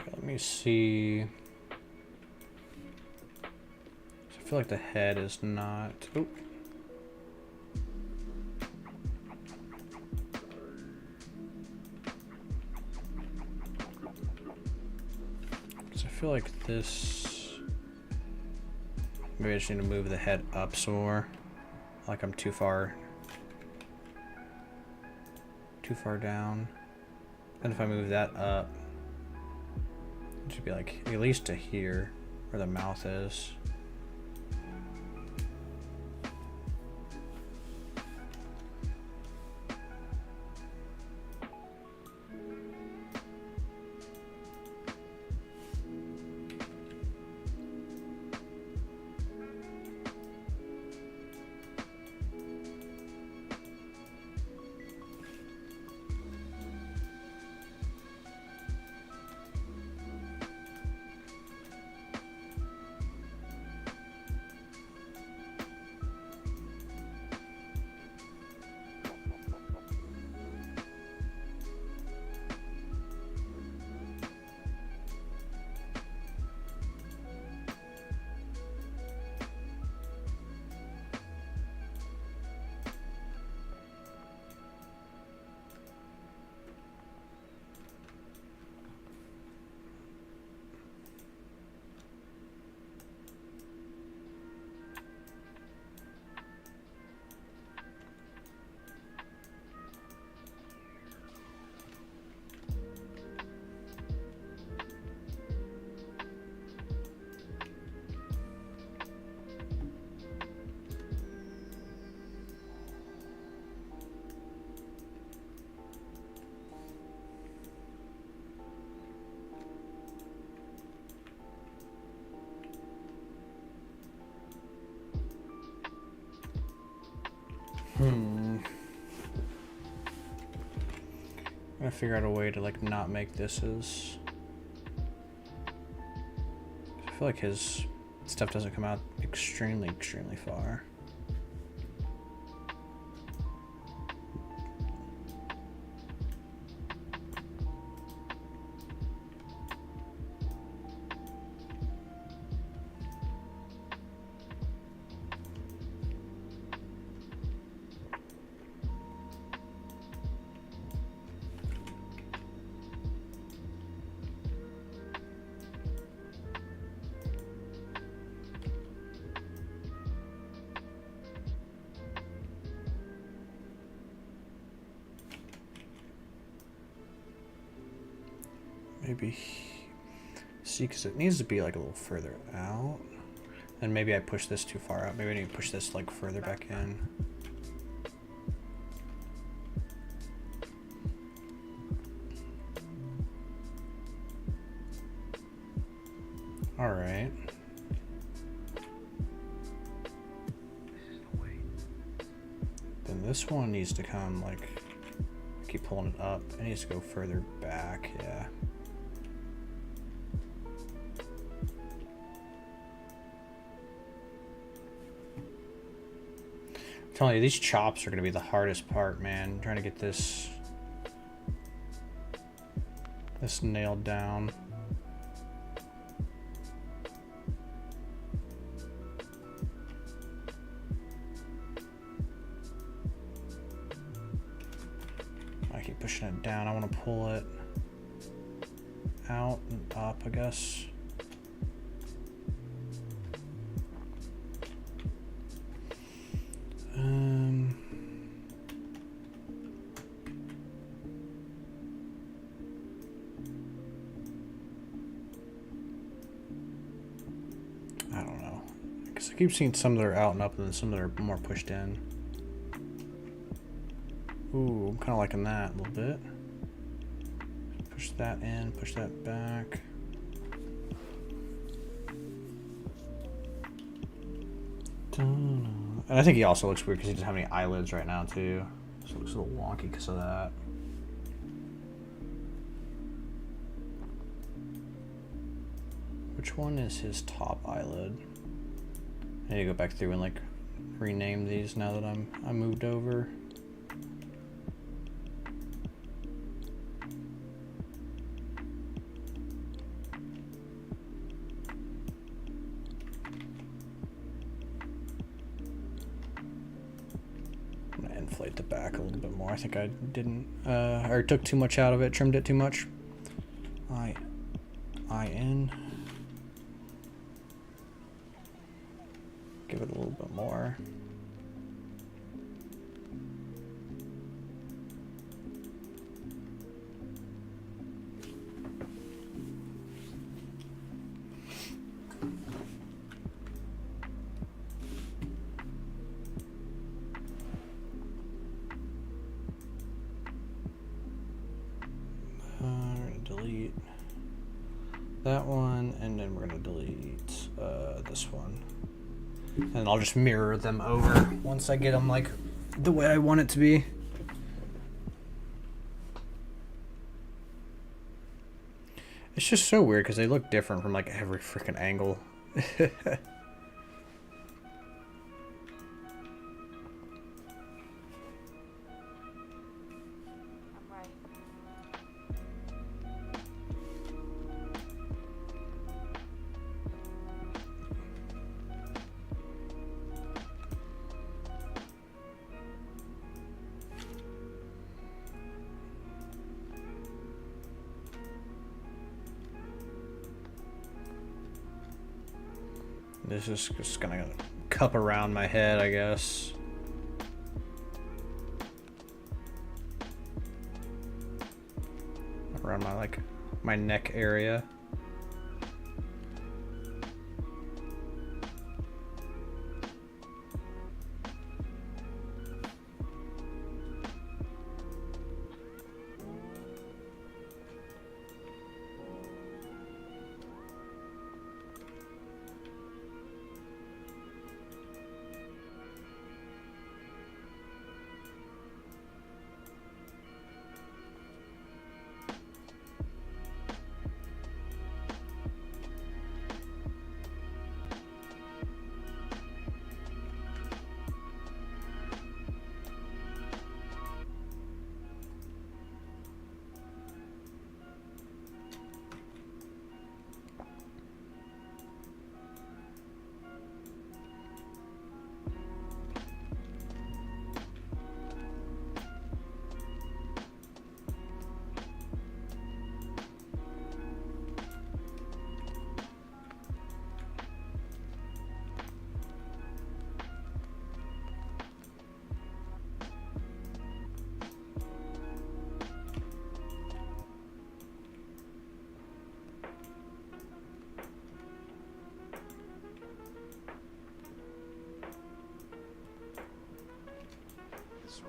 Let me see. I feel like the head is not. Oh. So I feel like this. Maybe I just need to move the head up some more. Like I'm too far down. And if I move that up, it should be like at least to here where the mouth is. I'm gonna figure out a way to like not make this as. I feel like his Stuff doesn't come out extremely, extremely far. Maybe, see, because it needs to be like a little further out. And maybe I push this too far out. Maybe I need to push this like further back in. All right. Then this one needs to come like, keep pulling it up. It needs to go further back, yeah. I'm telling you, these chops are gonna be the hardest part, man. Trying to get this nailed down. I keep pushing it down. I want to pull it out and up, I guess. I don't know. Because I keep seeing some that are out and up and then some that are more pushed in. Ooh, I'm kind of liking that a little bit. Push that in, push that back. And I think he also looks weird because he doesn't have any eyelids right now too. So it looks a little wonky because of that. Which one is his top eyelid? I need to go back through and like rename these now that I moved over. I'm gonna inflate the back a little bit more. I think I didn't or took too much out of it, trimmed it too much. IN. Give it a little bit more. We're gonna delete that one, and then we're gonna delete this one. And I'll just mirror them over once I get them like the way I want it to be. It's just so weird because they look different from like every freaking angle. This is just gonna cup around my head, I guess. Around my my neck area.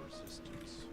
resistance.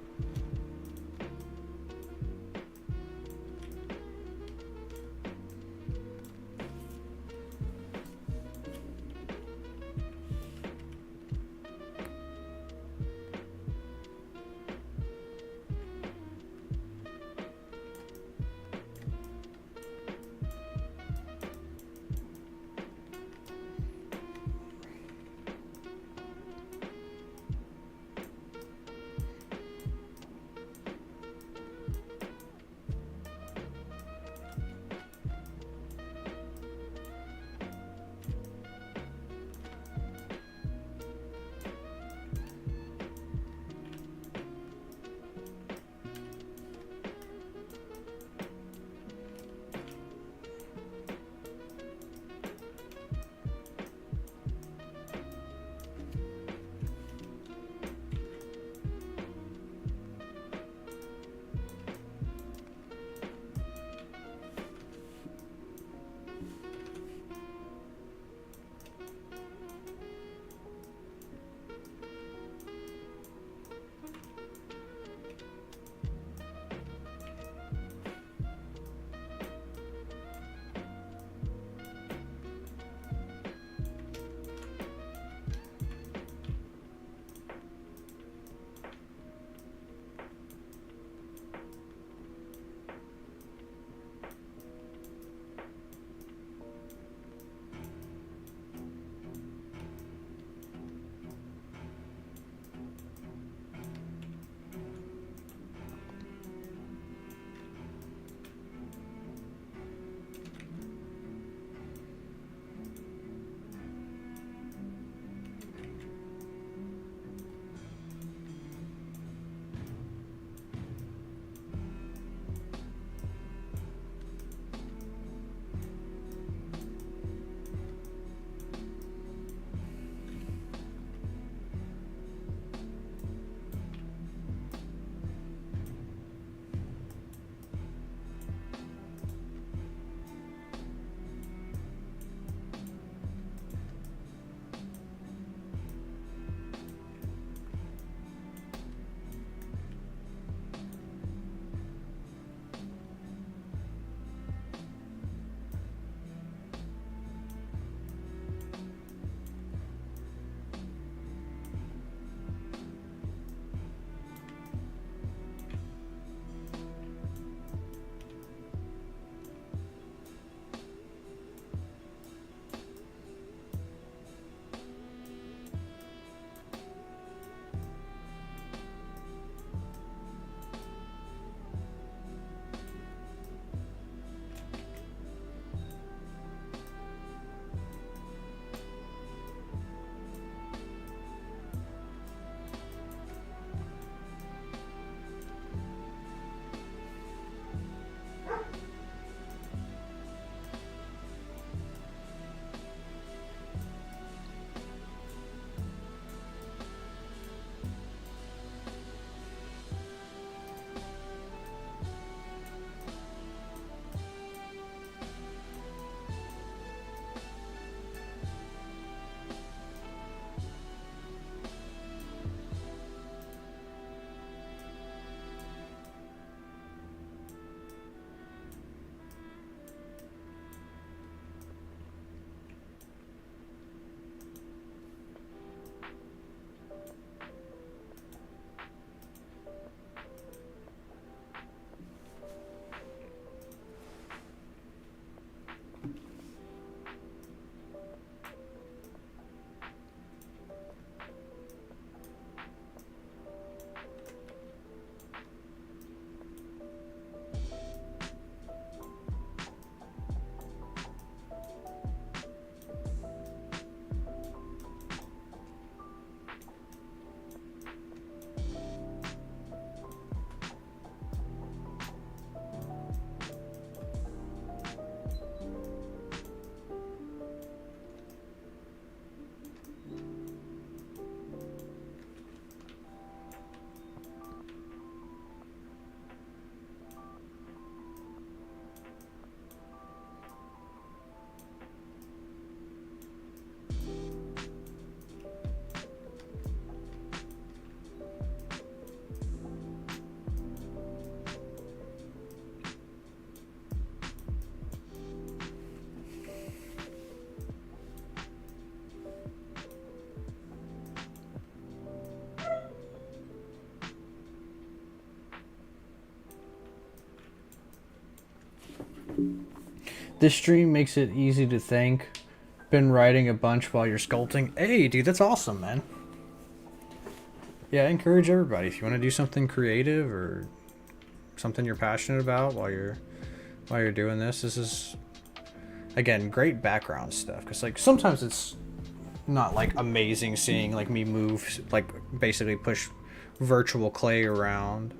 This stream makes it easy to think. Been writing a bunch while you're sculpting. Hey, dude, that's awesome, man. Yeah, I encourage everybody, if you want to do something creative or something you're passionate about while you're doing this, this is, again, great background stuff. Because like sometimes it's not like amazing seeing like me move, like basically push virtual clay around,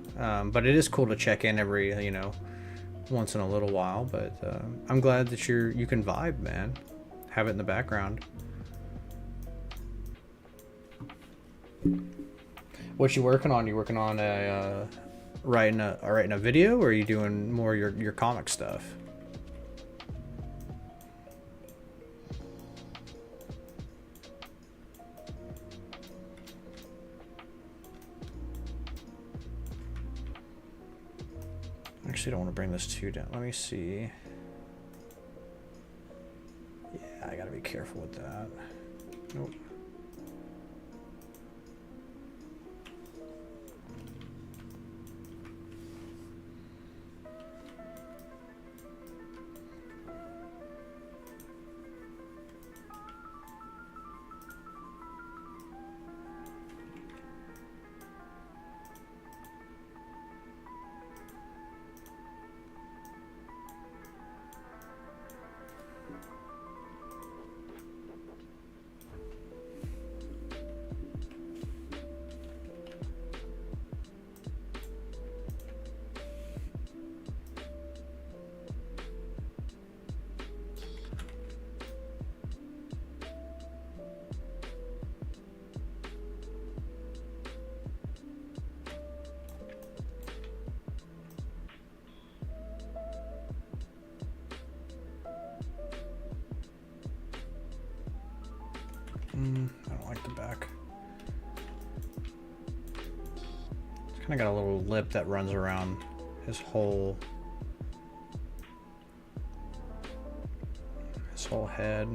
but it is cool to check in every, you know, once in a little while. But I'm glad that you can vibe, man. Have it in the background. What you working on? You working on a writing a video, or are you doing more your comic stuff? Actually, don't want to bring this too down. Let me see. Yeah, I gotta be careful with that. Nope. I don't like the back. It's kind of got a little lip that runs around his whole head.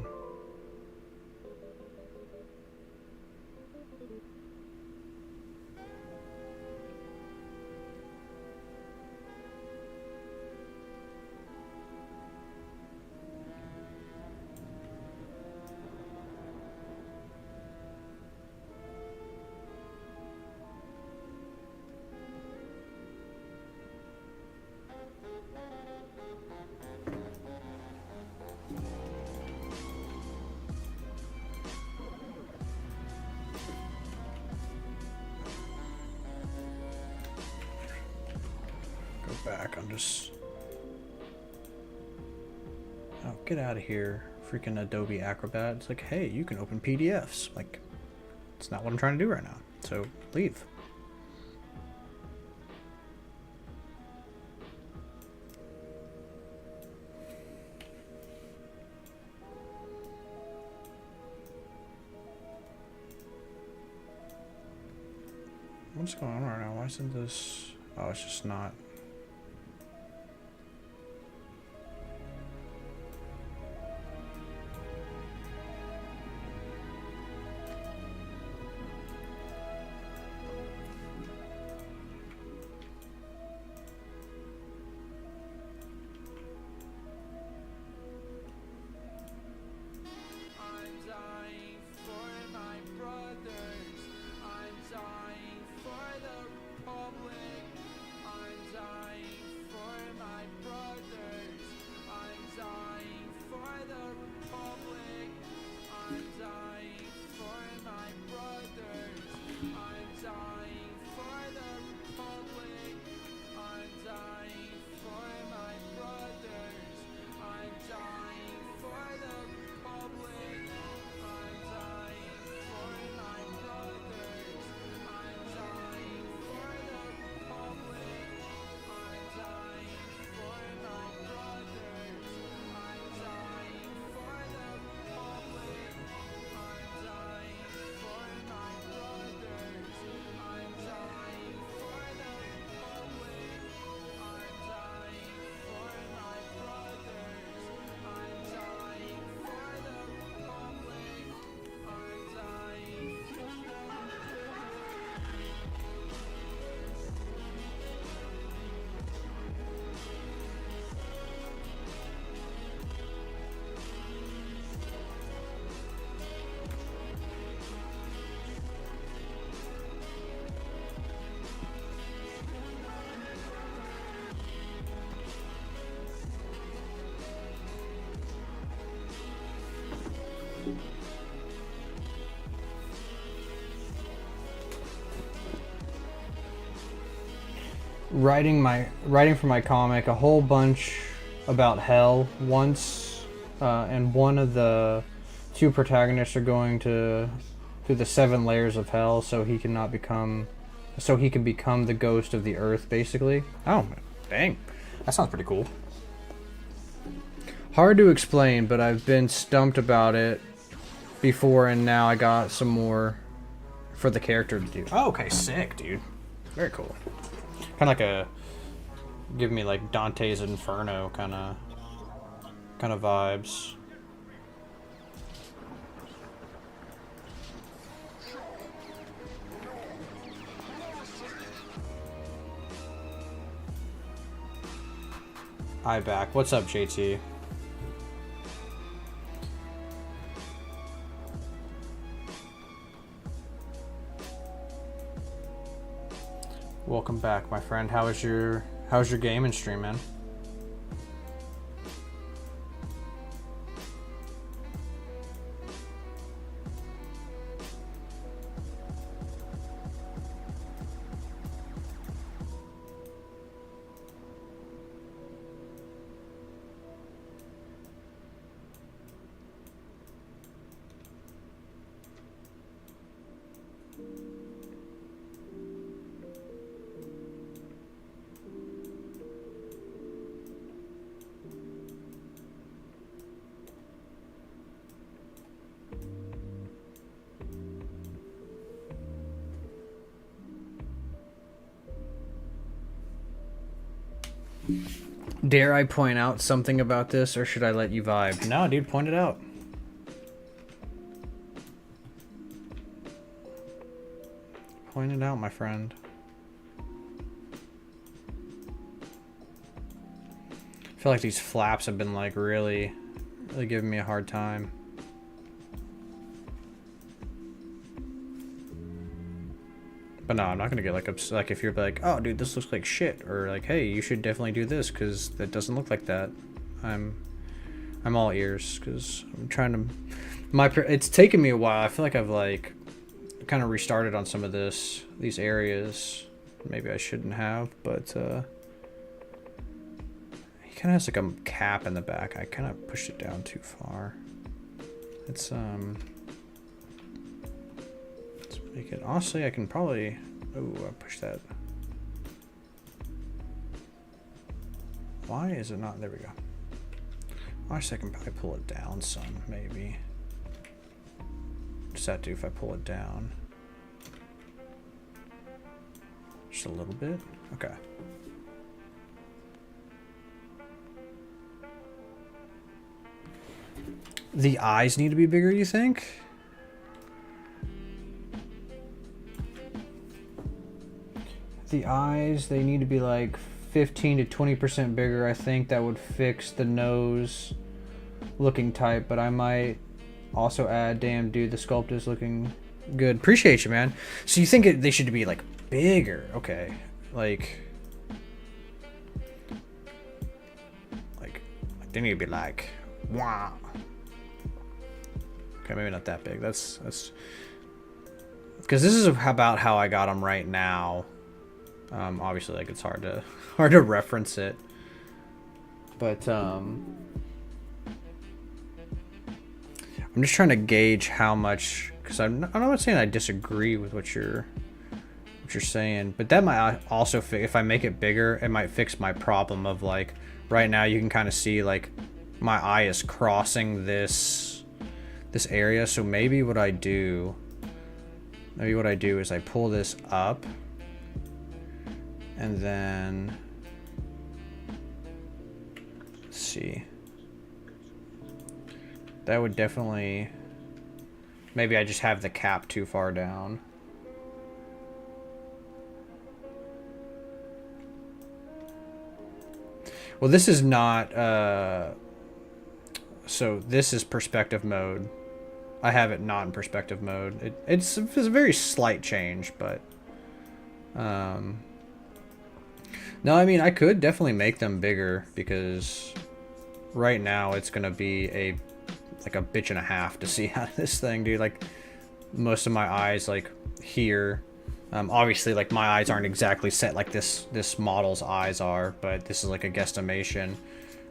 Back. I'm just... Oh, get out of here. Freaking Adobe Acrobat. It's like, hey, you can open PDFs. Like, it's not what I'm trying to do right now. So, leave. What's going on right now? Why isn't this... Oh, it's just not... writing for my comic a whole bunch about hell once, and one of the two protagonists are going through the 7 layers of hell, so he can become the ghost of the earth, basically. Oh, dang, that sounds pretty cool. Hard to explain, but I've been stumped about it before, and now I got some more for the character to do. Oh, okay, sick, dude. Very cool. Kind of like give me like Dante's Inferno kind of vibes. Hi back. What's up, JT? Welcome back, my friend. How's your gaming stream, man? Dare I point out something about this, or should I let you vibe? No, dude, point it out. Point it out, my friend. I feel like these flaps have been like really giving me a hard time. But no, I'm not gonna get like upset. Like if you're like, oh, dude, this looks like shit, or like, hey, you should definitely do this because that doesn't look like that. I'm all ears because I'm trying to. It's taken me a while. I feel like I've like kind of restarted on some of these areas. Maybe I shouldn't have, but he kind of has like a cap in the back. I kind of pushed it down too far. Let's make it. Honestly, I can probably. Oh, I pushed that. Why is it not? There we go. Honestly, I can probably pull it down some, maybe. What's that do if I pull it down? Just a little bit? Okay. The eyes need to be bigger, you think? The eyes, they need to be like 15 to 20% bigger. I think that would fix the nose looking tight, but I might also add, damn dude, the sculpt is looking good. Appreciate you, man. So you think they should be like bigger? Okay. Like they need to be like, wow. Okay, maybe not that big. That's because this is about how I got them right now. Obviously, like it's hard to reference it, but I'm just trying to gauge how much, because I'm not saying I disagree with what you're saying, but that might also if I make it bigger, it might fix my problem of like right now you can kind of see like my eye is crossing this area. So maybe what I do is I pull this up. And then, let's see, that would definitely, maybe I just have the cap too far down. Well, this is not, so this is perspective mode. I have it not in perspective mode. It's a very slight change, but, no, I mean, I could definitely make them bigger because right now it's going to be like a bitch and a half to see out of this thing, dude. Like most of my eyes like here Obviously, like my eyes aren't exactly set like this model's eyes are, but this is like a guesstimation.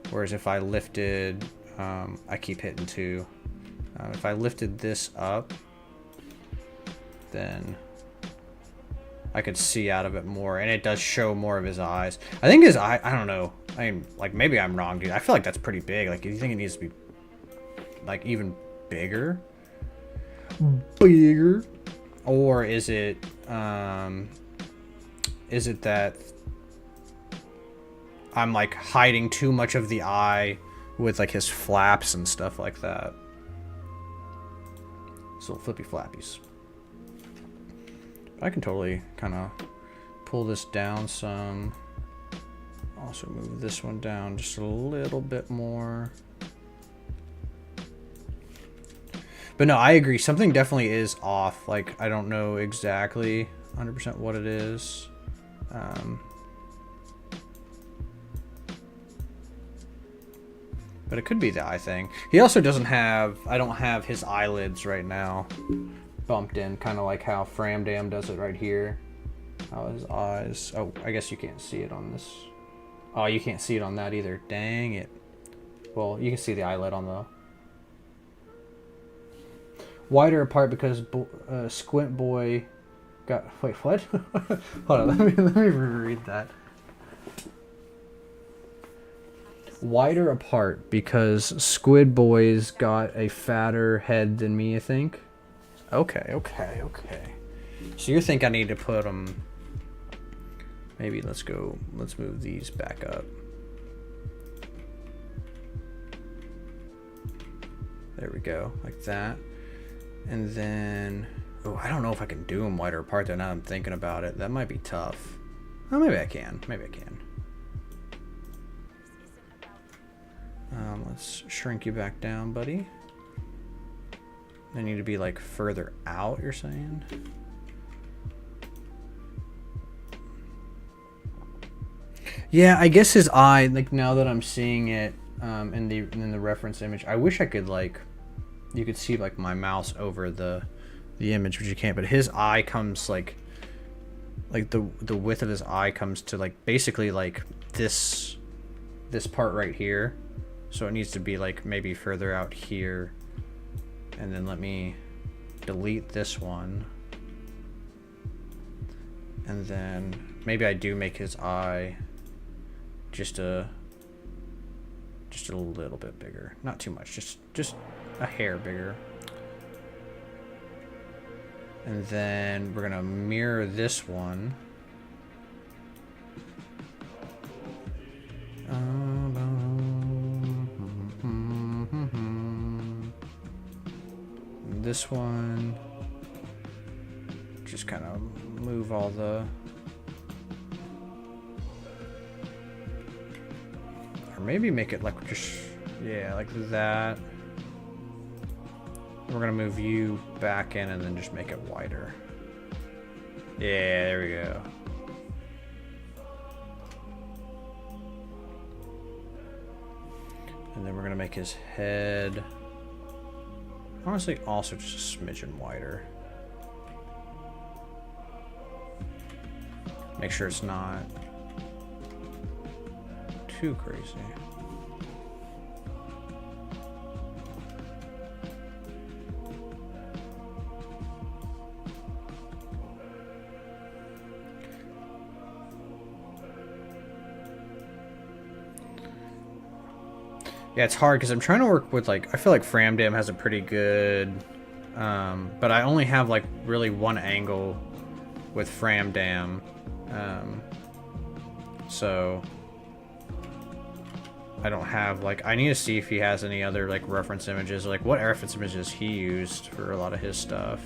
Whereas if I lifted, I keep hitting 2. If I lifted this up, then I could see out of it more, and it does show more of his eyes. I think his eye, I don't know. I mean, like, maybe I'm wrong, dude. I feel like that's pretty big. Like, do you think it needs to be, like, even bigger? Bigger? Or is it that I'm, like, hiding too much of the eye with, like, his flaps and stuff like that? So flippy flappies. I can totally kind of pull this down some. Also move this one down just a little bit more. But no, I agree. Something definitely is off. Like, I don't know exactly 100% what it is. But it could be the eye thing. He also doesn't have, I don't have his eyelids right now bumped in, kind of like how Framdam does it right here. How his eyes, oh, I guess you can't see it on this. Oh, you can't see it on that either. Dang it. Well, you can see the eyelid on the wider apart because Squint Boy got, wait, what? Hold on, let me reread that. Wider apart because Squid Boy's got a fatter head than me, I think. Okay. So you think I need to put them... Maybe let's move these back up. There we go, like that. And then... Oh, I don't know if I can do them wider apart though, now I'm thinking about it. That might be tough. Oh, maybe I can. Let's shrink you back down, buddy. They need to be like further out, you're saying? Yeah, I guess his eye, like now that I'm seeing it in the reference image, I wish I could like, you could see like my mouse over the image, which you can't, but his eye comes like the width of his eye comes to like basically like this part right here. So it needs to be like maybe further out here. And then let me delete this one. And then maybe I do make his eye just a little bit bigger. Not too much, just a hair bigger. And then we're gonna mirror this one. This one, just kind of move all the, or maybe make it like just, yeah, like that. We're gonna move you back in and then just make it wider. Yeah, there we go. And then we're gonna make his head, honestly, also just a smidgen wider. Make sure it's not too crazy. Yeah, it's hard because I'm trying to work with like, I feel like Framdam has a pretty good, but I only have like really one angle with Framdam, so I don't have like, I need to see if he has any other like reference images, like what reference images he used for a lot of his stuff.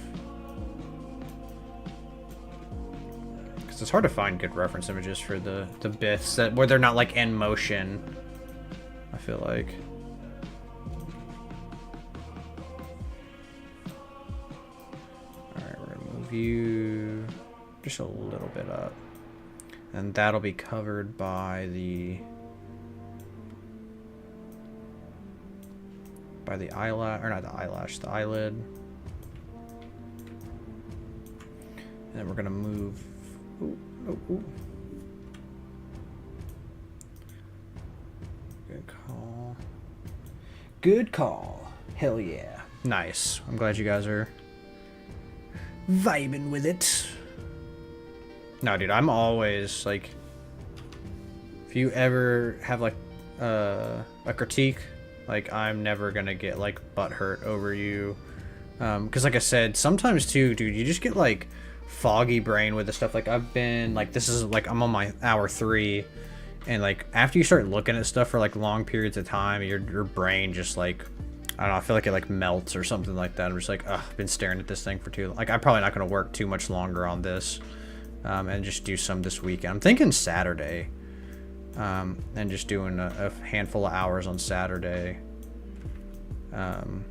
Because it's hard to find good reference images for the Biths that where they're not like in motion, I feel like. Alright, we're gonna move you just a little bit up. And that'll be covered by the eyelash, or not the eyelash, the eyelid. And then we're gonna move. Ooh, ooh, ooh. Good call. Good call. Hell yeah. Nice. I'm glad you guys are vibing with it. No, dude, I'm always like, if you ever have like a critique, like I'm never gonna get like butthurt over you. Because like I said, sometimes too, dude, you just get like foggy brain with the stuff. Like I've been like, this is like, I'm on my hour 3, and like after you start looking at stuff for like long periods of time, your brain just like, I don't know, I feel like it like melts or something like that. I'm just like, ugh, I've been staring at this thing for too long. Like I'm probably not gonna work too much longer on this, and just do some this weekend. I'm thinking Saturday, and just doing a handful of hours on Saturday. And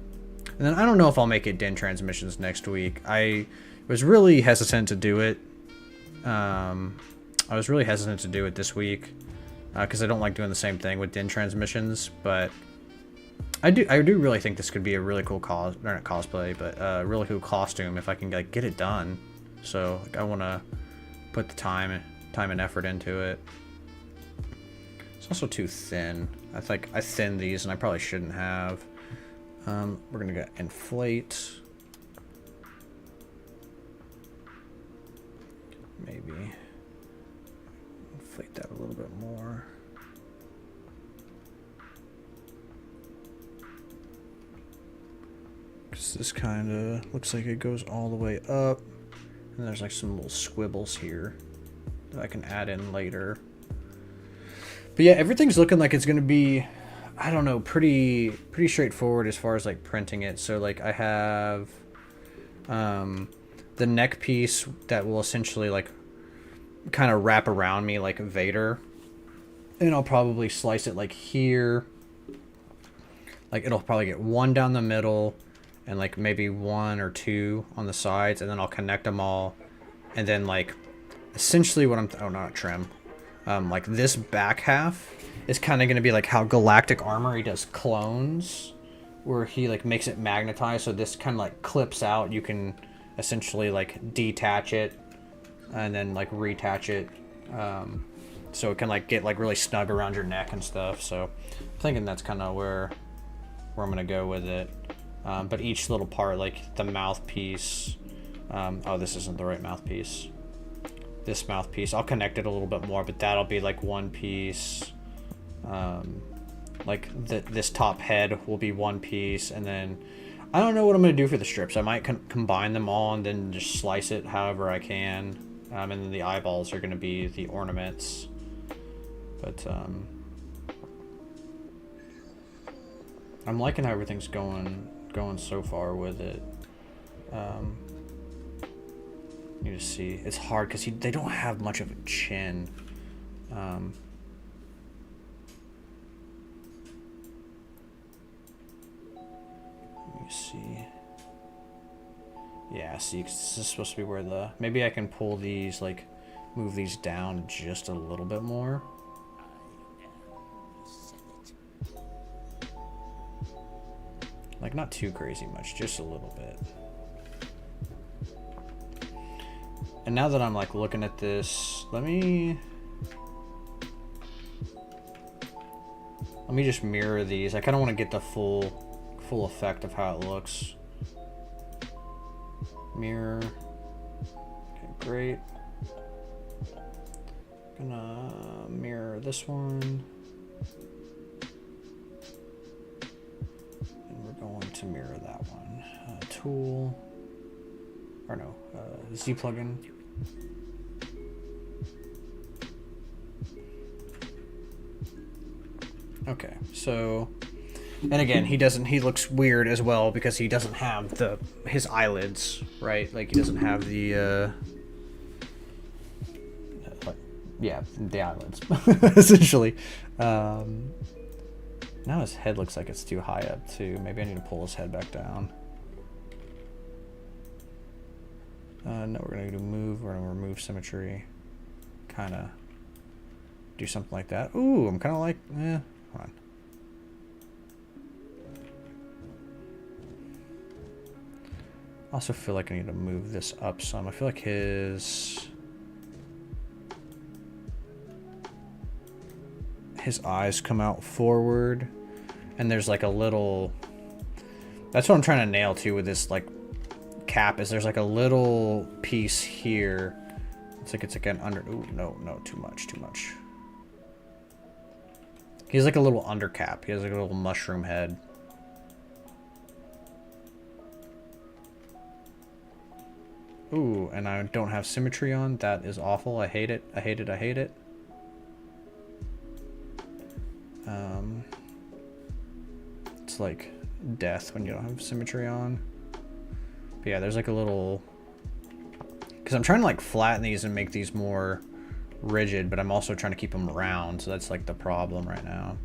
then I don't know if I'll make it din transmissions next week. I was really hesitant to do it. I was really hesitant to do it this week because I don't like doing the same thing with din transmissions. But I do really think this could be a really cool not cosplay, but a really cool costume if I can like get it done. So like, I want to put the time and effort into it. It's also too thin. I think I thinned these and I probably shouldn't have. We're gonna go inflate. Maybe inflate that a little bit more. Cause this kind of looks like it goes all the way up, and there's like some little squibbles here that I can add in later. But yeah, everything's looking like it's gonna be, I don't know, pretty straightforward as far as like printing it. So like I have the neck piece that will essentially like kind of wrap around me like Vader, and I'll probably slice it like here. Like it'll probably get one down the middle and like maybe 1 or 2 on the sides, and then I'll connect them all, and then like essentially what I'm not trim, like this back half is kind of going to be like how Galactic Armory does clones, where he like makes it magnetized, so this kind of like clips out. You can essentially like detach it and then like reattach it, so it can like get like really snug around your neck and stuff. So I'm thinking that's kind of where I'm gonna go with it. But each little part, like the mouthpiece, oh, this isn't the right mouthpiece. This mouthpiece, I'll connect it a little bit more, but that'll be like one piece. Like this top head will be one piece, and then I don't know what I'm going to do for the strips. I might combine them all and then just slice it however I can, and then the eyeballs are going to be the ornaments. But I'm liking how everything's going so far with it. You just see it's hard because they don't have much of a chin. Let me see. Yeah, see, 'cause this is supposed to be where maybe I can pull these, like, move these down just a little bit more. Like, not too crazy much, just a little bit. And now that I'm, like, looking at this, let me just mirror these. I kind of want to get the full effect of how it looks. Mirror. Okay, great. Gonna mirror this one. And we're going to mirror that one. Tool. Or no, Z plugin. Okay, so, and again, he looks weird as well because he doesn't have his eyelids, right? Like he doesn't have the eyelids, essentially. Now his head looks like it's too high up too. Maybe I need to pull his head back down. No, we're gonna do move. We're gonna remove symmetry. Kind of do something like that. Ooh, I'm kind of like, hold on. Also feel like I need to move this up some. I feel like his eyes come out forward, and there's like a little, that's what I'm trying to nail too with this like cap, is there's like a little piece here. It's like an under, ooh, no, too much. He has like a little under cap. He has like a little mushroom head. Ooh, and I don't have symmetry on. That is awful. I hate it. I hate it. It's like death when you don't have symmetry on. But yeah, there's like a little... Because I'm trying to like flatten these and make these more rigid, but I'm also trying to keep them round, so that's like the problem right now.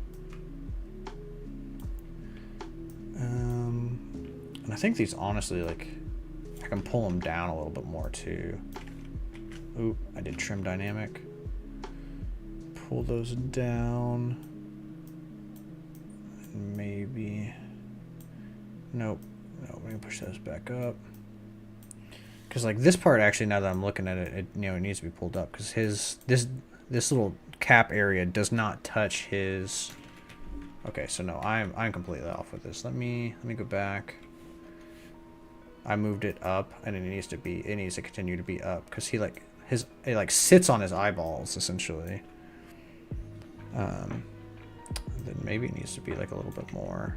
And I think these honestly, like, I can pull them down a little bit more too. Oop, I did trim dynamic. Pull those down. Maybe. Nope. No, we're gonna push those back up. Because like this part, actually, now that I'm looking at it, it needs to be pulled up because this little cap area does not touch his. Okay, so no, I'm completely off with this. Let me go back. I moved it up, and it needs to continue to be up because it like sits on his eyeballs essentially. Then maybe it needs to be like a little bit more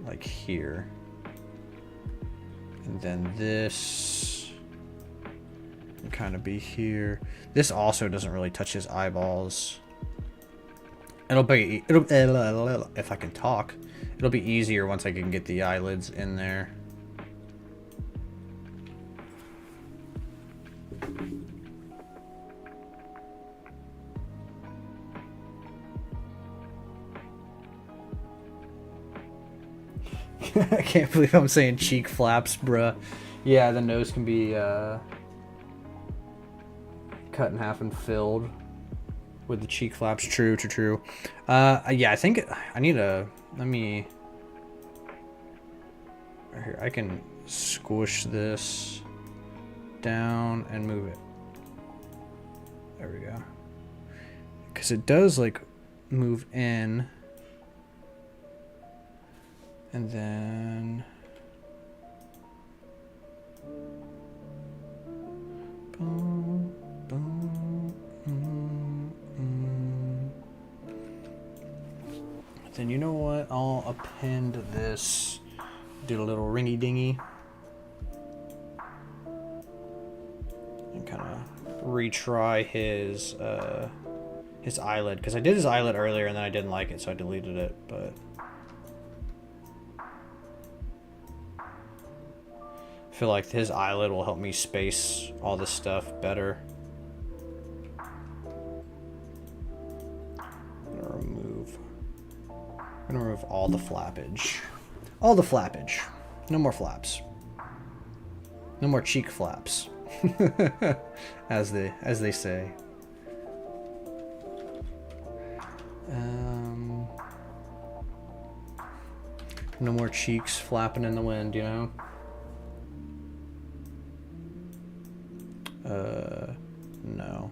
like here. And then this can kind of be here. This also doesn't really touch his eyeballs. If I can talk, it'll be easier once I can get the eyelids in there. I can't believe I'm saying cheek flaps, bruh. Yeah, the nose can be cut in half and filled with the cheek flaps. True. Yeah, I think I need to, let me, right here, I can squish this down and move it. There we go. Because it does like move in. And then boom, boom, Then you know what? I'll append this, do a little ringy dingy, and kind of retry his eyelid, because I did his eyelid earlier and then I didn't like it, so I deleted it. But I feel like his eyelid will help me space all this stuff better. I'm gonna remove all the flappage. All the flappage. No more flaps. No more cheek flaps. as they say. No more cheeks flapping in the wind, you know? No.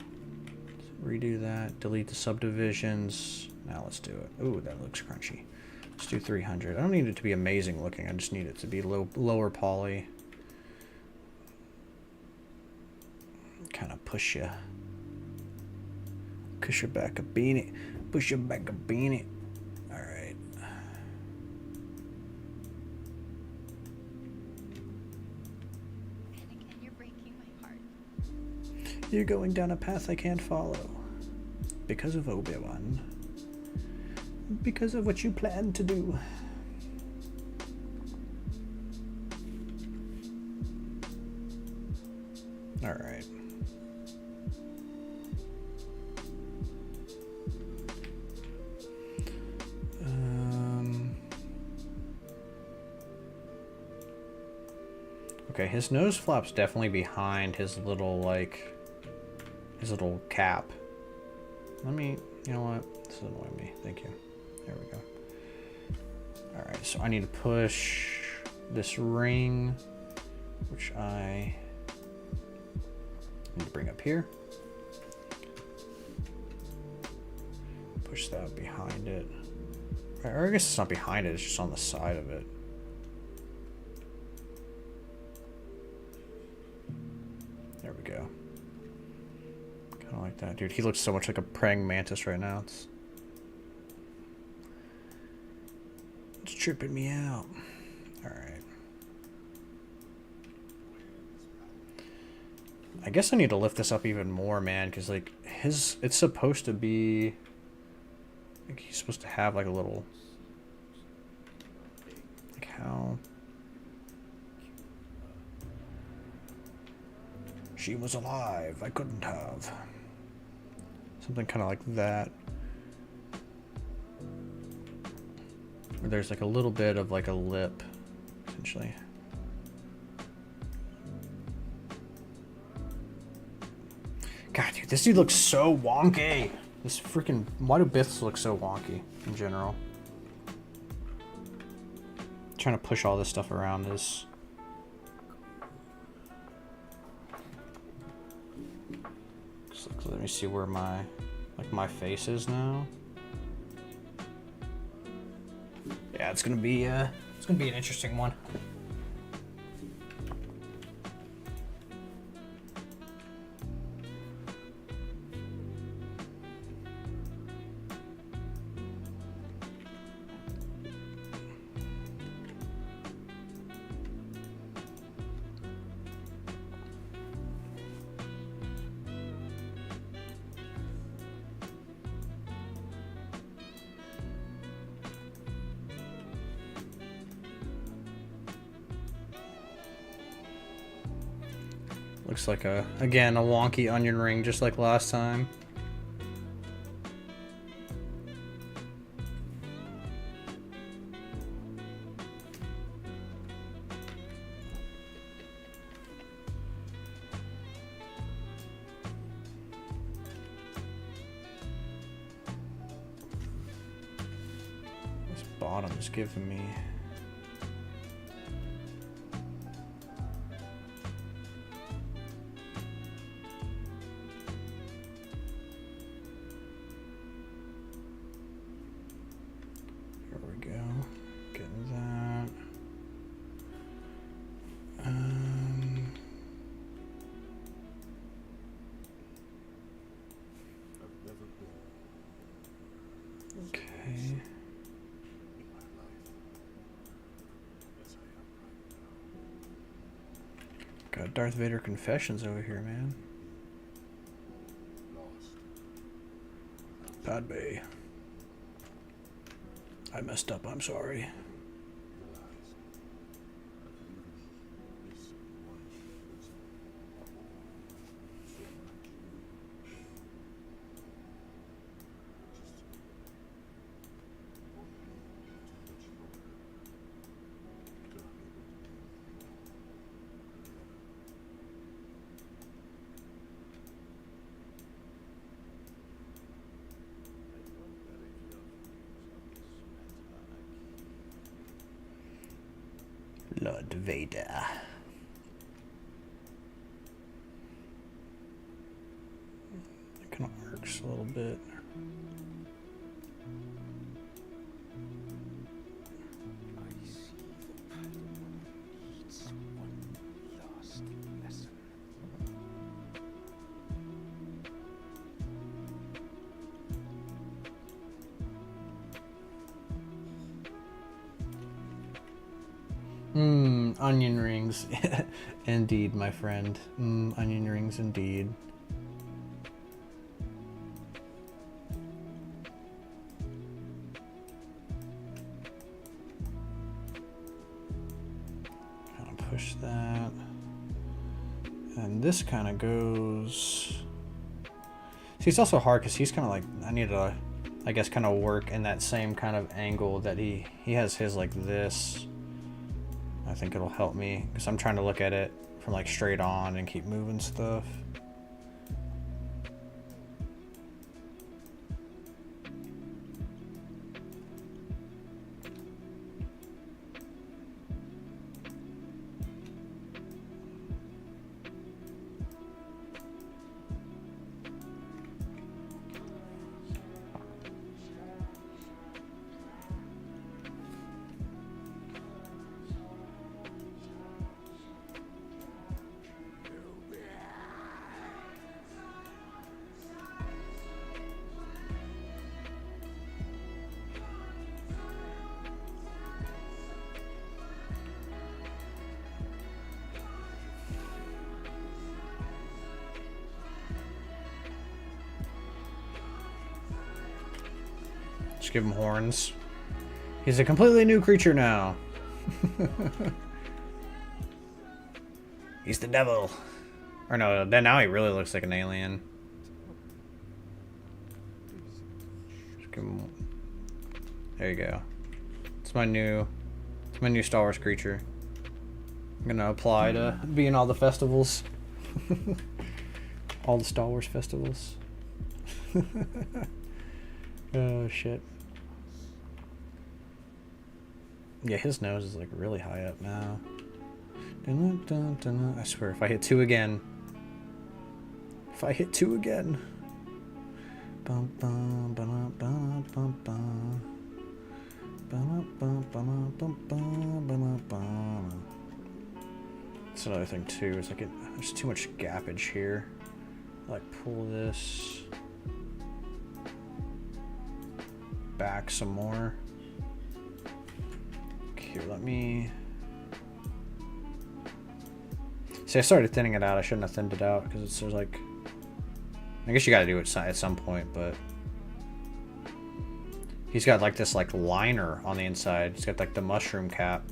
Let's redo that. Delete the subdivisions. Now let's do it. Ooh, that looks crunchy. Let's do 300. I don't need it to be amazing looking. I just need it to be lower poly. Kind of push you back a beanie. Push you back a beanie. All right. Anakin, you're breaking my heart. You're going down a path I can't follow. Because of Obi-Wan. Because of what you plan to do. All right. Okay, his nose flap's definitely behind his little, like, his little cap. Let me, you know what? This is annoying me. Thank you. There we go. Alright, so I need to push this ring, which I need to bring up here. Push that behind it. Or I guess it's not behind it, it's just on the side of it. There we go. Kind of like that. Dude, he looks so much like a praying mantis right now. It's tripping me out. Alright. I guess I need to lift this up even more, man, because like it's supposed to be like he's supposed to have like a little like how she was alive, I couldn't have. Something kind of like that. Where there's like a little bit of like a lip, essentially. God, dude, this dude looks so wonky. This freaking... Why do Biths look so wonky in general? Trying to push all this stuff around is... Let me see where my... Like, my face is now. Yeah, it's gonna be an interesting one. Looks like again, a wonky onion ring just like last time. This bottom is giving me... Got Darth Vader confessions over here, man. Padme. I messed up, I'm sorry. Lord Vader. It kind of works a little bit. Onion rings. Indeed, my friend. Onion rings indeed. Kind of push that. And this kind of goes... See, it's also hard because he's kind of like... I need to, I guess, kind of work in that same kind of angle that he has his like this. I think it'll help me because I'm trying to look at it from like straight on and keep moving stuff. give him horns. He's a completely new creature now. He's the devil. Or no, then now he really looks like an alien. Just give him... There you go. It's my new Star Wars creature. I'm gonna apply to be in all the festivals. All the Star Wars festivals. Oh shit. Yeah, his nose is like really high up now. I swear, if I hit 2 again. If I hit 2 again. That's another thing too, is like there's too much gappage here. Like pull this back some more. Here, let me see. I started thinning it out. I shouldn't have thinned it out because it's there's like, I guess you got to do it at some point, but he's got like this like liner on the inside. He's got like the mushroom cap.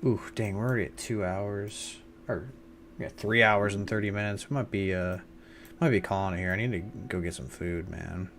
Ooh, dang, we're already at 2 hours. Or, yeah, 3 hours and 30 minutes. We might be calling it here. I need to go get some food, man.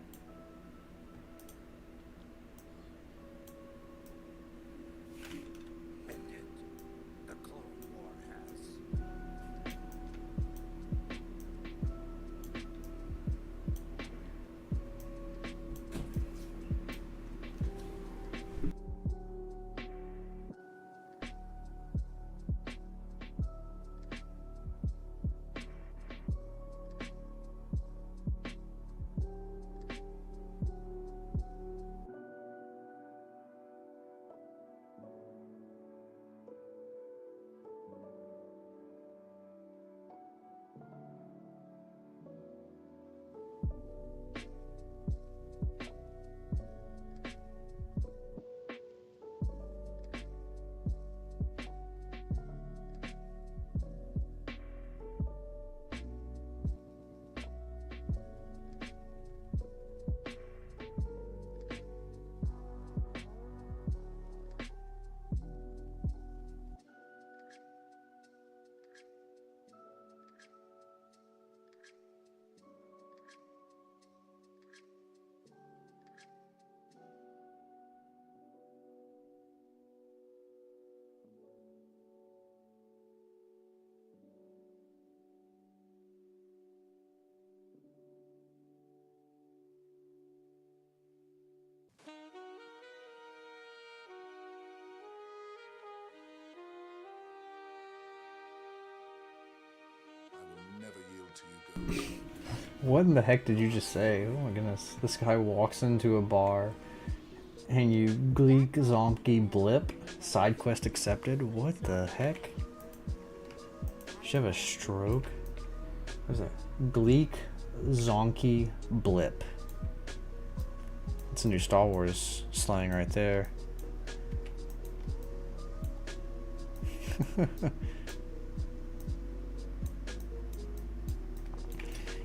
What in the heck did you just say? Oh my goodness. This guy walks into a bar and you gleek zombie blip. Side quest accepted. What the heck? Did you have a stroke? What is that? Gleek zonkey blip. That's a new Star Wars slang right there.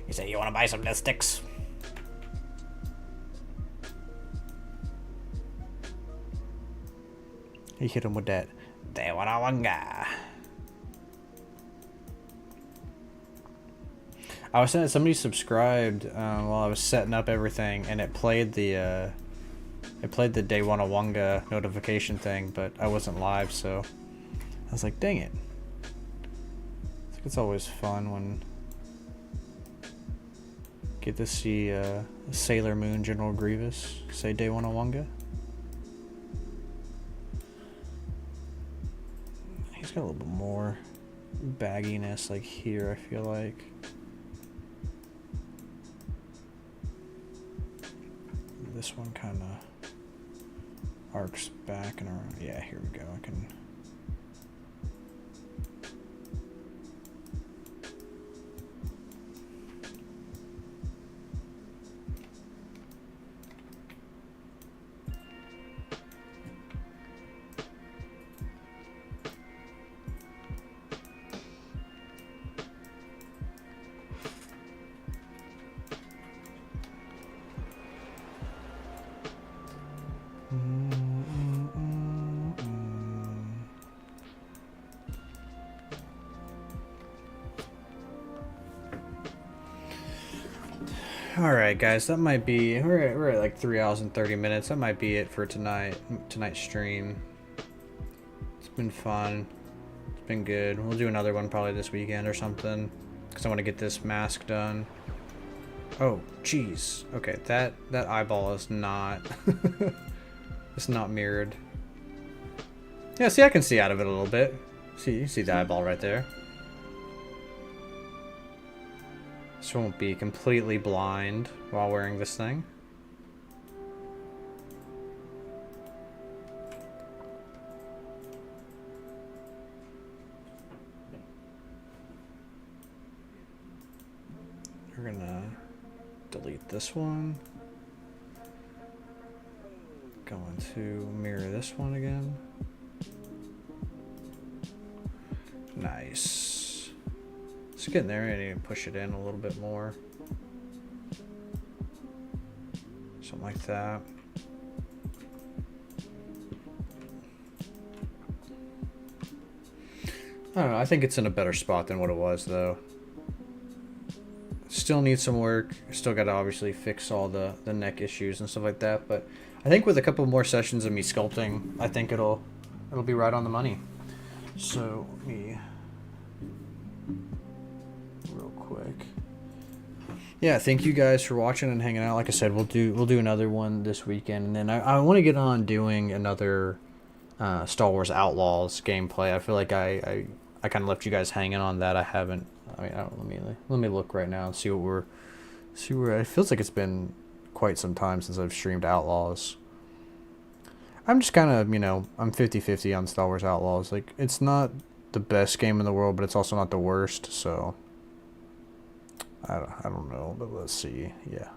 He said, "You want to buy some death sticks?" He hit him with that. They wanna wanga. I was saying somebody subscribed while I was setting up everything, and it played the day one of Wonga notification thing, but I wasn't live, so I was like, dang it. It's always fun when get to see Sailor Moon General Grievous say day one of Wonga. He's got a little bit more bagginess like here, I feel like. This one kind of arcs back and around. Yeah, here we go. I can. Alright guys, that might be, we're at like 3 hours and 30 minutes, that might be it for tonight's stream. It's been fun, it's been good. We'll do another one probably this weekend or something, because I want to get this mask done. Oh, jeez. Okay, that eyeball is not, it's not mirrored. Yeah, see, I can see out of it a little bit. See, you see the eyeball right there. This won't be completely blind while wearing this thing. We're gonna delete this one. Going to mirror this one again. Nice. It's getting there. I need to push it in a little bit more. Something like that. I don't know. I think it's in a better spot than what it was, though. Still needs some work. Still got to obviously fix all the neck issues and stuff like that. But I think with a couple more sessions of me sculpting, I think it'll be right on the money. So let me real quick. Yeah, thank you guys for watching and hanging out. Like I said, we'll do another one this weekend, and then I want to get on doing another Star Wars Outlaws gameplay. I feel like I kind of left you guys hanging on that. I haven't. I mean, let me look right now and see what it feels like it's been quite some time since I've streamed Outlaws. I'm just kind of, I'm 50-50 on Star Wars Outlaws. Like, it's not the best game in the world, but it's also not the worst, so I don't know, but let's see. Yeah,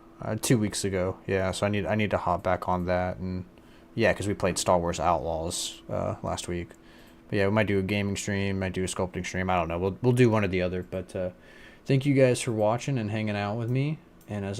2 weeks ago. Yeah, so I need to hop back on that, and yeah, because we played Star Wars Outlaws last week. But yeah, we might do a gaming stream, might do a sculpting stream. I don't know. We'll do one or the other. But thank you guys for watching and hanging out with me. And as